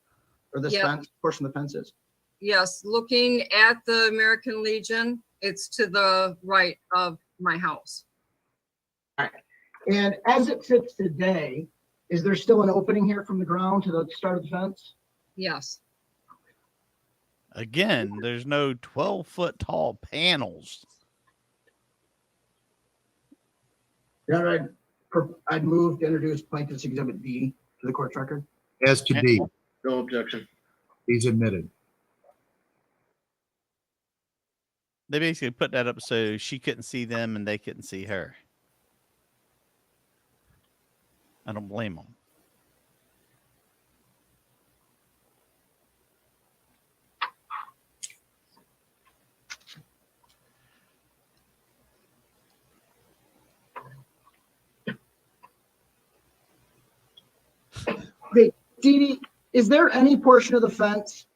or this Yeah. fence, portion of the fence is? Yes. Looking at the American Legion, it's to the right of my house. All right. And as it sits today, is there still an opening here from the ground to the start of the fence? Yes. Again, there's no 12-foot tall panels. Your Honor, I'd move to introduce Plaintiff's Exhibit B to the court's record. As to D, No objection. he's admitted. They basically put that up so she couldn't see them and they couldn't see her. I don't blame them. Okay, Dee Dee, is there any portion of the fence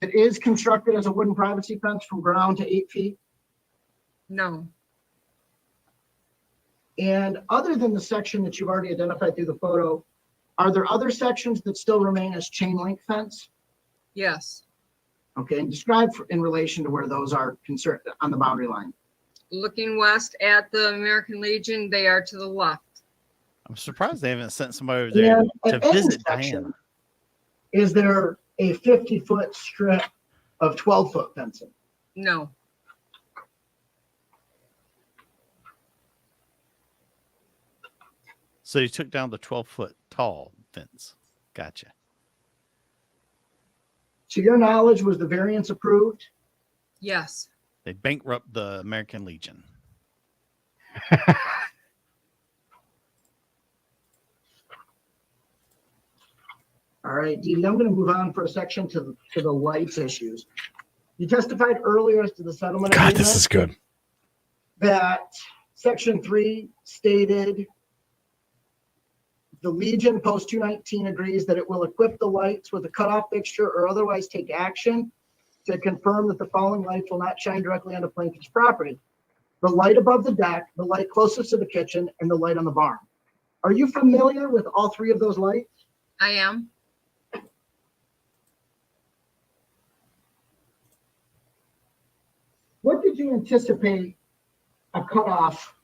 that is constructed as a wooden privacy fence from ground to 8 feet? No. And other than the section that you've already identified through the photo, are there other sections that still remain as chain link fence? Yes. Okay, and describe in relation to where those are concerned on the boundary line. Looking west at the American Legion, they are to the left. I'm surprised they haven't sent somebody over there And to at any visit section, Diana. is there a 50-foot strip of 12-foot fencing? No. So you took down the 12-foot tall fence. Gotcha. To your knowledge, was the variance approved? Yes. They bankrupt the American Legion. All right, Dee Dee, I'm going to move on for a section to the lights issues. You testified earlier as to the settlement God, this agreement is good. that Section 3 stated the Legion Post 219 agrees that it will equip the lights with a cutoff fixture or otherwise take action to confirm that the following lights will not shine directly onto plaintiff's property: the light above the deck, the light closest to the kitchen, and the light on the barn. Are you familiar with all three of those lights? I am. What did you anticipate a cutoff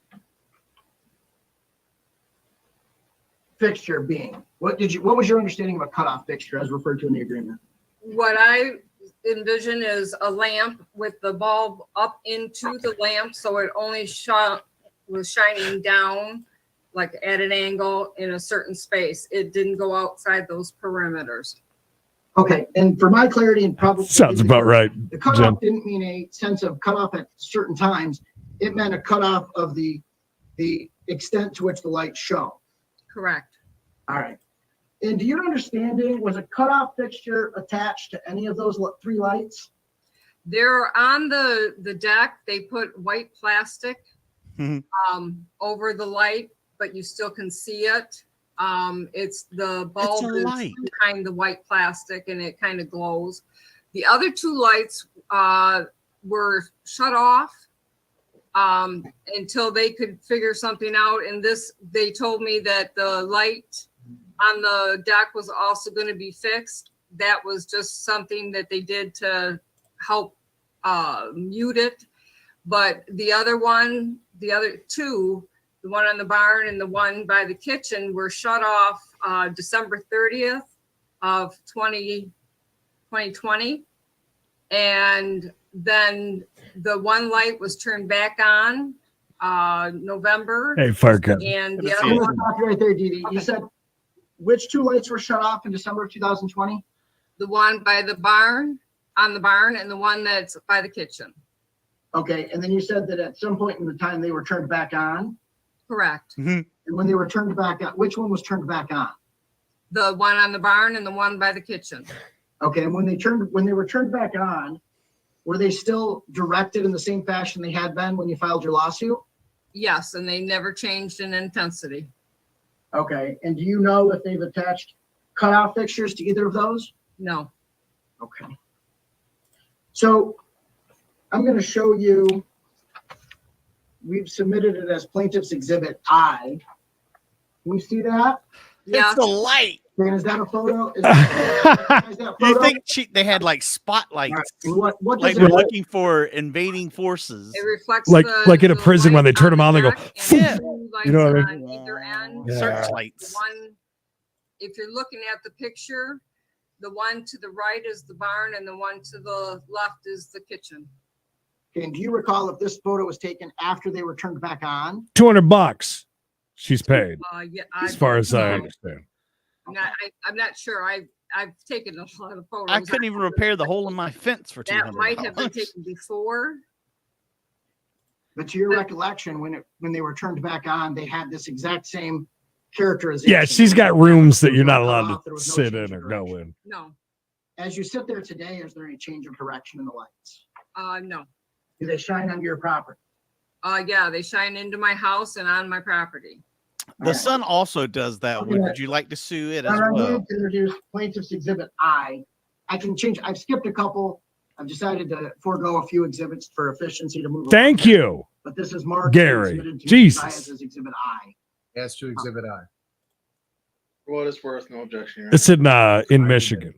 fixture being? What was your understanding of a cutoff fixture as referred to in the agreement? What I envision is a lamp with the bulb up into the lamp, so it only was shining down, like at an angle in a certain space. It didn't go outside those perimeters. Okay, and for my clarity and probably. Sounds about right, The Jen. cutoff didn't mean a sense of cutoff at certain times. It meant a cutoff of the extent to which the lights show. Correct. All right. And to your understanding, was a cutoff fixture attached to any of those three lights? They're on the deck. They put white plastic over the light, but you still can see it. It's the bulb is light. behind the white plastic and it kind of glows. The other two lights were shut off until they could figure something out. And they told me that the light on the deck was also going to be fixed. That was just something that they did to help mute it. But the other two, the one on the barn and the one by the kitchen, were shut off December 30th. of 2020. And then the one light was turned back on, November. Hey, fire cat. And the I'm other gonna one, stop you right there, Dee Dee. You said, which two lights were shut off in December of 2020? the one by the barn, on the barn, and the one that's by the kitchen. Okay, and then you said that at some point in the time they were turned back on, Correct. and when they were turned back on, which one was turned back on? The one on the barn and the one by the kitchen. Okay, and when they were turned back on, were they still directed in the same fashion they had been when you filed your lawsuit? Yes, and they never changed in intensity. Okay, and do you know if they've attached cutoff fixtures to either of those? No. Okay. So I'm going to show you, we've submitted it as plaintiff's exhibit I. Can you see that? Yeah. It's the light. Dan, is that a photo? Is that You photo? think they had like spotlights? What Like does they're it look? looking for invading forces. It reflects Like in a the prison when they turn them on, they go, Yeah. two you know what I lights mean? on either end. Yeah. Searchlights. One, if you're looking at the picture, the one to the right is the barn and the one to the left is the kitchen. And do you recall if this photo was taken after they were turned back on? $200 she's paid, Yeah, as far as I no. understand. I'm not sure. I've taken a lot of photos. I couldn't even repair the hole in my fence for That might have been $200. taken before. But to your recollection, when they were turned back on, they had this exact same characterization. Yeah, she's got rooms that you're not There allowed to was no sit change in of or go in. No, As you sit there today, is there any change of direction in the lights? no. Do they shine onto your property? Yeah, they shine into my house and on my property. The sun also does that. Okay. Would you like to sue it as Now, I well? need to introduce plaintiff's exhibit I. I can change, I've skipped a couple. I've decided to forego a few exhibits for efficiency to move. along. Thank you, But this is marked. and Gary. submitted to Jesus. Zias as exhibit I. As to exhibit I. For what it's worth, no objection. Your It's in Michigan.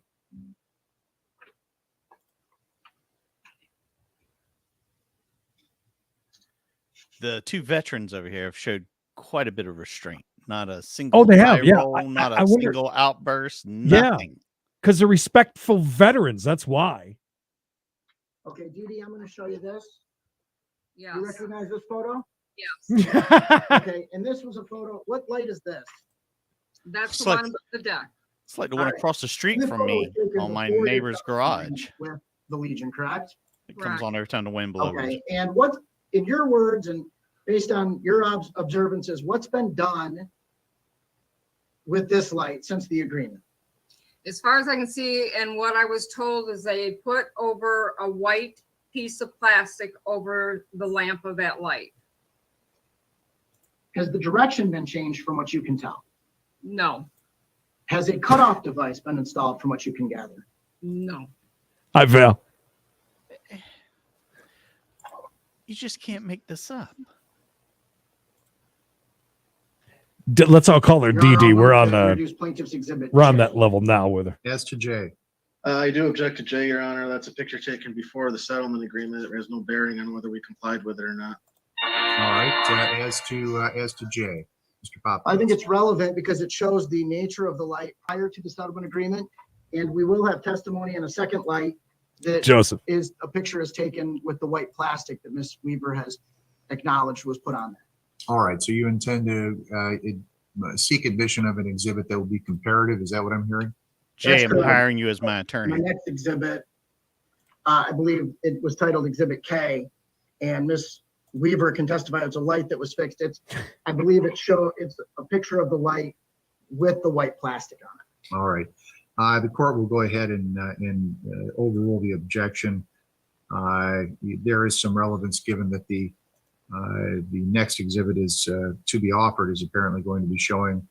The two veterans over here have showed quite a bit of restraint. Not a single. Oh, they have, eye yeah. roll, not a I wonder- single outburst. Yeah. Nothing. Because they're respectful veterans. That's why. Okay, Dee Dee, I'm gonna show you this. Yes. You recognize this photo? Yes. Okay, and this was a photo, what light is this? That's It's the like- one with the deck. It's like the one All right. across the street This from photo me was taken on my before you neighbor's got signed garage. With the Legion, correct? It comes on every time the wind blows. Okay, and what, in your words and based on your observances, what's been done with this light since the agreement? As far as I can see, and what I was told is they put over a white piece of plastic over the lamp of that light. Has the direction been changed from what you can tell? No, Has a cutoff device been installed from what you can gather? no. Hi, Val. You just can't make this up. Let's all call her Your Dee Honor, Dee. I'll We're move on to the introduce plaintiff's exhibit we're on J. that level now with her. As to J. I do object to J, Your Honor. That's a picture taken before the settlement agreement. It has no bearing on whether we complied with it or not. All right, as to J, Mr. Pop. I think it's relevant because it shows the nature of the light prior to the settlement agreement. And we will have testimony in a second light that Joseph. is a picture is taken with the white plastic that Ms. Weaver has acknowledged was put on there. All right, so you intend to seek admission of an exhibit that will be comparative. Is that what I'm hearing? Jay, That's I'm correct. hiring you as my My attorney. next exhibit, I believe it was titled Exhibit K, and Ms. Weaver can testify it's a light that was fixed. I believe it's a picture of the light with the white plastic on it. All right. The court will go ahead and overrule the objection. There is some relevance given that the next exhibit is to be offered is apparently going to be showing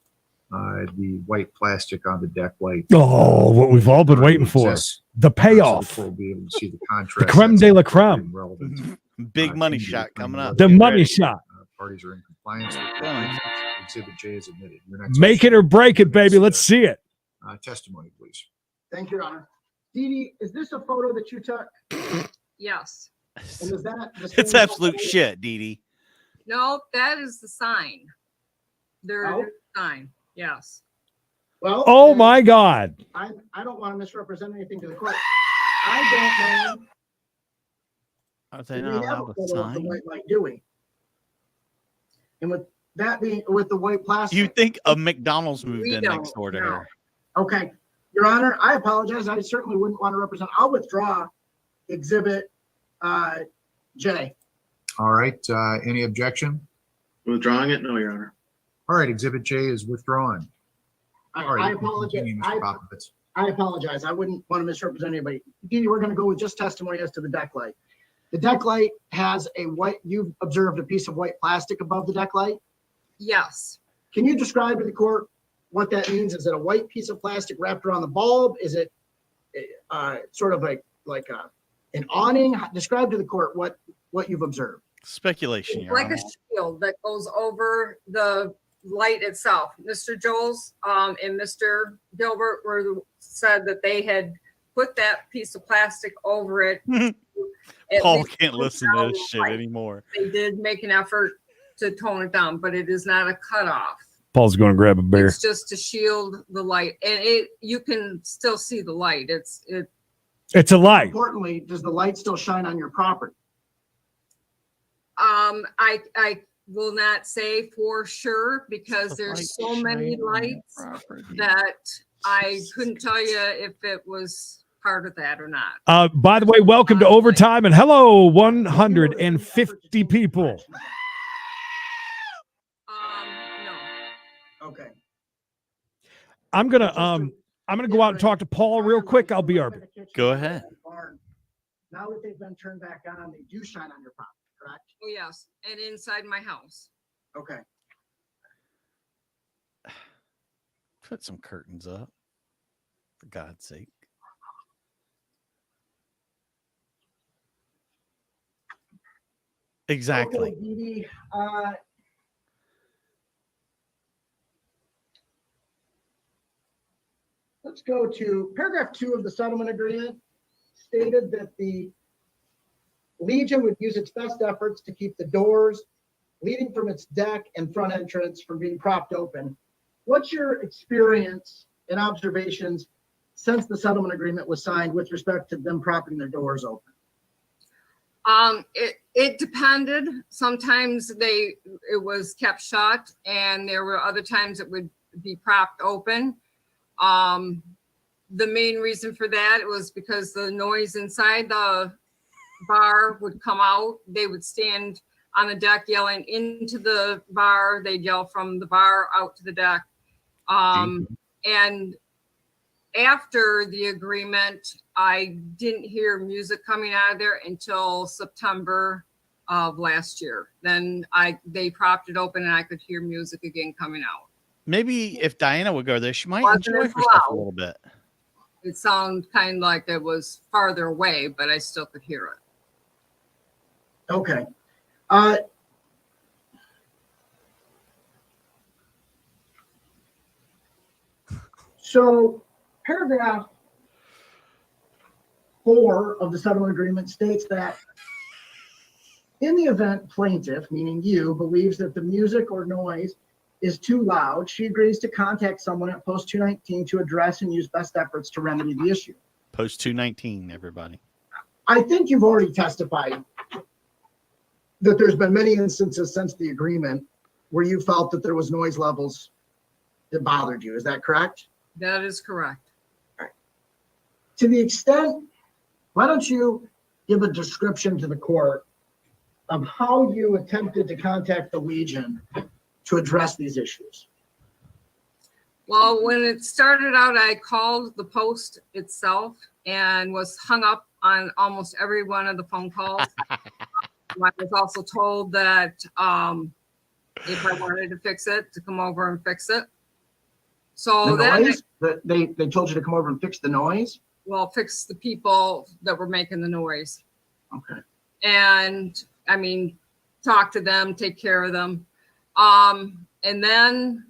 the white plastic on the deck light. Oh, what we've all been waiting for. Exists. The So payoff. the court will be able to see the The contrast. creme that's de la creme. relevant. Big money Can be shot determined coming up. whether The Get money ready. shot. Parties are in compliance with the Done. agreement. Exhibit J is admitted. Your next Make it or break it, baby. Let's see it. testimony, please. Thank you, Your Honor. Dee Dee, is this a photo that you took? Yes. And is that the It's same absolute photo? shit, Dee Dee. No, that is the sign. Their Oh. sign, yes. Well. Oh my God. I don't want to misrepresent anything to the court. I don't know. Are Do they we not have a allowed to photo of the sign? white light, do we? And with that being, with the white plastic. You think a McDonald's moved We in next door to don't, no. her? Okay, Your Honor, I apologize. I certainly wouldn't want to represent. I'll withdraw Exhibit J. All right, any objection? Withdrawing it? No, Your Honor. All right, Exhibit J is withdrawn. All right, I you can apologize. continue, Mr. Popovich. I apologize. I wouldn't want to misrepresent anybody. Dee, we're going to go with just testimony as to the deck light. The deck light has a white, you've observed a piece of white plastic above the deck light. Yes. Can you describe to the court what that means? Is it a white piece of plastic wrapped around the bulb? Is it sort of like an awning? Describe to the court what you've observed. Speculation, Your Like Honor. a shield that goes over the light itself. Mr. Joels and Mr. Gilbert said that they had put that piece of plastic over it. At Paul least can't tone listen to down this the shit light. anymore. They did make an effort to tone it down, but it is not a cutoff. Paul's going to grab a beer. It's just to shield the light, and you can still see the light. It's a light. Importantly, does the light still shine on your property? I will not say for sure because there's so many lights that I couldn't tell you if it was part of that or not. By the way, welcome to overtime and hello, 150 people. Okay. I'm gonna go out and talk to Paul real quick. I'll be our. Go ahead. Now that they've been turned back on, they do shine on your property, correct? Oh, yes, and inside my house. Okay. Put some curtains up, for God's sake. Exactly. Okay, Dee Dee, let's go to paragraph 2 of the settlement agreement. Stated that the Legion would use its best efforts to keep the doors leading from its deck and front entrance from being propped open. What's your experience and observations since the settlement agreement was signed with respect to them propping their doors open? It depended. Sometimes it was kept shut, and there were other times it would be propped open. The main reason for that was because the noise inside the bar would come out. They would stand on the deck yelling into the bar. They'd yell from the bar out to the deck. And after the agreement, I didn't hear music coming out of there until September of last year. Then they propped it open and I could hear music again coming out. Maybe if Diana would go there, she might Wasn't enjoy as herself a loud. little bit. It sounded kind of like it was farther away, but I still could hear it. Okay. So paragraph 4 of the settlement agreement states that in the event plaintiff, meaning you, believes that the music or noise is too loud, she agrees to contact someone at post 219 to address and use best efforts to remedy the issue. Post 219, everybody. I think you've already testified that there's been many instances since the agreement where you felt that there was noise levels that bothered you. Is that correct? That is correct. To the extent, why don't you give a description to the court of how you attempted to contact the Legion to address these issues? Well, when it started out, I called the post itself and was hung up on almost every one of the phone calls. I was also told that if I wanted to fix it, to come over and fix it. So The then, noise, they told you to come over and fix the noise? well, fix the people that were making the noise. Okay. And I mean, talk to them, take care of them. And then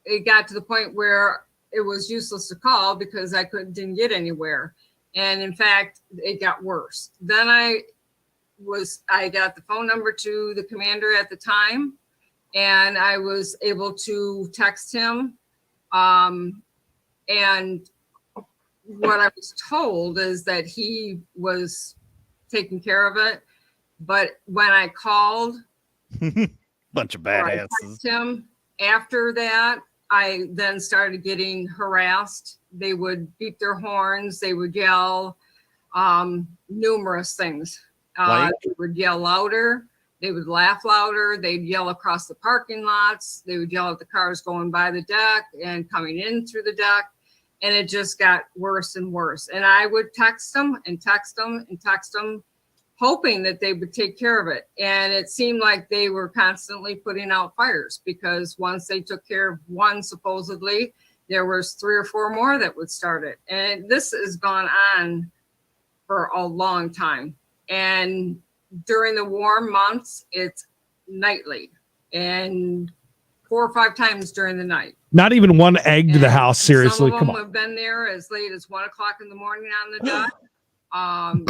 it got to the point where it was useless to call because I didn't get anywhere. And in fact, it got worse. Then I got the phone number to the commander at the time, and I was able to text him And what I was told is that he was taking care of it. But when I called, Bunch of or I badasses. texted him after that, I then started getting harassed. They would beep their horns, they would yell, numerous things. Like? They would yell louder, they would laugh louder, they'd yell across the parking lots, they would yell at the cars going by the deck and coming in through the deck. And it just got worse and worse. And I would text them and text them and text them, hoping that they would take care of it. And it seemed like they were constantly putting out fires, because once they took care of one, supposedly, there was 3 or 4 more that would start it. And this has gone on for a long time. And during the warm months, it's nightly and 4 or 5 times during the night. Not even one egg to the house. Seriously, Some of come them on. have been there as late as 1 o'clock in the morning on the dot.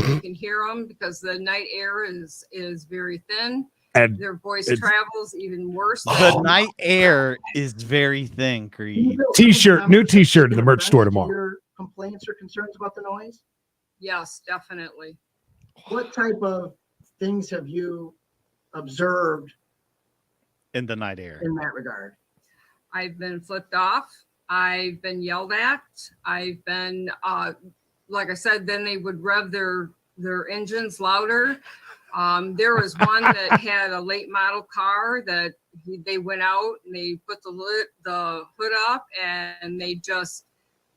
You can hear them because the night air is very thin. And their voice it's- travels even worse. The night air is very thin, Creed. T-shirt, new T-shirt in the merch store tomorrow. Your complaints or concerns about the noise? Yes, definitely. What type of things have you observed In the night air. in that regard? I've been flipped off. I've been yelled at. I've been, like I said, then they would rev their engines louder. There was one that had a late model car that they went out and they put the hood up and they just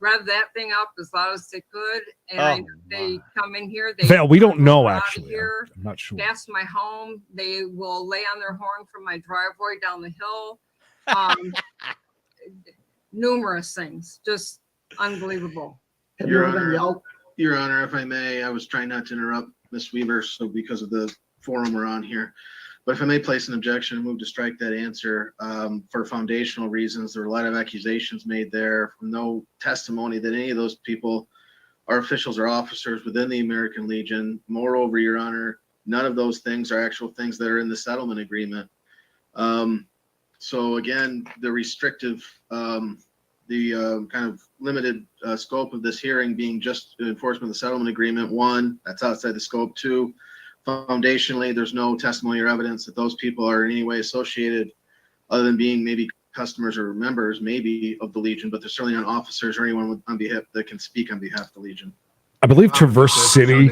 revved that thing up as loud as they could. And they come in here. They Val, we don't know out of actually. here, I'm not sure. past my home. They will lay on their horn from my driveway down the hill. Numerous things, just unbelievable. Your Honor, if I may, I was trying not to interrupt Ms. Weaver, so because of the forum we're on here. But if I may place an objection and move to strike that answer for foundational reasons, there were a lot of accusations made there, no testimony that any of those people are officials or officers within the American Legion. Moreover, Your Honor, none of those things are actual things that are in the settlement agreement. So again, the restrictive, kind of limited scope of this hearing being just enforcement of the settlement agreement. 1, that's outside the scope. 2, foundationally, there's no testimony or evidence that those people are in any way associated other than being maybe customers or members maybe of the Legion, but they're certainly not officers or anyone on behalf that can speak on behalf of the Legion. I believe Traverse City,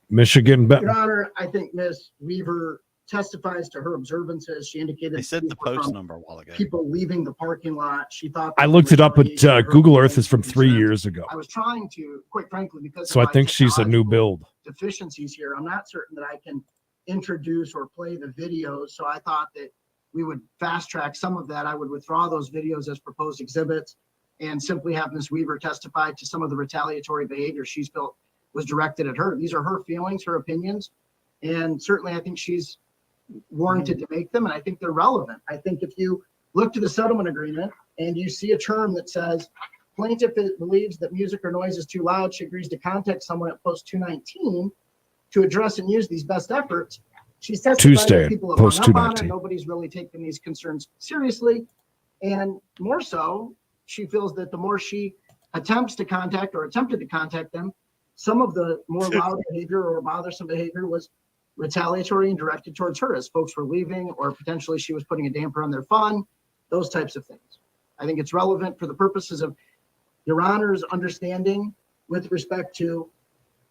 Michigan. Your Honor, I think Ms. Weaver testifies to her observances. She indicated They said the these were post from number a while ago. people leaving the parking lot. She thought. I looked it up, but Google Earth is from 3 years ago. I was trying to, quite frankly, because So of I my think she's a new build. deficiencies here, I'm not certain that I can introduce or play the videos. So I thought that we would fast track some of that. I would withdraw those videos as proposed exhibits and simply have Ms. Weaver testify to some of the retaliatory behavior she's felt was directed at her. These are her feelings, her opinions, and certainly I think she's warranted to make them, and I think they're relevant. I think if you look to the settlement agreement and you see a term that says plaintiff believes that music or noise is too loud, she agrees to contact someone at post 219 to address and use these best efforts. She's testified Tuesday, that people have post hung up on it. 219. Nobody's really taken these concerns seriously, and more so, she feels that the more she attempts to contact or attempted to contact them, some of the more loud behavior or bothersome behavior was retaliatory and directed towards her as folks were leaving, or potentially she was putting a damper on their fun, those types of things. I think it's relevant for the purposes of Your Honor's understanding with respect to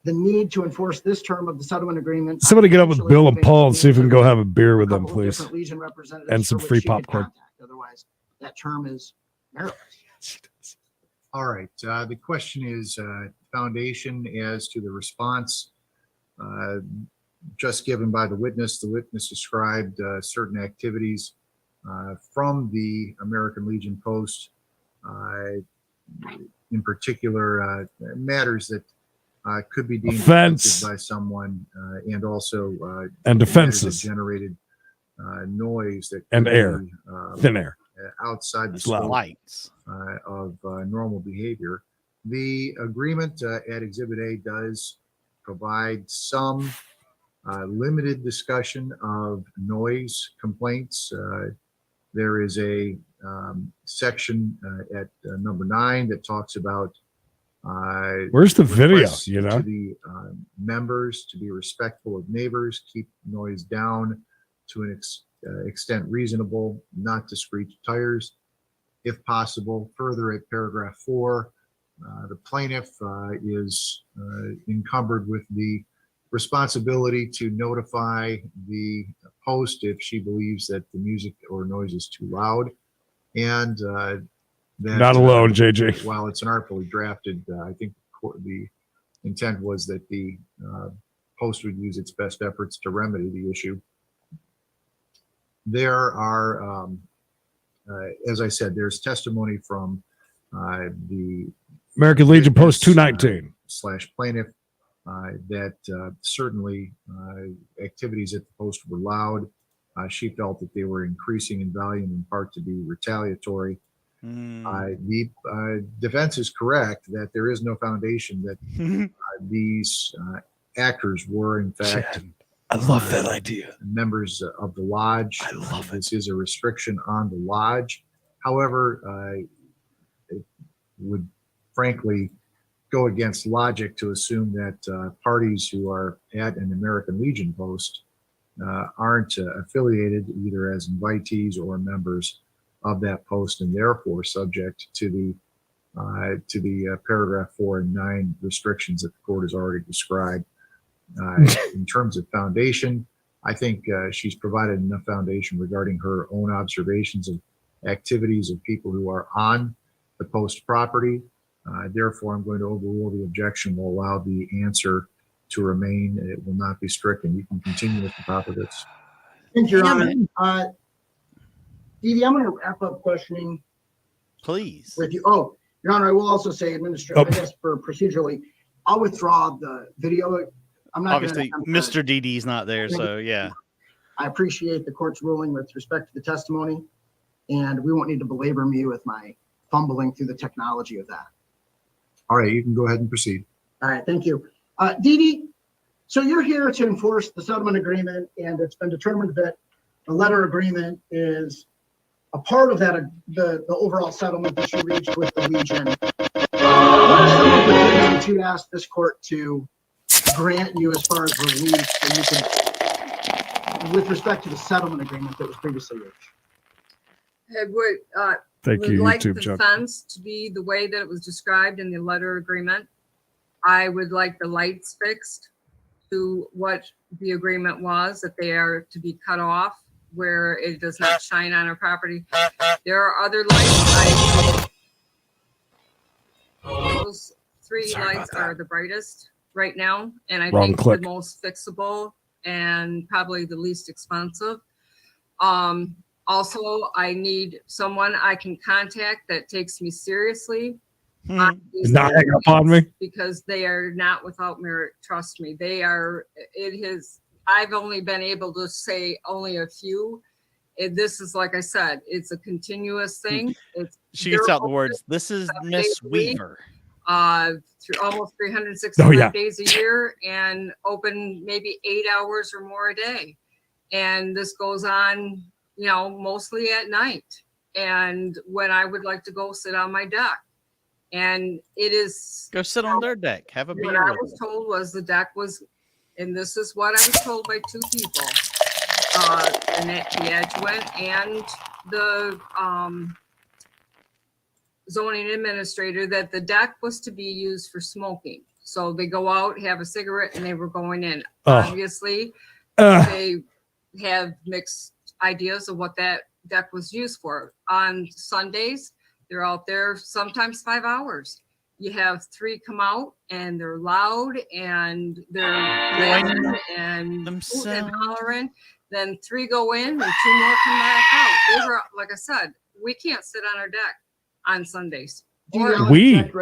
the need to enforce this term of the settlement agreement. Somebody get up with Bill and Paul and see if we can go have a beer with them, please. Different Legion representatives And some for which free she could popcorn. contact. Otherwise, that term is meritless. All right, the question is foundation as to the response just given by the witness. The witness described certain activities from the American Legion Post, in particular matters that could be deemed Offense. offensive by someone, and also And matters that defenses. generated noise that And could air. be, Thin air. outside the It's loud. scope Lights. of normal behavior. The agreement at Exhibit A does provide some limited discussion of noise complaints There is a section at number 9 that talks about Where's the video, requests you know? to the members to be respectful of neighbors, keep noise down to an extent reasonable, not to screech tires if possible. Further, at paragraph 4, the plaintiff is encumbered with the responsibility to notify the host if she believes that the music or noise is too loud. And that, Not alone, JJ. While it's an artfully drafted, I think the intent was that the host would use its best efforts to remedy the issue. There are, as I said, there's testimony from the American Legion Post 219. / plaintiff that certainly activities at the post were loud. She felt that they were increasing in volume in part to be retaliatory. The defense is correct that there is no foundation that these actors were in fact I love that idea. members of the lodge. I love it. This is a restriction on the lodge. However, it would frankly go against logic to assume that parties who are at an American Legion post aren't affiliated either as invitees or members of that post, and therefore subject to the paragraph 4 and 9 restrictions that the court has already described. In terms of foundation, I think she's provided enough foundation regarding her own observations of activities of people who are on the post property. Therefore, I'm going to overrule the objection, will allow the answer to remain. It will not be stricken. You can continue with the Popovits. Thank you, Your Honor. Dee, I'm going to wrap up questioning. Please. With you. Oh, Your Honor, I will also say, I guess for procedurally, I'll withdraw the video. I'm not Obviously, Mr. DD's not there, so yeah. I appreciate the court's ruling with respect to the testimony, and we won't need to belabor me with my fumbling through the technology of that. All right, you can go ahead and proceed. All right, thank you. Dee, so you're here to enforce the settlement agreement, and it's been determined that the letter agreement is a part of that, the overall settlement that you reached with the Legion. What are some of the things that you asked this court to grant you as far as relief that you could, with respect to the settlement agreement that was previously reached? I would, Thank would you, like YouTube the Chuck. fence to be the way that it was described in the letter agreement. I would like the lights fixed to what the agreement was, that they are to be cut off where it does not shine on our property. There are other lights. Those three lights are the brightest right now, and I Wrong think click. the most fixable and probably the least expensive. Also, I need someone I can contact that takes me seriously. on these Not hang up on me. Because they are not without merit. Trust me, they are. I've only been able to say only a few. This is, like I said, it's a continuous thing. She gets out the words, "This is Miss Weaver." Through almost 365 Oh, yeah. days a year, and open maybe 8 hours or more a day. And this goes on, mostly at night. And when I would like to go sit on my deck, and it is. Go sit on their deck. Have a What beer I with was them. told was the deck was, and this is what I was told by two people, the adjutant and the zoning administrator, that the deck was to be used for smoking. So they go out, have a cigarette, and they were going in. Oh. Obviously, they have mixed ideas of what that deck was used for. On Sundays, they're out there sometimes 5 hours. You have three come out and they're loud and they're laughing and hooting and hollering. Then three go in and two more come back out. They were, like I said, we can't sit on our deck on Sundays. Dee, Or- I'll interject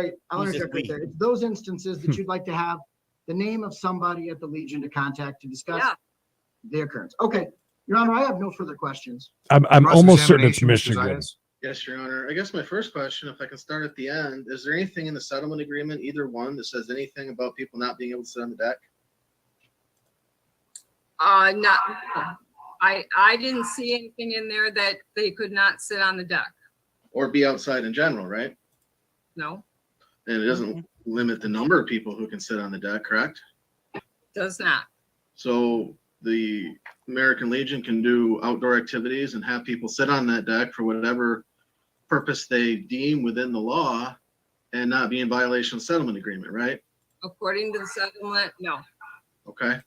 right there. It's those instances that you'd like to have the name of somebody at the Legion to contact to discuss the occurrence. Okay, Your Honor, I have no further questions. I'm almost certain it's Cross-examination, Mr. Michigan. Zayas? Yes, Your Honor. I guess my first question, if I can start at the end, is there anything in the settlement agreement, either one, that says anything about people not being able to sit on the deck? Not, I didn't see anything in there that they could not sit on the deck. Or be outside in general, right? No, And it doesn't limit the number of people who can sit on the deck, correct? does not. So the American Legion can do outdoor activities and have people sit on that deck for whatever purpose they deem within the law and not be in violation of the settlement agreement, right? According to the settlement, no. Okay.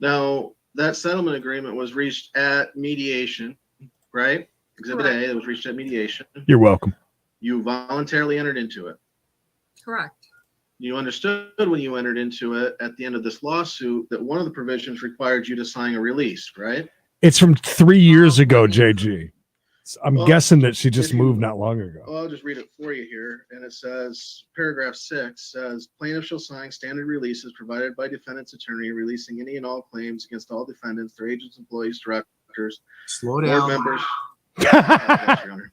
Now, that settlement agreement was reached at mediation, right? Exhibit A, it was reached at mediation. You're welcome. You voluntarily entered into it. Correct. You understood when you entered into it at the end of this lawsuit that one of the provisions required you to sign a release, right? It's from 3 years ago, JG. I'm Well, guessing that she just if you- moved not long ago. Well, I'll just read it for you here. And it says, paragraph 6 says, plaintiff shall sign standard releases provided by defendant's attorney, releasing any and all claims against all defendants, their agents, employees, directors, Slow board down. members. Yes, Your Honor.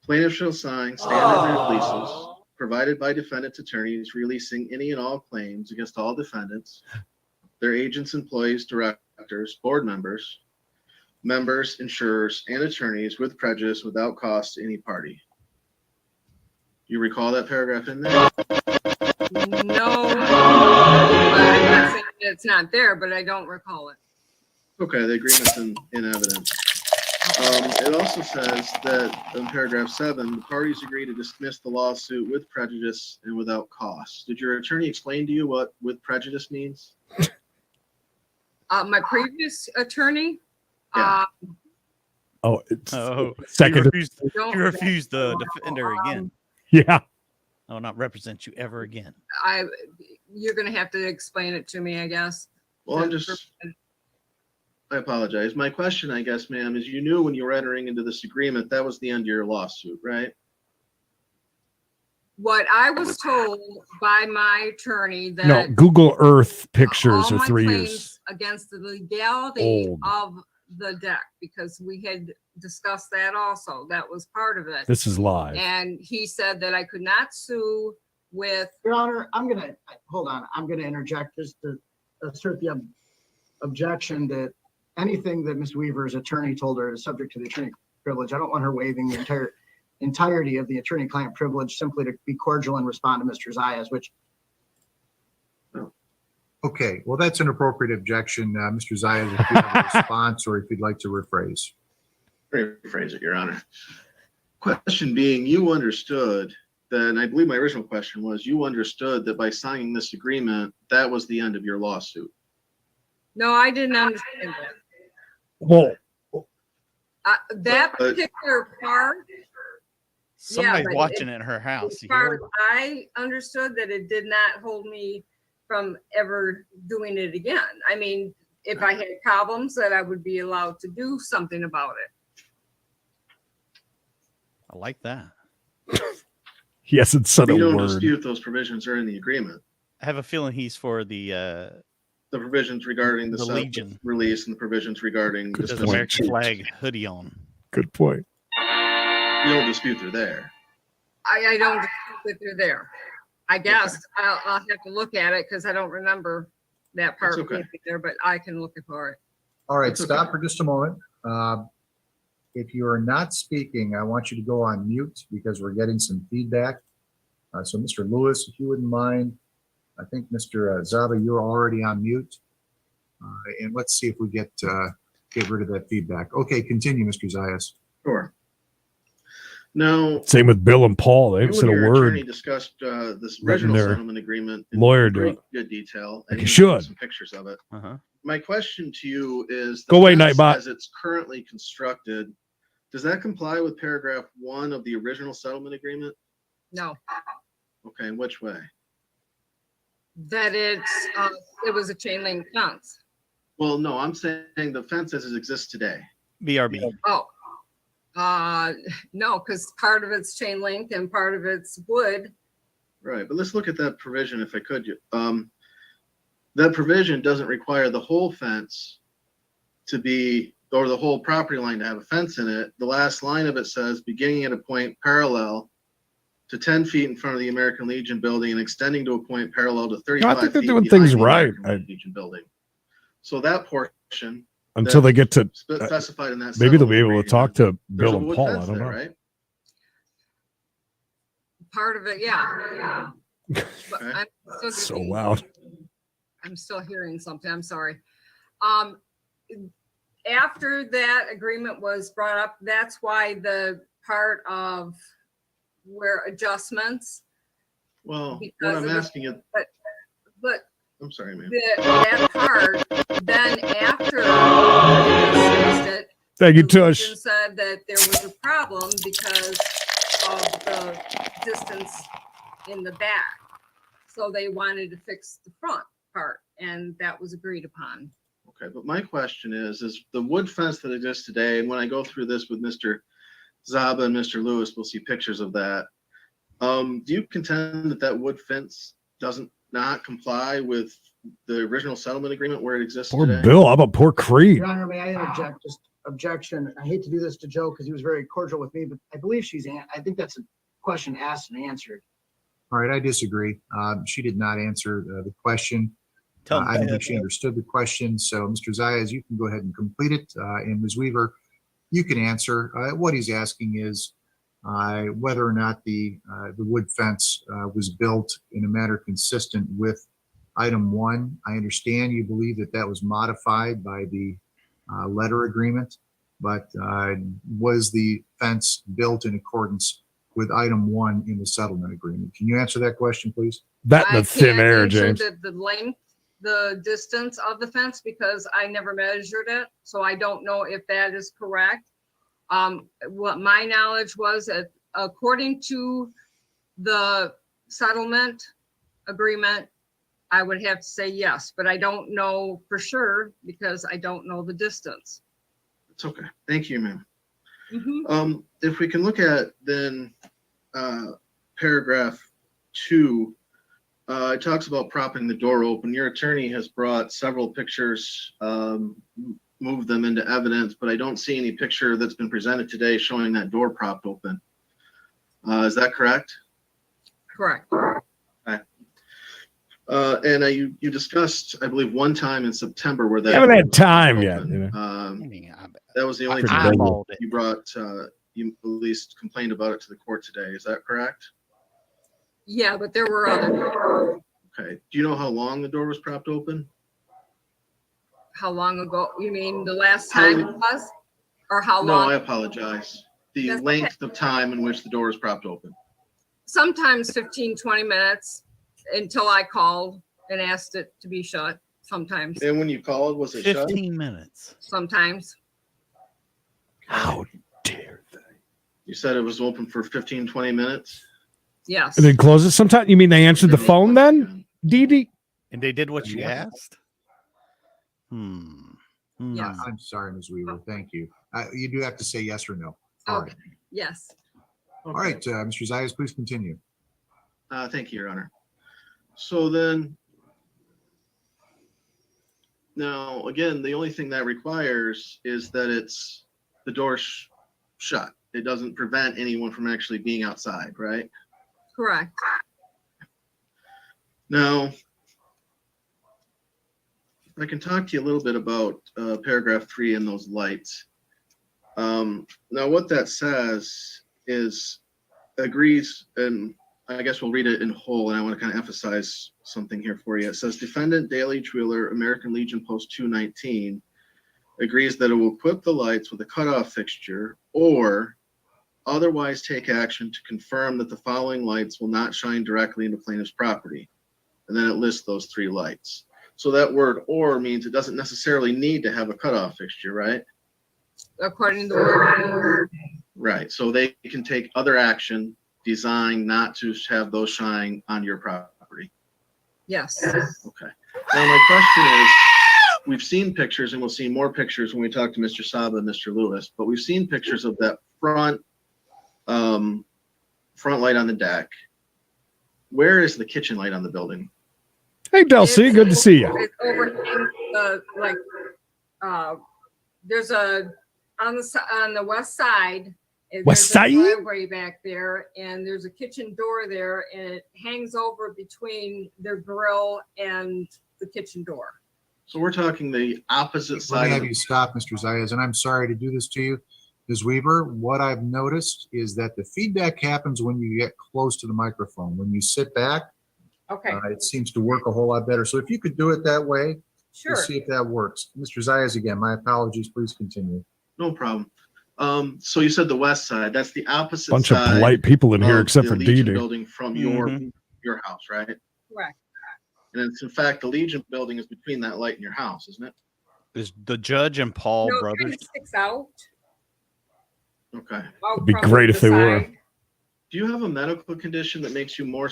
Plaintiff shall sign standard releases provided by defendant's attorneys, releasing any and all claims against all defendants, their agents, employees, directors, board members, insurers, and attorneys with prejudice without cost to any party. You recall that paragraph in there? No. I'm not saying it's not there, but I don't recall it. Okay, the agreement's in evidence. It also says that in paragraph 7, the parties agree to dismiss the lawsuit with prejudice and without cost. Did your attorney explain to you what with prejudice means? My previous attorney, Yeah. Oh, it's Oh, second. You refused the defender again. Yeah. I will not represent you ever again. you're gonna have to explain it to me, I guess. Well, I apologize. My question, I guess, ma'am, is you knew when you were entering into this agreement, that was the end of your lawsuit, right? What I was told by my attorney that. No, Google Earth pictures all are my 3 claims years. Against the legality Old. of the deck, because we had discussed that also. That was part of it. This is live. And he said that I could not sue with. Your Honor, hold on, I'm gonna interject just to assert the objection that anything that Ms. Weaver's attorney told her is subject to the attorney privilege. I don't want her waiving the entirety of the attorney-client privilege simply to be cordial and respond to Mr. Zayas, which. Okay, well, that's an appropriate objection. Mr. Zayas, if you have a response or if you'd like to rephrase. Rephrase it, Your Honor. Question being, you understood that, and I believe my original question was, you understood that by signing this agreement, that was the end of your lawsuit. No, I didn't understand that. Well, That particular part. Somebody's but watching it in her house. as You far hear? as I understood that it did not hold me from ever doing it again. I mean, if I had problems, that I would be allowed to do something about it. I like that. He hasn't said We a don't word. dispute those provisions are in the agreement. I have a feeling he's for the provisions regarding the Legion release and the provisions regarding with the dismissal. American flag hoodie on. Good point. You don't dispute they're there. I don't dispute that they're there. I guess I'll have to look at it because I don't remember that part That's okay. being there, but I can look for it. All right, That's stop okay. for just a moment. If you are not speaking, I want you to go on mute because we're getting some feedback. So Mr. Lewis, if you wouldn't mind, I think Mr. Zaba, you're already on mute. And let's see if we get rid of that feedback. Okay, continue, Mr. Zayas. Sure. Now, Same with Bill and Paul. They you haven't and said a your attorney word. discussed this Letting original their settlement agreement in lawyer do great it. good detail. Like and you you should. Some pictures of it. Uh-huh. My question to you is, Go away, fence Nightbot. as it's currently constructed, does that comply with paragraph 1 of the original settlement agreement? No, Okay, in which way? that it was a chain link fence. Well, no, I'm saying the fence as it exists today. BRB. Oh, no, because part of it's chain link and part of it's wood. Right, but let's look at that provision if I could. That provision doesn't require the whole fence to be, or the whole property line to have a fence in it. The last line of it says, beginning at a point parallel to 10 feet in front of the American Legion building and extending to a point parallel to 35 I think they're feet doing behind things the right. American Legion building. So that portion until they get to, specified in that. maybe they'll be settlement able to talk to There's Bill a and wood Paul. I fence don't there, know. right? Part of it, yeah. But I'm still So getting- loud. I'm still hearing something. I'm sorry. After that agreement was brought up, that's why the part of where adjustments. Well, what because I'm of the- asking you, But I'm sorry, man. that part, then after we discussed it, Thank you, the Tush. Legion said that there was a problem because of the distance in the back. So they wanted to fix the front part, and that was agreed upon. Okay, but my question is the wood fence that exists today, and when I go through this with Mr. Zaba and Mr. Lewis, we'll see pictures of that. Do you contend that that wood fence doesn't not comply with the original settlement agreement where it exists Poor today? Bill. How about poor Creed? Your Honor, may I interject? Just objection. I hate to do this to Joe because he was very cordial with me, but I believe I think that's a question asked and answered. All right, I disagree. She did not answer the question. Tell I don't me. think she understood the question. So, Mr. Zayas, you can go ahead and complete it. And Ms. Weaver, you can answer. What he's asking is whether or not the wood fence was built in a manner consistent with item 1. I understand you believe that that was modified by the letter agreement, but was the fence built in accordance with item 1 in the settlement agreement? Can you answer that question, please? That in I the thin can't air, answer James. The length, the distance of the fence because I never measured it, so I don't know if that is correct. What my knowledge was, according to the settlement agreement, I would have to say yes, but I don't know for sure because I don't know the distance. It's okay. Thank you, ma'am. Mhm. If we can look at then paragraph 2, it talks about propping the door open. Your attorney has brought several pictures, moved them into evidence, but I don't see any picture that's been presented today showing that door propped open. Is that correct? Correct. Okay. And you discussed, I believe, one time in September where that Haven't door had was time propped yet. open. You know? That was the only I time eyeballed you brought, you at least complained about it to the court today. Is that correct? Yeah, but there were other. Okay. Do you know how long the door was propped open? How long ago? You mean the last time it was? Or how No, I long? apologize. The That's okay. length of time in which the door was propped open. Sometimes 15, 20 minutes until I called and asked it to be shut. Sometimes, And when you called, was it shut? 15 minutes. sometimes. How dare they? You said it was open for 15, 20 minutes? Yes. And then close it sometime? You mean they answered the phone then? Dee Dee? And they did what you Yeah. asked? Hmm. Yes. I'm sorry, Ms. Weaver. Thank you. You do have to say yes or no. All right. Okay. Yes. All right, Mr. Zayas, please continue. Thank you, Your Honor. So then, now, again, the only thing that requires is that it's the door shut. It doesn't prevent anyone from actually being outside, right? Correct. Now, I can talk to you a little bit about paragraph 3 and those lights. Now, what that says is agrees, and I guess we'll read it in whole, and I want to kind of emphasize something here for you. It says, Defendant Dale H. Wheeler, American Legion Post 219, agrees that it will equip the lights with a cutoff fixture or otherwise take action to confirm that the following lights will not shine directly into plaintiff's property. And then it lists those 3 lights. So that word "or" means it doesn't necessarily need to have a cutoff fixture, right? According to the word. Right. So they can take other action designed not to have those shine on your property. Yes. Okay. Now my question is, we've seen pictures, and we'll see more pictures when we talk to Mr. Saba and Mr. Lewis, but we've seen pictures of that front light on the deck. Where is the kitchen light on the building? Hey, Delcy, good to see you. It's overhang there's on the west side. West there's a side? driveway back there, and there's a kitchen door there, and it hangs over between their grill and the kitchen door. So we're talking the opposite Let me side. have of you stop, Mr. Zayas, and I'm sorry to do this to you. Ms. Weaver, what I've noticed is that the feedback happens when you get close to the microphone. When you sit back, Okay, it seems to work a whole lot better. So if you could do it that way, sure. we'll see if that works. Mr. Zayas, again, my apologies. Please continue. No problem. So you said the west side. That's the opposite Bunch of side polite people in here, of except the for Legion Dee Dee. building from your house, right? Correct. And it's in fact the Legion building is between that light and your house, isn't it? Is the judge and Paul No, it brothers? kind of sticks out. Okay. out It'd be from great the if they were. side. Do you have a medical condition that makes you more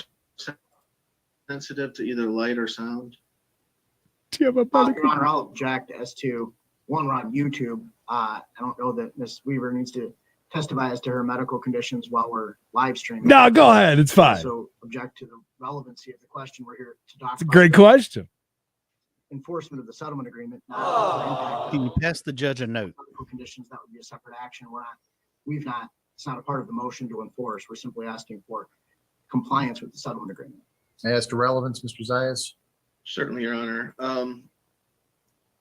sensitive to either light or sound? Do you have a Your Honor, I'll object as to one, we're on YouTube. I don't know that Ms. Weaver needs to testify as to her medical conditions while we're live streaming. No, go ahead. It's fine. So object to the relevancy of the question. We're here to talk. It's a great question. Enforcement of the settlement agreement. Can you pass the judge a note? Medical conditions, that would be a separate action. It's not a part of the motion to enforce. We're simply asking for compliance with the settlement agreement. As to relevance, Mr. Zayas? Certainly, Your Honor.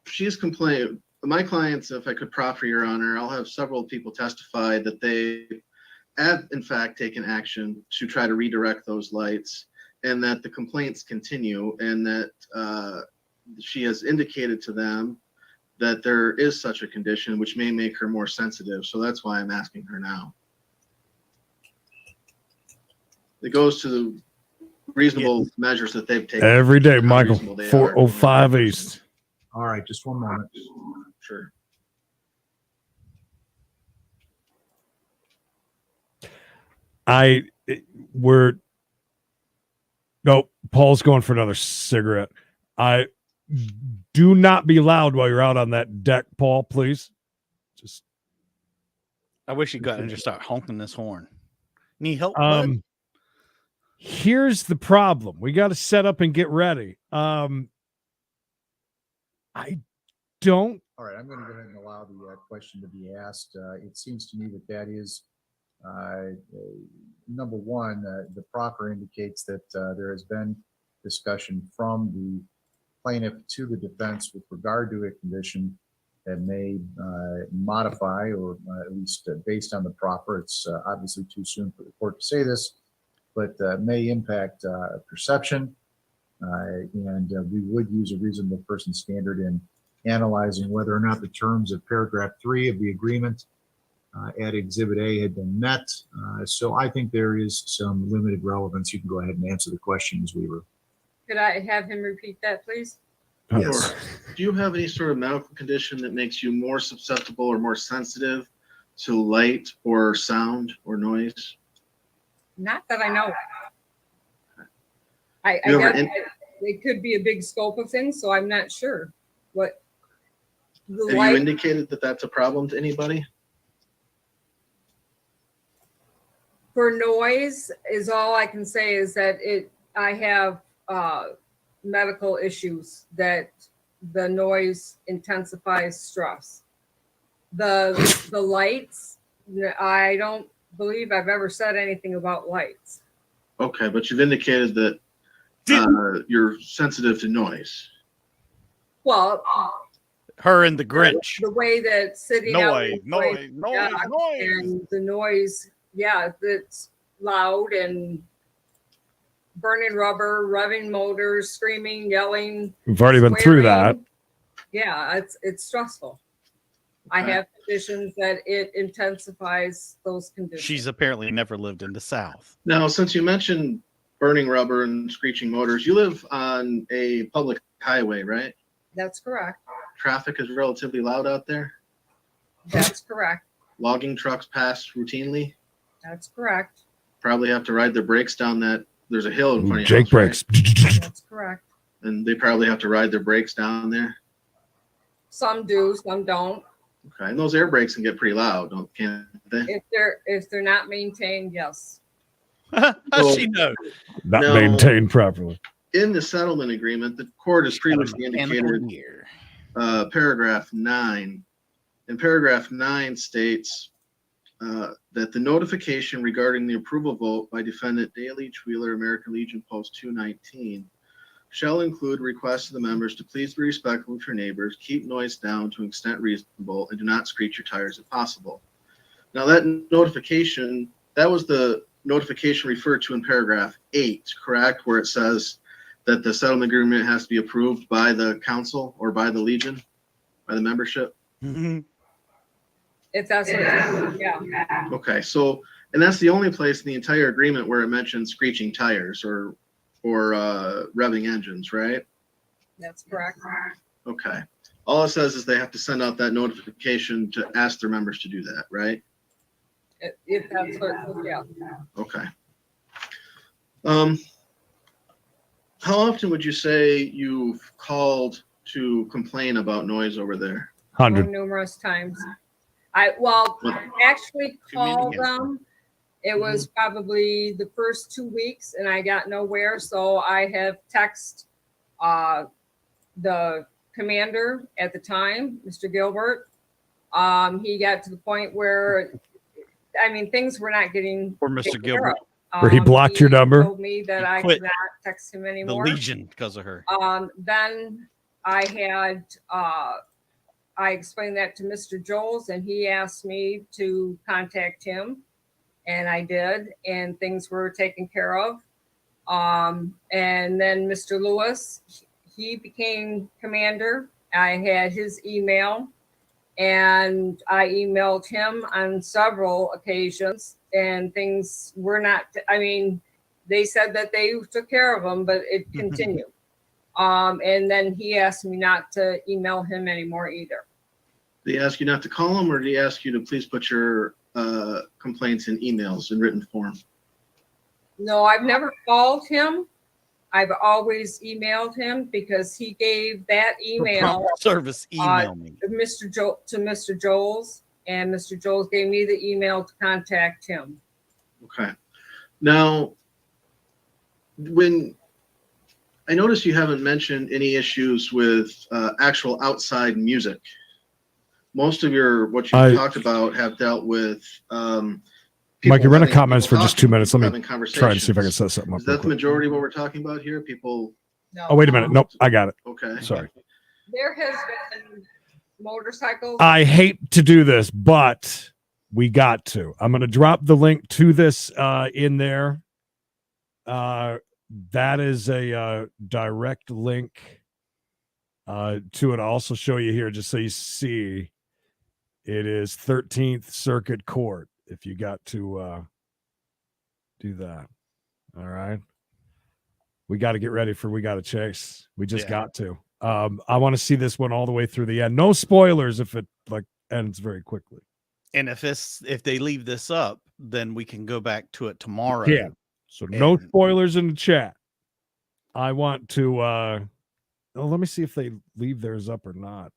She's complaining, my clients, if I could proffer, Your Honor, I'll have several people testify that they have in fact taken action to try to redirect those lights, and that the complaints continue, and that she has indicated to them that there is such a condition which may make her more sensitive. So that's why I'm asking her now. It goes to the reasonable measures that they've taken. Every day, how Michael. reasonable they are. 405 East. All right, just one moment. Sure. No, Paul's going for another cigarette. Do not be loud while you're out on that deck, Paul, please. Just I wish he'd gotten and just start honking this horn. Need help, bud? Here's the problem. We got to set up and get ready. I don't. All right, I'm going to go ahead and allow the question to be asked. It seems to me that is number one. The proffer indicates that there has been discussion from the plaintiff to the defense with regard to a condition that may modify, or at least based on the proffer. It's obviously too soon for the court to say this, but may impact perception. And we would use a reasonable person standard in analyzing whether or not the terms of paragraph 3 of the agreement at Exhibit A had been met. So I think there is some limited relevance. You can go ahead and answer the question, Ms. Weaver. Could I have him repeat that, please? Yes. Sure. Do you have any sort of medical condition that makes you more susceptible or more sensitive to light or sound or noise? Not that I know. I You ever guess in- it could be a big scope of things, so I'm not sure what the Have you light. indicated that that's a problem to anybody? For noise is all I can say is that I have medical issues that the noise intensifies stress. The lights, I don't believe I've ever said anything about lights. Okay, but you've indicated that you're sensitive to noise. Well, Her and the Grinch. the way that sitting out Noise, in noise, place, noise, yeah, noise. and the noise, yeah, that's loud and burning rubber, revving motors, screaming, yelling. We've already been through that. swearing. Yeah, it's stressful. I have conditions that it intensifies those conditions. She's apparently never lived in the South. Now, since you mentioned burning rubber and screeching motors, you live on a public highway, right? That's correct. Traffic is relatively loud out there. That's correct. Logging trucks pass routinely. That's correct. Probably have to ride their brakes down that. There's a hill in front of your Jake house, right? breaks. That's correct. And they probably have to ride their brakes down there. Some do, some don't. Okay, and those air brakes can get pretty loud, can't they? If they're not maintained, yes. So- She knows. Not No. maintained properly. In the settlement agreement, the court has previously indicated paragraph 9. And paragraph 9 states that the notification regarding the approval vote by defendant Dale H. Wheeler, American Legion Post 219, shall include requests to the members to please be respectful to your neighbors, keep noise down to an extent reasonable, and do not screech your tires if possible. Now that notification, that was the notification referred to in paragraph 8, correct? Where it says that the settlement agreement has to be approved by the council or by the Legion, by the membership? If that's what, yeah. Okay, so, and that's the only place in the entire agreement where it mentions screeching tires or revving engines, right? That's correct. Okay. All it says is they have to send out that notification to ask their members to do that, right? If that's what, yeah. Okay. How often would you say you've called to complain about noise over there? 100. Numerous times. I actually called them. It was probably the first 2 weeks and I got nowhere. So I have texted the commander at the time, Mr. Gilbert. He got to the point where, I mean, things were not getting Or Mr. taken care Gilbert. of. Where he blocked your number? Told me that I quit could not text him The anymore. Legion because of her. Then I had, I explained that to Mr. Joels and he asked me to contact him and I did, and things were taken care of. And then Mr. Lewis, he became commander. I had his email and I emailed him on several occasions and things were not, I mean, they said that they took care of them, but it continued. And then he asked me not to email him anymore either. Did he ask you not to call him, or did he ask you to please put your complaints in emails in written form? No, I've never called him. I've always emailed him because he gave that email Service email me. to Mr. Joels, and Mr. Joels gave me the email to contact him. Okay. Now, when I notice you haven't mentioned any issues with actual outside music. Most of what you talked about have dealt with Mikey, run a having- comments for people just 2 minutes. Let having me try and see if I can conversations. set something up. Is real that the quick. majority of what we're talking about here? People, Oh, wait a minute. Nope, I got it. okay. Sorry. There has been motorcycles. I hate to do this, but we got to. I'm going to drop the link to this in there. That is a direct link to it. I'll also show you here just so you see. It is 13th Circuit Court if you got to do that. All right. We got to get ready for We Got to Chase. We just got to. I want to see this one all the way through the end. No spoilers if it ends very quickly. And if they leave this up, then we can go back to it tomorrow. Yeah. So no spoilers in the chat. I want to let me see if they leave theirs up or not.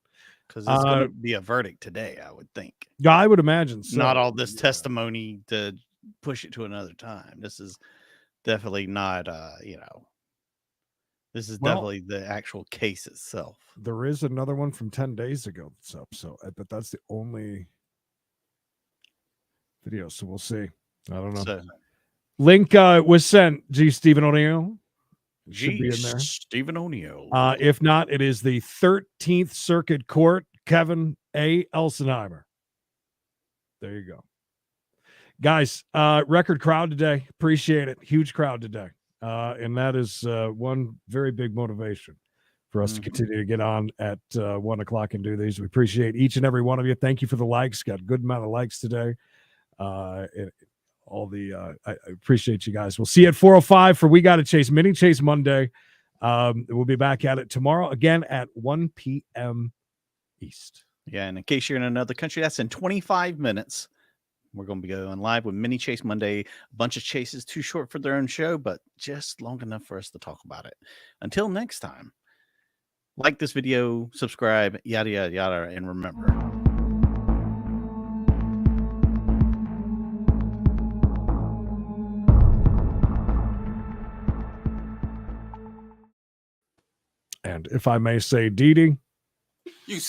Because it's going to be a verdict today, I would think. Yeah, I would imagine so. Not all this testimony to push it to another time. This is definitely not, this is definitely the actual case itself. There is another one from 10 days ago that's up, but that's the only video. So we'll see. I don't know. Link was sent. G. Stephen O'Neill. Should be in there. Stephen O'Neill. If not, it is the 13th Circuit Court, Kevin A. Elsenheimer. There you go. Guys, record crowd today. Appreciate it. Huge crowd today. And that is one very big motivation for us to continue to get on at 1 o'clock and do these. We appreciate each and every one of you. Thank you for the likes. Got a good amount of likes today. I appreciate you guys. We'll see you at 4:05 for We Got to Chase Mini Chase Monday. We'll be back at it tomorrow again at 1 p.m. East. Yeah, and in case you're in another country, that's in 25 minutes. We're going to be going live with Mini Chase Monday. A bunch of chases, too short for their own show, but just long enough for us to talk about it. Until next time, like this video, subscribe, yada, yada, yada, and remember. And if I may say, Dee Dee,